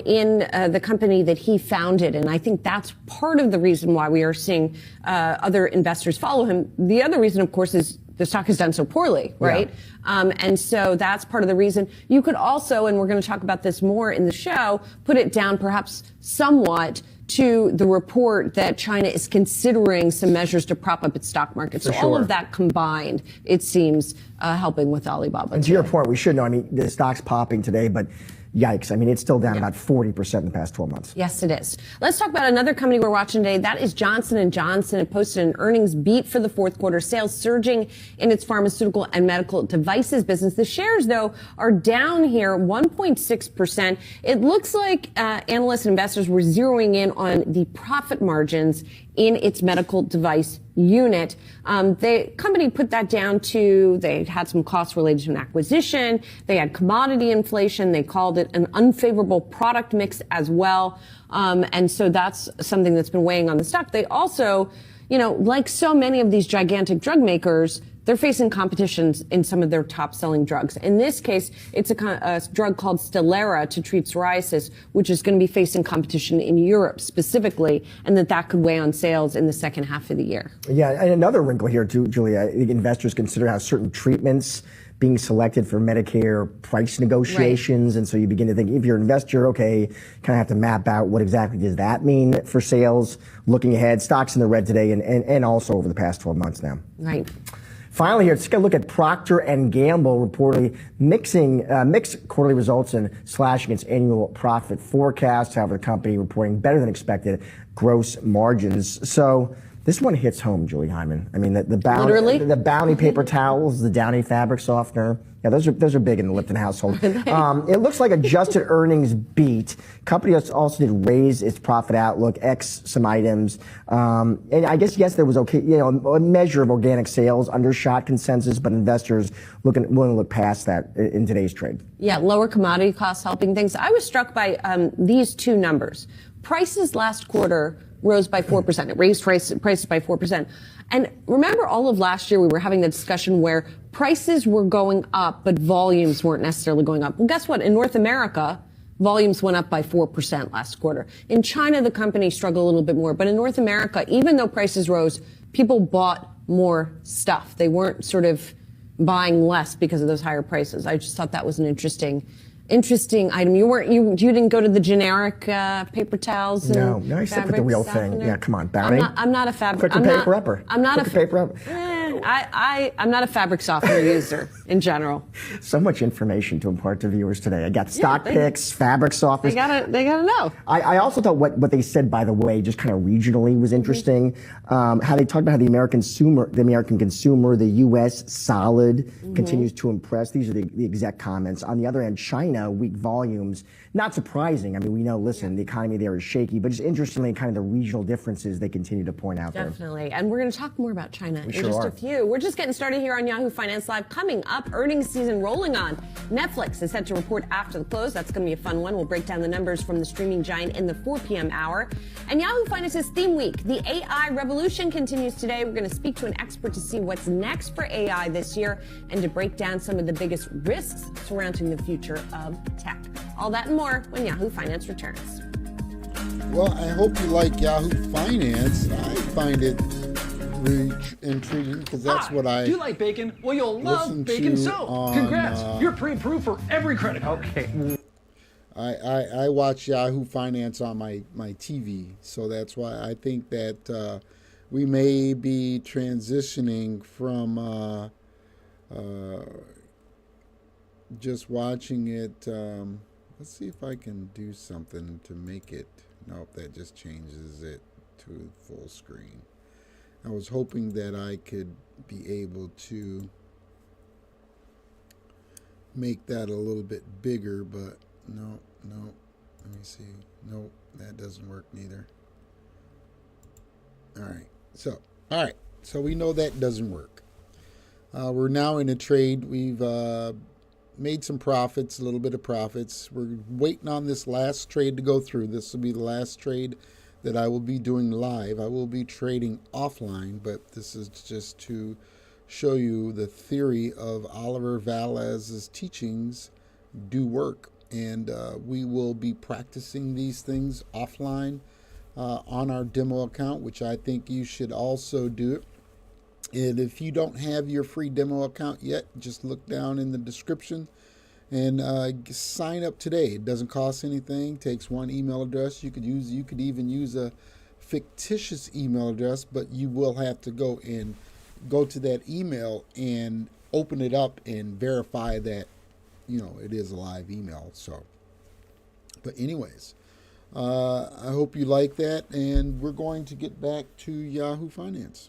in the company that he founded. And I think that's part of the reason why we are seeing other investors follow him. The other reason, of course, is the stock has done so poorly, right? Yeah. And so that's part of the reason. You could also, and we're going to talk about this more in the show, put it down perhaps somewhat to the report that China is considering some measures to prop up its stock market. So all of that combined, it seems, helping with Alibaba. And to your point, we should know, I mean, the stock's popping today, but yikes. I mean, it's still down about 40% in the past 12 months. Yes, it is. Let's talk about another company we're watching today. That is Johnson & Johnson. It posted an earnings beat for the fourth quarter, sales surging in its pharmaceutical and medical devices business. The shares, though, are down here 1.6%. It looks like analysts and investors were zeroing in on the profit margins in its medical device unit. The company put that down to, they had some costs related to an acquisition. They had commodity inflation. They called it an unfavorable product mix as well. And so that's something that's been weighing on the stock. They also, like so many of these gigantic drug makers, they're facing competitions in some of their top-selling drugs. In this case, it's a drug called Stelara to treat psoriasis, which is going to be facing competition in Europe specifically, and that could weigh on sales in the second half of the year. Yeah, and another wrinkle here too, Julia. I think investors consider how certain treatments being selected for Medicare price negotiations, and so you begin to think, if you're an investor, okay, kind of have to map out what exactly does that mean for sales. Looking ahead, stocks in the red today, and also over the past 12 months now. Right. Finally, here, let's take a look at Procter & Gamble reportedly mixed quarterly results and slashing its annual profit forecast. However, the company reporting better than expected gross margins. So this one hits home, Julie Hyman. I mean, the Bounty paper towels, the Downy fabric softener. Yeah, those are big in the Lipton household. It looks like adjusted earnings beat. Company also did raise its profit outlook, X some items. And I guess, yes, there was a measure of organic sales undershot consensus, but investors willing to look past that in today's trade. Yeah, lower commodity costs helping things. I was struck by these two numbers. Prices last quarter rose by 4%. It raised prices by 4%. And remember, all of last year we were having the discussion where prices were going up, but volumes weren't necessarily going up. Well, guess what? In North America, volumes went up by 4% last quarter. In China, the company struggled a little bit more. But in North America, even though prices rose, people bought more stuff. They weren't sort of buying less because of those higher prices. I just thought that was an interesting item. You didn't go to the generic paper towels. And no, I stick with the real thing. Yeah, come on, Bounty. I'm not a fabric. Quick paper upper. I'm not paper upper. I'm not a fabric softener user in general. So much information to impart to viewers today. I got stock picks, fabric softeners. They gotta know. I also thought what they said, by the way, just kind of regionally was interesting. How they talked about how the American consumer, the U.S. solid continues to impress. These are the exact comments. On the other hand, China, weak volumes. Not surprising. I mean, we know, listen, the economy there is shaky, but just interestingly, kind of the regional differences they continue to point out there. Definitely. And we're going to talk more about China in sure just are. a few. We're just getting started here on Yahoo Finance Live. Coming up, earnings season rolling on. Netflix is set to report after the close. That's going to be a fun one. We'll break down the numbers from the streaming giant in the 4 p.m. hour. And Yahoo Finance's theme week, the AI revolution, continues today. We're going to speak to an expert to see what's next for AI this year and to break down some of the biggest risks surrounding the future of tech. All that and more when Yahoo Finance returns. Well, I hope you like Yahoo Finance. I find it really intriguing because that's what I do. You like bacon? Well, you'll love bacon soap. Congrats. You're pre-approved for every credit. Okay. I watch Yahoo Finance on my TV, so that's why I think that we may be transitioning from just watching it. Let's see if I can do something to make it. Nope, that just changes it to full screen. I was hoping that I could be able to make that a little bit bigger, but no. Let me see. Nope, that doesn't work neither. All right. So we know that doesn't work. We're now in a trade. We've made some profits, a little bit of profits. We're waiting on this last trade to go through. This will be the last trade that I will be doing live. I will be trading offline, but this is just to show you the theory of Oliver Velez's teachings do work. And we will be practicing these things offline on our demo account, which I think you should also do. And if you don't have your free demo account yet, just look down in the description and sign up today. It doesn't cost anything. Takes one email address. You could even use a fictitious email address, but you will have to go to that email and open it up and verify that it is a live email. So, but anyways, I hope you like that, and we're going to get back to Yahoo Finance.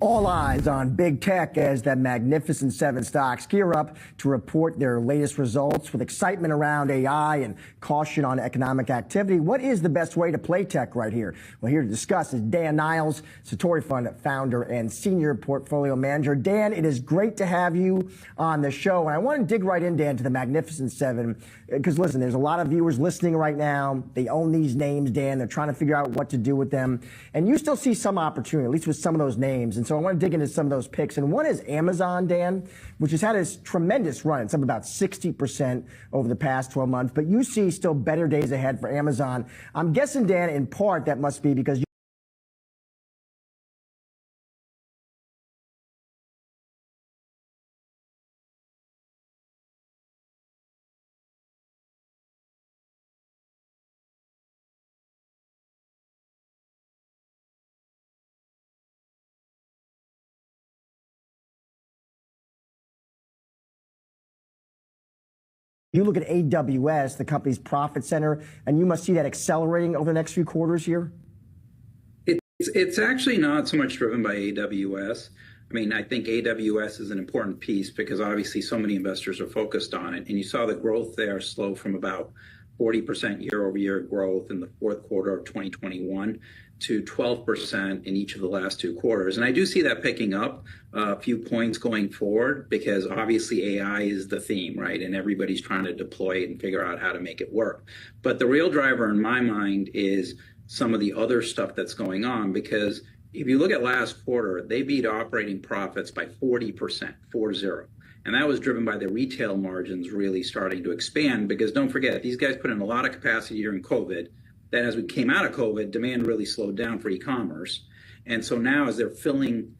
All eyes on big tech as the Magnificent Seven stocks gear up to report their latest results with excitement around AI and caution on economic activity. What is the best way to play tech right here? Well, here to discuss is Dan Niles, Satori Fund founder and senior portfolio manager. Dan, it is great to have you on the show. And I want to dig right in, Dan, to the Magnificent Seven, because listen, there's a lot of viewers listening right now. They own these names, Dan. They're trying to figure out what to do with them. And you still see some opportunity, at least with some of those names. And so I want to dig into some of those picks. And one is Amazon, Dan, which has had a tremendous run. It's up about 60% over the past 12 months. But you see still better days ahead for Amazon. I'm guessing, Dan, in part that must be because you look at AWS, the company's profit center, and you must see that accelerating over the next few quarters here? It's actually not so much driven by AWS. I mean, I think AWS is an important piece because obviously so many investors are focused on it. And you saw the growth there slow from about 40% year-over-year growth in the fourth quarter of 2021 to 12% in each of the last two quarters. And I do see that picking up a few points going forward because obviously AI is the theme, right? And everybody's trying to deploy it and figure out how to make it work. But the real driver in my mind is some of the other stuff that's going on, because if you look at last quarter, they beat operating profits by 40%, 40. And that was driven by the retail margins really starting to expand because don't forget, these guys put in a lot of capacity during COVID. that as we came out of COVID, demand really slowed down for e-commerce. And so now as they're filling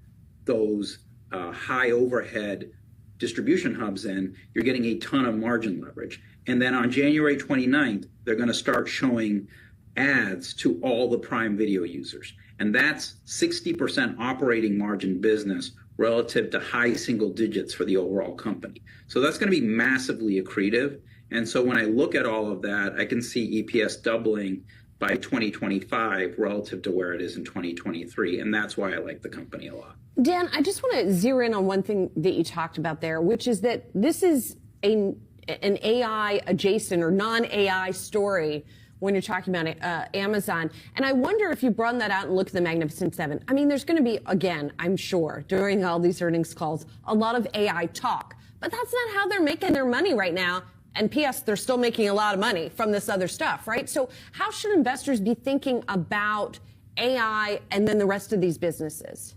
those high overhead distribution hubs in, you're getting a ton of margin leverage. And then on January 29th, they're going to start showing ads to all the Prime Video users. And that's 60% operating margin business relative to high single digits for the overall company. So that's going to be massively accretive. And so when I look at all of that, I can see EPS doubling by 2025 relative to where it is in 2023. And that's why I like the company a lot. Dan, I just want to zero in on one thing that you talked about there, which is that this is an AI adjacent or non-AI story when you're talking about Amazon. And I wonder if you broaden that out and look at the Magnificent Seven. I mean, there's going to be, again, I'm sure, during all these earnings calls, a lot of AI talk. But that's not how they're making their money right now. And P.S., they're still making a lot of money from this other stuff, right? So how should investors be thinking about AI and then the rest of these businesses?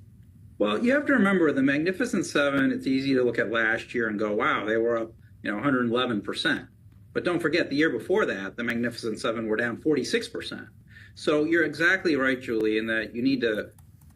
Well, you have to remember the Magnificent Seven, it's easy to look at last year and go, wow, they were up 111%. But don't forget, the year before that, the Magnificent Seven were down 46%. So you're exactly right, Julie, in that you need to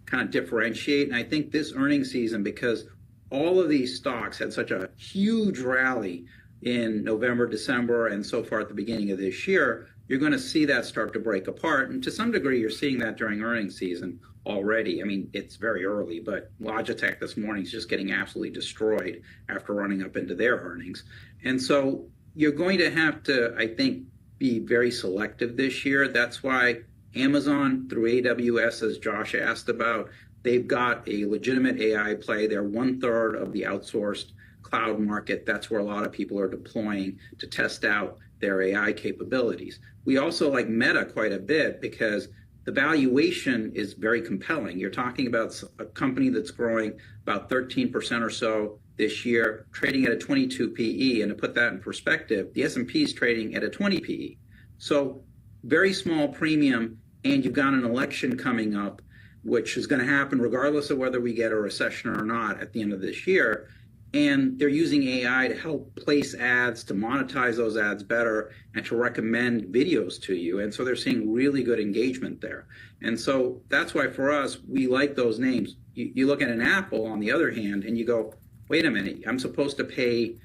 kind of differentiate. And I think this earnings season, because all of these stocks had such a huge rally in November, December, and so far at the beginning of this year, you're going to see that start to break apart. And to some degree, you're seeing that during earnings season already. I mean, it's very early, but Logitech this morning is just getting absolutely destroyed after running up into their earnings. And so you're going to have to, I think, be very selective this year. That's why Amazon through AWS, as Josh asked about, they've got a legitimate AI play. They're 1/3 of the outsourced cloud market. That's where a lot of people are deploying to test out their AI capabilities. We also like Meta quite a bit because the valuation is very compelling. You're talking about a company that's growing about 13% or so this year, trading at a 22 PE. And to put that in perspective, the S&P is trading at a 20 PE. So very small premium, and you've got an election coming up, which is going to happen regardless of whether we get a recession or not at the end of this year. And they're using AI to help place ads, to monetize those ads better, and to recommend videos to you. And so they're seeing really good engagement there. And so that's why for us, we like those names. You look at an Apple, on the other hand, and you go, wait a minute, I'm supposed to pay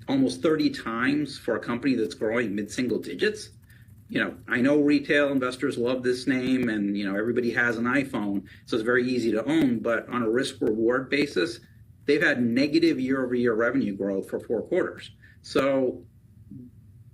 almost 30 times for a company that's growing mid-single digits? I know retail investors love this name, and, everybody has an iPhone, so it's very easy to own. But on a risk-reward basis, they've had negative year-over-year revenue growth for 4 quarters. So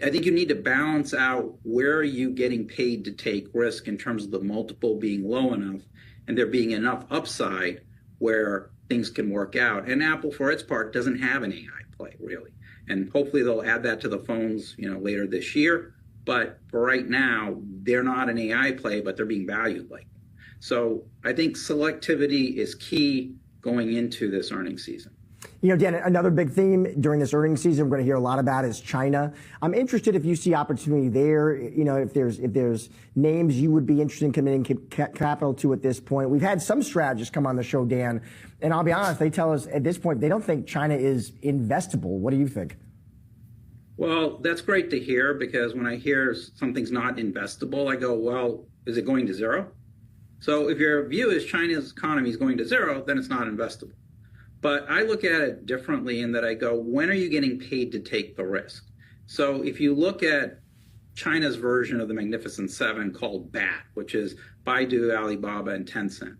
I think you need to balance out where are you getting paid to take risk in terms of the multiple being low enough and there being enough upside where things can work out. And Apple, for its part, doesn't have an AI play, really. And hopefully they'll add that to the phones, later this year. But for right now, they're not an AI play, but they're being valued like one. So I think selectivity is key going into this earnings season. Dan, another big theme during this earnings season we're going to hear a lot about is China. I'm interested if you see opportunity there, if there's names you would be interested in committing capital to at this point. We've had some strategists come on the show, Dan, and I'll be honest, they tell us at this point they don't think China is investable. What do you think? Well, that's great to hear, because when I hear something's not investable, I go, well, is it going to zero? So if your view is China's economy is going to zero, then it's not investable. But I look at it differently in that I go, when are you getting paid to take the risk? So if you look at China's version of the Magnificent Seven called BAT, which is Baidu, Alibaba, and Tencent,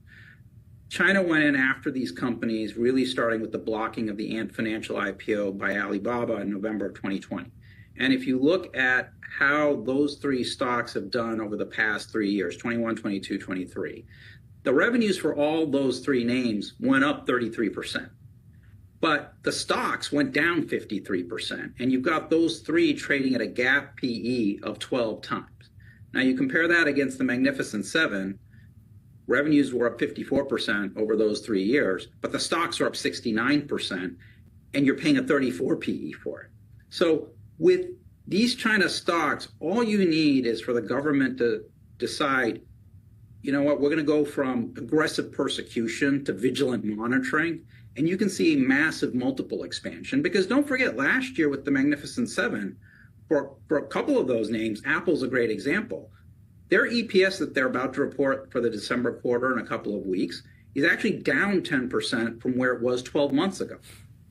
China went in after these companies, really starting with the blocking of the Ant Financial IPO by Alibaba in November of 2020. And if you look at how those 3 stocks have done over the past 3 years, 21, 22, 23, the revenues for all those 3 names went up 33%. But the stocks went down 53%. And you've got those 3 trading at a gap PE of 12 times. Now you compare that against the Magnificent Seven, revenues were up 54% over those 3 years, but the stocks are up 69%, and you're paying a 34 PE for it. So with these China stocks, all you need is for the government to decide, you know what, we're going to go from aggressive persecution to vigilant monitoring, and you can see massive multiple expansion. Because don't forget, last year with the Magnificent Seven, for a couple of those names, Apple's a great example. Their EPS that they're about to report for the December quarter in a couple of weeks is actually down 10% from where it was 12 months ago.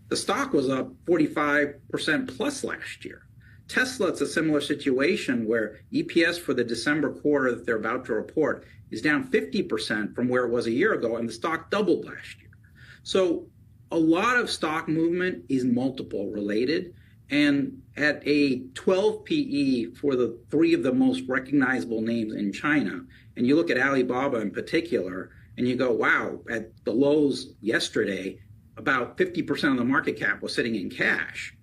The stock was up 45% plus last year. Tesla, it's a similar situation where EPS for the December quarter that they're about to report is down 50% from where it was a year ago, and the stock doubled last year. So a lot of stock movement is multiple related, and at a 12 PE for the three of the most recognizable names in China, and you look at Alibaba in particular, and you go, wow, at the lows yesterday, about 50% of the market cap was sitting in cash.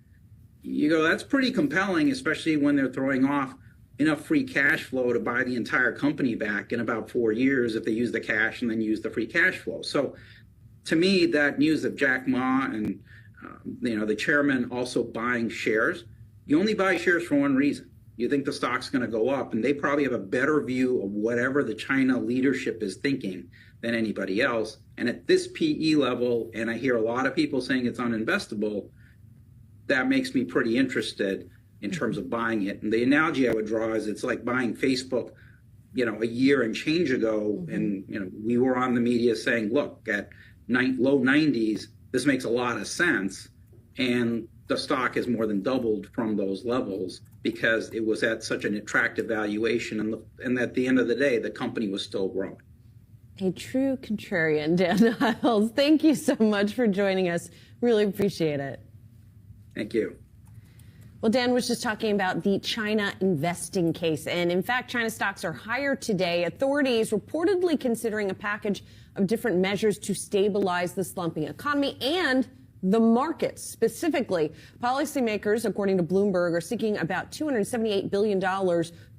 You go, that's pretty compelling, especially when they're throwing off enough free cash flow to buy the entire company back in about 4 years if they use the cash and then use the free cash flow. So to me, that news of Jack Ma and the chairman also buying shares, you only buy shares for one reason. You think the stock's going to go up, and they probably have a better view of whatever the China leadership is thinking than anybody else. And at this PE level, and I hear a lot of people saying it's uninvestable, that makes me pretty interested in terms of buying it. And the analogy I would draw is it's like buying Facebook, a year and change ago. And, we were on the media saying, look, at low 90s, this makes a lot of sense. And the stock has more than doubled from those levels because it was at such an attractive valuation. And at the end of the day, the company was still growing. A true contrarian, Dan Iles. Thank you so much for joining us. Really appreciate it. Thank you. Well, Dan was just talking about the China investing case. And in fact, China stocks are higher today. Authorities reportedly considering a package of different measures to stabilize the slumping economy and the markets. Specifically, policymakers, according to Bloomberg, are seeking about $278 billion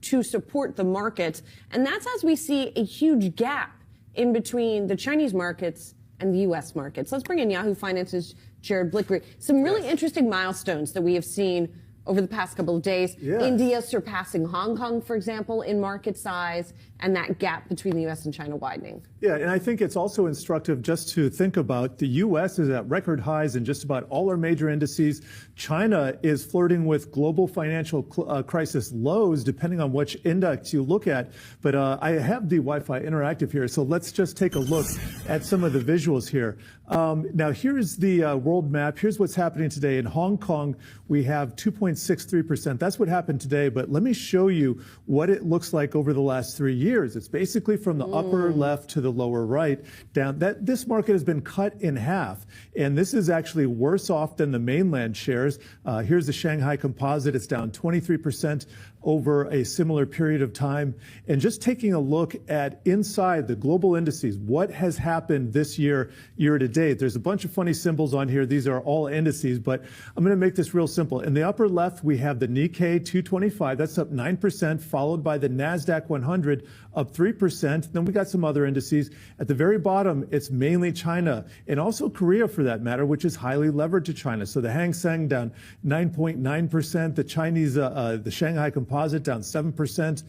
to support the markets. And that's as we see a huge gap in between the Chinese markets and the U.S. markets. Let's bring in Yahoo Finance's Jared Blickry. Some really interesting milestones that we have seen over the past couple of days. Yes. India surpassing Hong Kong, for example, in market size, and that gap between the U.S. and China widening. Yeah, and I think it's also instructive just to think about the U.S. is at record highs in just about all our major indices. China is flirting with global financial crisis lows, depending on which index you look at. But I have the Wi-Fi Interactive here, so let's just take a look at some of the visuals here. Now, here's the world map. Here's what's happening today. In Hong Kong, we have 2.63%. That's what happened today. But let me show you what it looks like over the last 3 years. It's basically from the upper left to the lower right down. This market has been cut in half, and this is actually worse off than the mainland shares. Here's the Shanghai Composite. It's down 23% over a similar period of time. And just taking a look at inside the global indices, what has happened this year to date. There's a bunch of funny symbols on here. These are all indices, but I'm going to make this real simple. In the upper left, we have the Nikkei 225. That's up 9%, followed by the NASDAQ 100, up 3%. Then we got some other indices. At the very bottom, it's mainly China, and also Korea for that matter, which is highly levered to China. So the Hang Seng down 9.9%, the Chinese, the Shanghai Composite down 7%.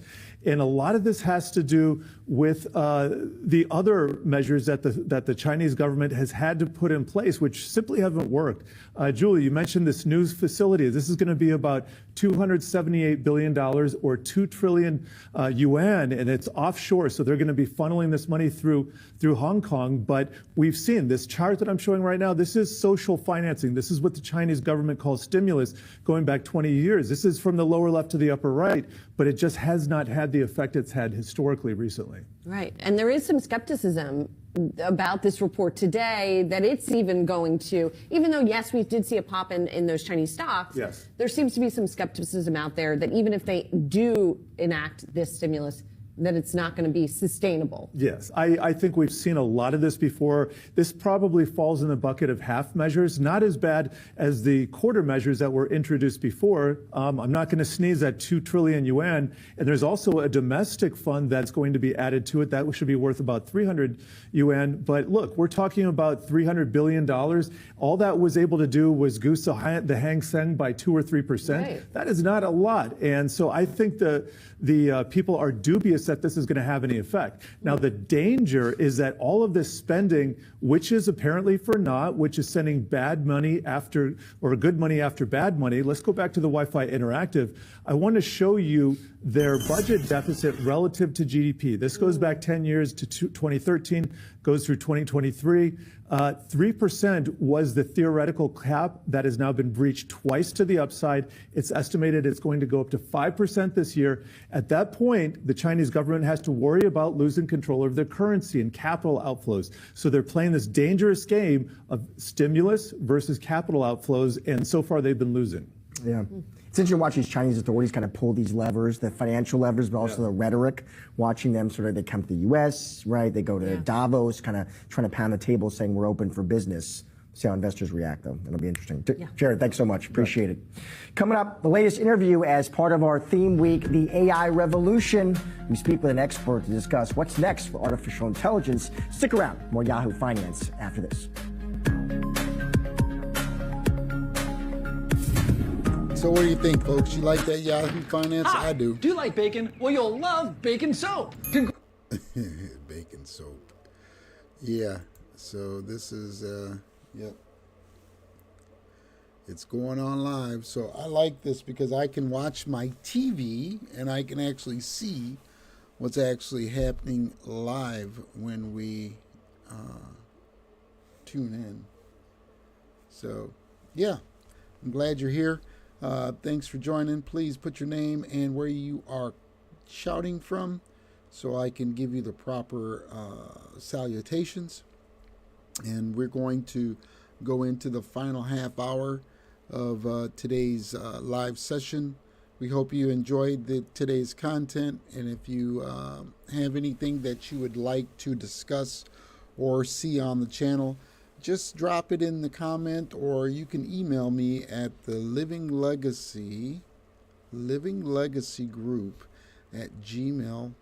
And a lot of this has to do with the other measures that the Chinese government has had to put in place, which simply haven't worked. Julie, you mentioned this new facility. This is going to be about $278 billion or 2 trillion yuan, and it's offshore. So they're going to be funneling this money through Hong Kong. But we've seen this chart that I'm showing right now. This is social financing. This is what the Chinese government calls stimulus going back 20 years. This is from the lower left to the upper right, but it just has not had the effect it's had historically recently. Right. And there is some skepticism about this report today that it's even going to, even though, yes, we did see a pop in those Chinese stocks, yes, there seems to be some skepticism out there that even if they do enact this stimulus, that it's not going to be sustainable. Yes, I think we've seen a lot of this before. This probably falls in the bucket of half measures, not as bad as the quarter measures that were introduced before. I'm not going to sneeze at 2 trillion yuan. And there's also a domestic fund that's going to be added to it. That should be worth about 300 yuan. But look, we're talking about $300 billion. All that was able to do was goose the Hang Seng by 2 or 3%. Right. That is not a lot. And so I think the people are dubious that this is going to have any effect. Now, the danger is that all of this spending, which is apparently for naught, which is sending bad money after, or good money after bad money. Let's go back to the Wi-Fi Interactive. I want to show you their budget deficit relative to GDP. This goes back 10 years to 2013, goes through 2023. 3% was the theoretical cap that has now been breached twice to the upside. It's estimated it's going to go up to 5% this year. At that point, the Chinese government has to worry about losing control of their currency and capital outflows. So they're playing this dangerous game of stimulus versus capital outflows, and so far they've been losing. Yeah. It's interesting watching these Chinese authorities kind of pull these levers, the financial levers, but also the rhetoric, watching them sort of, they come to the U.S., right? They go to Davos, kind of trying to pound the table saying we're open for business. See how investors react, though. It'll be interesting. Jared, thanks so much. Appreciate it. Coming up, the latest interview as part of our theme week, the AI revolution. We speak with an expert to discuss what's next for artificial intelligence. Stick around. More Yahoo Finance after this. So what do you think, folks? You like that Yahoo Finance? I do. Do you like bacon? Well, you'll love bacon soap. Bacon soap. Yeah. So this is, yep. It's going on live. So I like this because I can watch my TV and I can actually see what's actually happening live when we tune in. So, yeah, I'm glad you're here. Thanks for joining. Please put your name and where you are shouting from so I can give you the proper salutations. And we're going to go into the final half hour of today's live session. We hope you enjoyed today's content. And if you have anything that you would like to discuss or see on the channel, just drop it in the comment, or you can email me at the Living Legacy Group at gmail.com.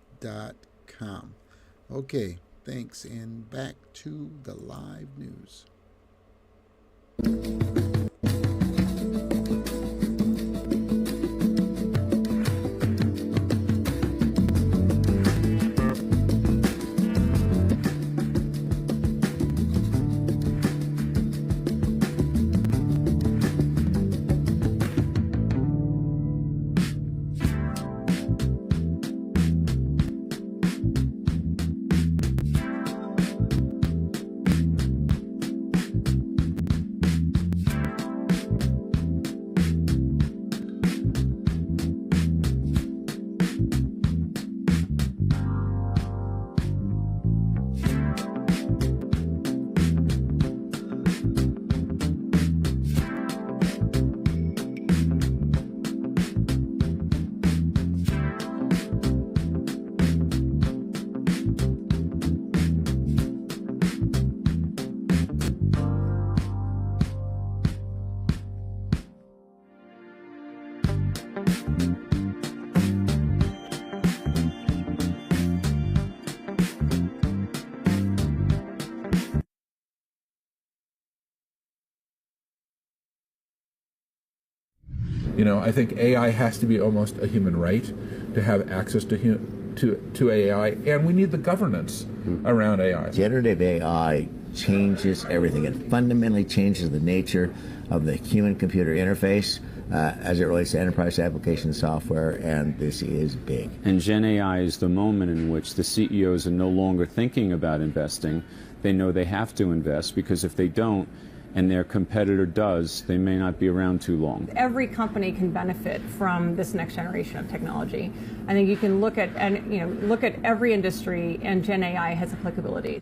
Okay, thanks, and back to the live news. You know, I think AI has to be almost a human right to have access to AI, and we need the governance around AI. Generative AI changes everything. It fundamentally changes the nature of the human-computer interface as it relates to enterprise application software, and this is big. And Gen AI is the moment in which the CEOs are no longer thinking about investing. They know they have to invest, because if they don't, and their competitor does, they may not be around too long. Every company can benefit from this next generation of technology. I think you can look at every industry, and Gen AI has applicability.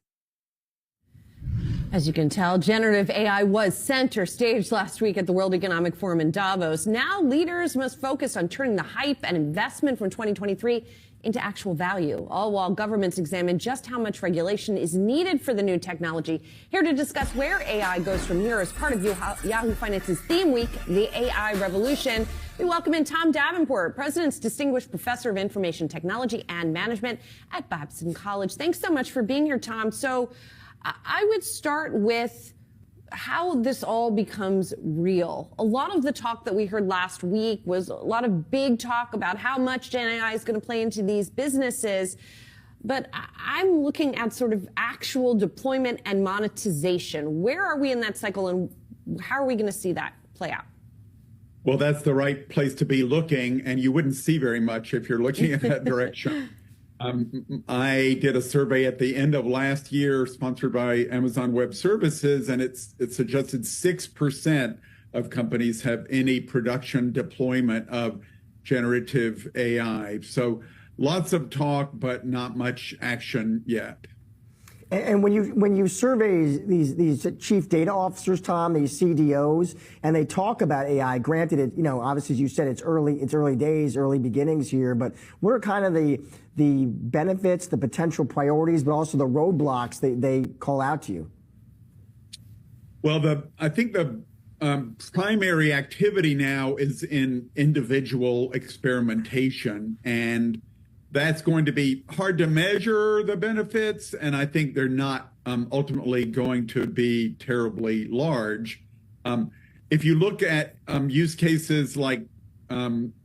As you can tell, generative AI was center stage last week at the World Economic Forum in Davos. Now leaders must focus on turning the hype and investment from 2023 into actual value, all while governments examine just how much regulation is needed for the new technology. Here to discuss where AI goes from here as part of Yahoo Finance's theme week, the AI revolution, we welcome in Tom Davenport, President's Distinguished Professor of Information Technology and Management at Babson College. Thanks so much for being here, Tom. So I would start with how this all becomes real. A lot of the talk that we heard last week was a lot of big talk about how much Gen AI is going to play into these businesses. But I'm looking at sort of actual deployment and monetization. Where are we in that cycle, and how are we going to see that play out? Well, that's the right place to be looking, and you wouldn't see very much if you're looking in that direction. I did a survey at the end of last year sponsored by Amazon Web Services, and it suggested 6% of companies have any production deployment of generative AI. So lots of talk, but not much action yet. And when you survey these chief data officers, Tom, these CDOs, and they talk about AI, granted, it, obviously, as you said, it's early days, early beginnings here, but what are kind of the benefits, the potential priorities, but also the roadblocks they call out to you? Well, I think the primary activity now is in individual experimentation, and that's going to be hard to measure the benefits, and I think they're not ultimately going to be terribly large. If you look at use cases like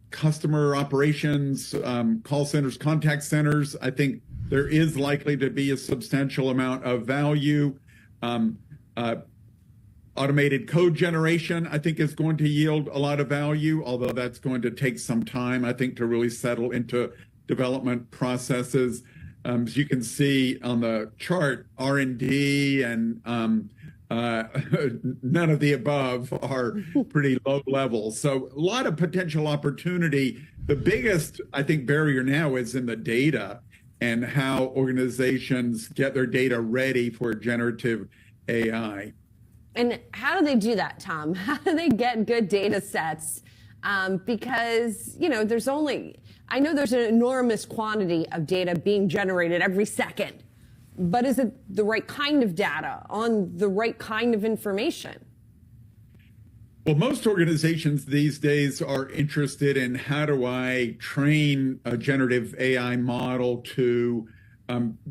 customer operations, call centers, contact centers, I think there is likely to be a substantial amount of value. Automated code generation, I think, is going to yield a lot of value, although that's going to take some time, I think, to really settle into development processes. As you can see on the chart, R&D and none of the above are pretty low level. So a lot of potential opportunity. The biggest, I think, barrier now is in the data and how organizations get their data ready for generative AI. And how do they do that, Tom? How do they get good data sets? Because, I know there's an enormous quantity of data being generated every second, but is it the right kind of data on the right kind of information? Well, most organizations these days are interested in how do I train a generative AI model to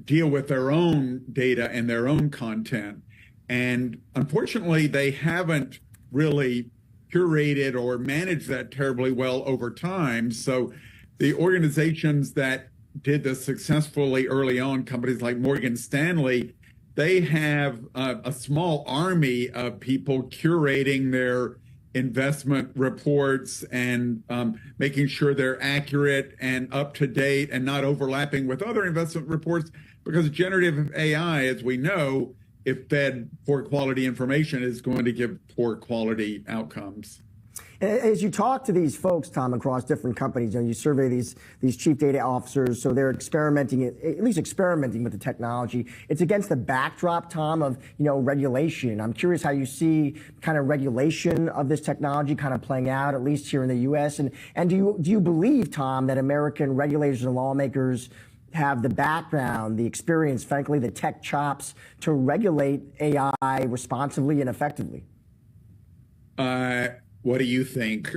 deal with their own data and their own content. And unfortunately, they haven't really curated or managed that terribly well over time. So the organizations that did this successfully early on, companies like Morgan Stanley, they have a small army of people curating their investment reports and making sure they're accurate and up to date and not overlapping with other investment reports, because generative AI, as we know, if fed poor quality information, is going to give poor quality outcomes. As you talk to these folks, Tom, across different companies, you survey these chief data officers, so they're experimenting with the technology. It's against the backdrop, Tom, of regulation. I'm curious how you see kind of regulation of this technology kind of playing out, at least here in the U.S. And do you believe, Tom, that American regulators and lawmakers have the background, the experience, frankly, the tech chops to regulate AI responsibly and effectively? What do you think?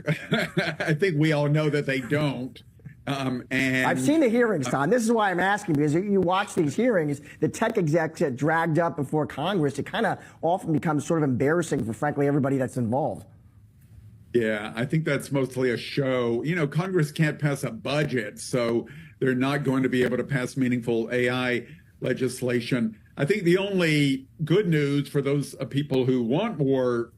I think we all know that they don't. And I've seen the hearings, Tom. This is why I'm asking, because you watch these hearings, the tech execs get dragged up before Congress. It kind of often becomes sort of embarrassing for, frankly, everybody that's involved. Yeah, I think that's mostly a show. Congress can't pass a budget, so they're not going to be able to pass meaningful AI legislation. I think the only good news for those people who want more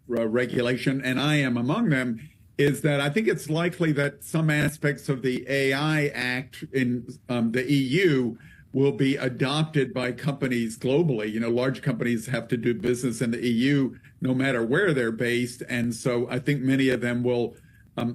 regulation, and I am among them, is that I think it's likely that some aspects of the AI Act in the EU will be adopted by companies globally. Large companies have to do business in the EU no matter where they're based. And so I think many of them will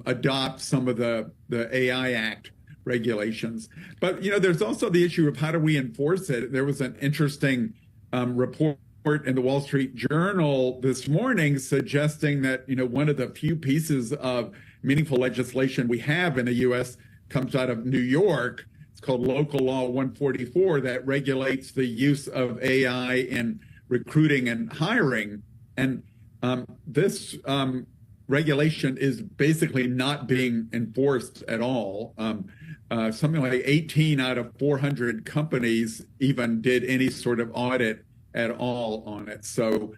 adopt some of the AI Act regulations. But, there's also the issue of how do we enforce it? There was an interesting report in the Wall Street Journal this morning suggesting that, one of the few pieces of meaningful legislation we have in the U.S. comes out of New York. It's called Local Law 144 that regulates the use of AI in recruiting and hiring. And this regulation is basically not being enforced at all. Something like 18 out of 400 companies even did any sort of audit at all on it. So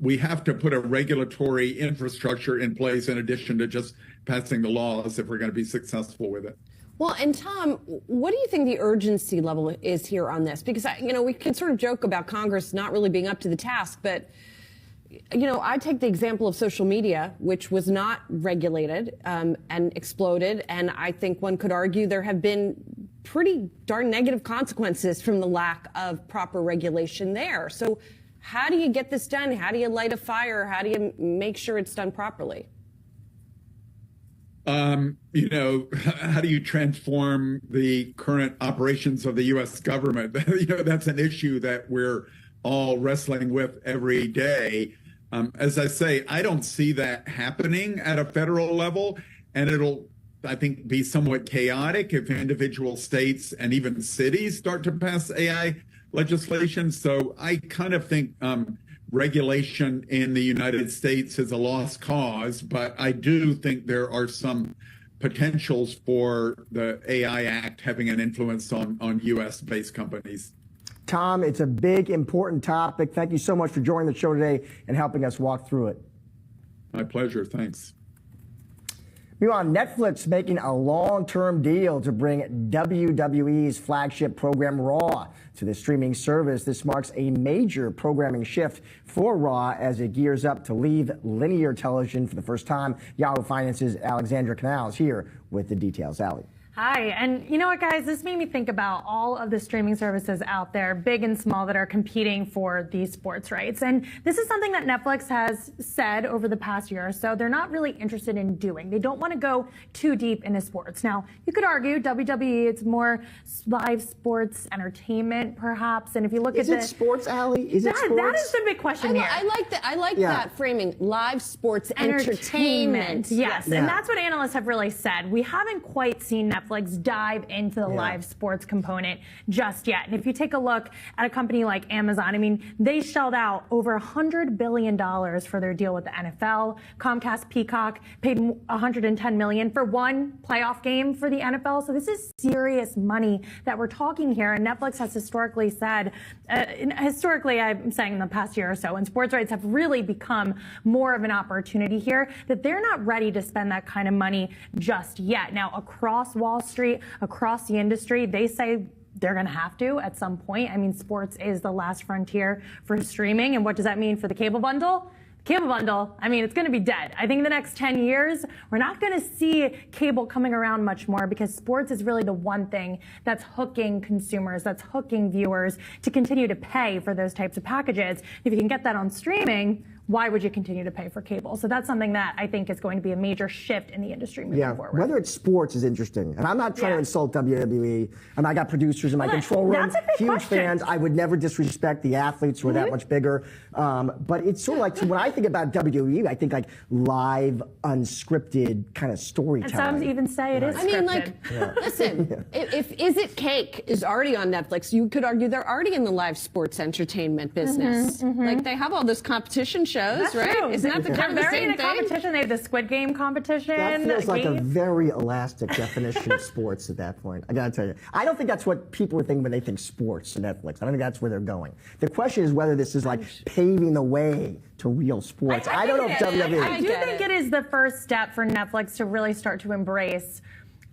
we have to put a regulatory infrastructure in place in addition to just passing the laws if we're going to be successful with it. Well, and Tom, what do you think the urgency level is here on this? Because, we can sort of joke about Congress not really being up to the task, but you know, I take the example of social media, which was not regulated and exploded. And I think one could argue there have been pretty darn negative consequences from the lack of proper regulation there. So how do you get this done? How do you light a fire? How do you make sure it's done properly? You know, how do you transform the current operations of the U.S. government? You know, that's an issue that we're all wrestling with every day. As I say, I don't see that happening at a federal level, and it'll, I think, be somewhat chaotic if individual states and even cities start to pass AI legislation. So I kind of think regulation in the United States is a lost cause, but I do think there are some potentials for the AI Act having an influence on U.S.-based companies. Tom, it's a big, important topic. Thank you so much for joining the show today and helping us walk through it. My pleasure. Thanks. Meanwhile, Netflix making a long-term deal to bring WWE's flagship program Raw to the streaming service. This marks a major programming shift for Raw as it gears up to leave linear television for the first time. Yahoo Finance's Alexandra Canals here with the details. Allie. Hi, and you know what, guys? This made me think about all of the streaming services out there, big and small, that are competing for these sports rights. And this is something that Netflix has said over the past year or so they're not really interested in doing. They don't want to go too deep into sports. Now, you could argue WWE, it's more live sports entertainment, perhaps. And if you look at it sports, Allie? Is it sports? That is the big question here. I like that. I like that framing. Live sports entertainment. Yes, and that's what analysts have really said. We haven't quite seen Netflix dive into the live sports component just yet. And if you take a look at a company like Amazon, I mean, they shelled out over $100 billion for their deal with the NFL. Comcast Peacock paid $110 million for one playoff game for the NFL. So this is serious money that we're talking here. And Netflix has historically said, I'm saying in the past year or so, and sports rights have really become more of an opportunity here, that they're not ready to spend that kind of money just yet. Now, across Wall Street, across the industry, they say they're going to have to at some point. I mean, sports is the last frontier for streaming. And what does that mean for the cable bundle? Cable bundle, I mean, it's going to be dead. I think in the next 10 years, we're not going to see cable coming around much more, because sports is really the one thing that's hooking consumers, that's hooking viewers to continue to pay for those types of packages. If you can get that on streaming, why would you continue to pay for cable? So that's something that I think is going to be a major shift in the industry moving forward. Whether it's sports is interesting. And I'm not trying to insult WWE. And I got producers in my control room, huge fans. I would never disrespect the athletes who are that much bigger. But it's sort of like, when I think about WWE, I think like live, unscripted kind of storytelling. And some even say it is scripted. I mean, like, listen, if Is It Cake is already on Netflix, you could argue they're already in the live sports entertainment business. Like, they have all this competition shows. That's right? true. Isn't that the kind of the same thing? Competition. They have the Squid Game competition. That feels like a very elastic definition of sports at that point. I gotta tell you, I don't think that's what people are thinking when they think sports to Netflix. I don't think that's where they're going. The question is whether this is like paving the way to real sports. I don't know if WWE. I do think it is the first step for Netflix to really start to embrace.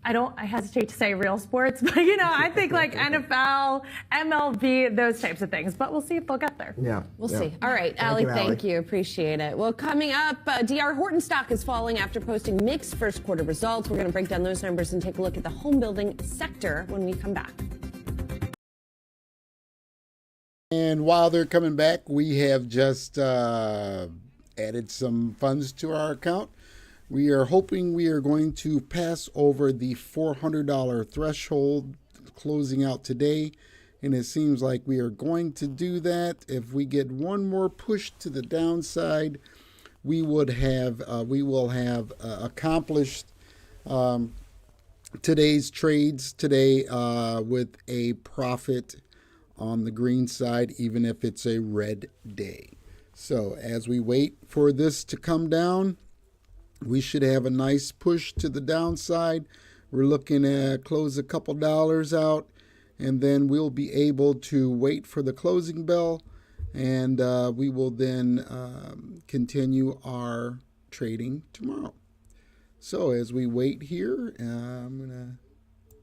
I hesitate to say real sports, but I think like NFL, MLB, those types of things. But we'll see if they'll get there. Yeah. We'll see. All right, Allie, thank you. Appreciate it. Well, coming up, D.R. Horton stock is falling after posting mixed first quarter results. We're going to break down those numbers and take a look at the home building sector when we come back. And while they're coming back, we have just added some funds to our account. We are hoping we are going to pass over the $400 threshold closing out today. And it seems like we are going to do that. If we get one more push to the downside, we will have accomplished today's trades today with a profit on the green side, even if it's a red day. So as we wait for this to come down, we should have a nice push to the downside. We're looking at close a couple dollars out, and then we'll be able to wait for the closing bell, and we will then continue our trading tomorrow. So as we wait here, I'm going to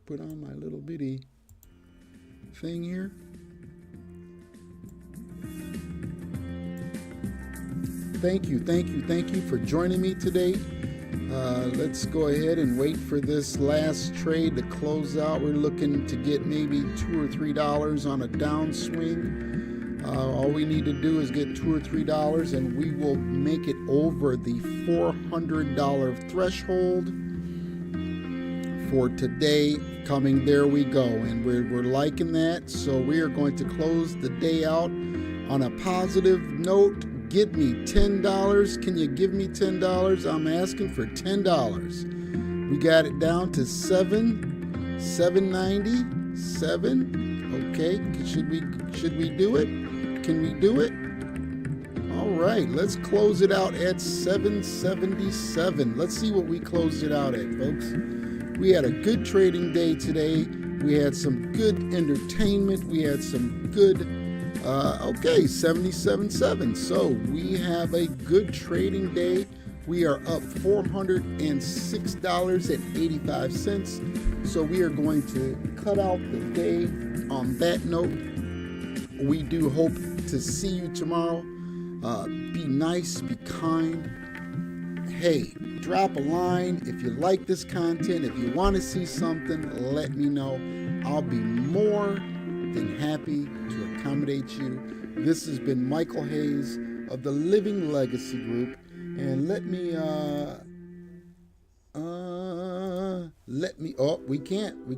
put on my little bitty thing here. thank you for joining me today. Let's go ahead and wait for this last trade to close out. We're looking to get maybe $2 or $3 on a downswing. All we need to do is get $2 or $3 and we will make it over the $400 threshold for today. Coming, there we go, and we're liking that. So we are going to close the day out on a positive note. Give me $10. Can you give me $10? I'm asking for $10. We got it down to $7.97. Okay, should we do it? Can we do it? All right, let's close it out at $7.77. Let's see what we closed it out at, folks. We had a good trading day today. We had some good entertainment. We had some good, okay, 77.7. So we have a good trading day. We are up $406.85. So we are going to cut out the day on that note. We do hope to see you tomorrow. Be nice, be kind. Hey, drop a line if you like this content. If you want to see something, let me know. I'll be more than happy to accommodate you. This has been Michael Hayes of the Living Legacy Group. And we can't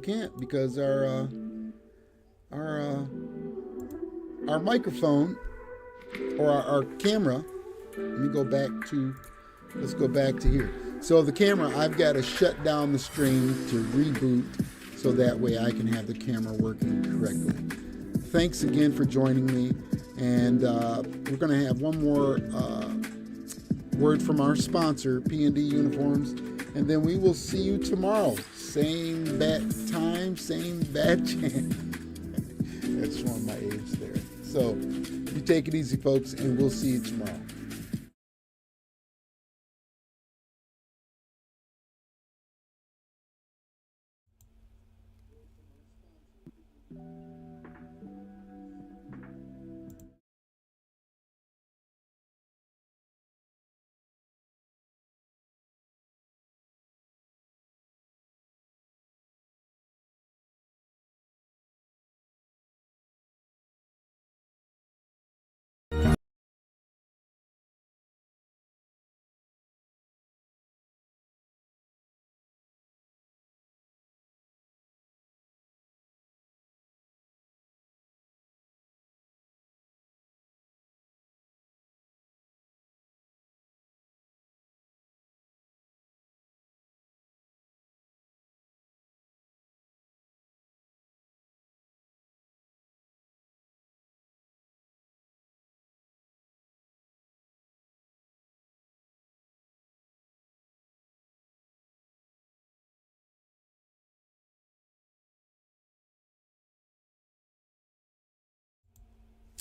because our microphone or our camera, let's go back to here. So the camera, I've got to shut down the stream to reboot so that way I can have the camera working correctly. Thanks again for joining me. And we're going to have one more word from our sponsor, P&D Uniforms. And then we will see you tomorrow. Same bat time, same bat channel. That's showing my age there. So you take it easy, folks, and we'll see you tomorrow.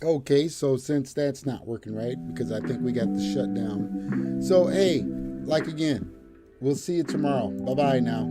Okay, so since that's not working right, because I think we got the shutdown. So, hey, like again, we'll see you tomorrow. Bye-bye now.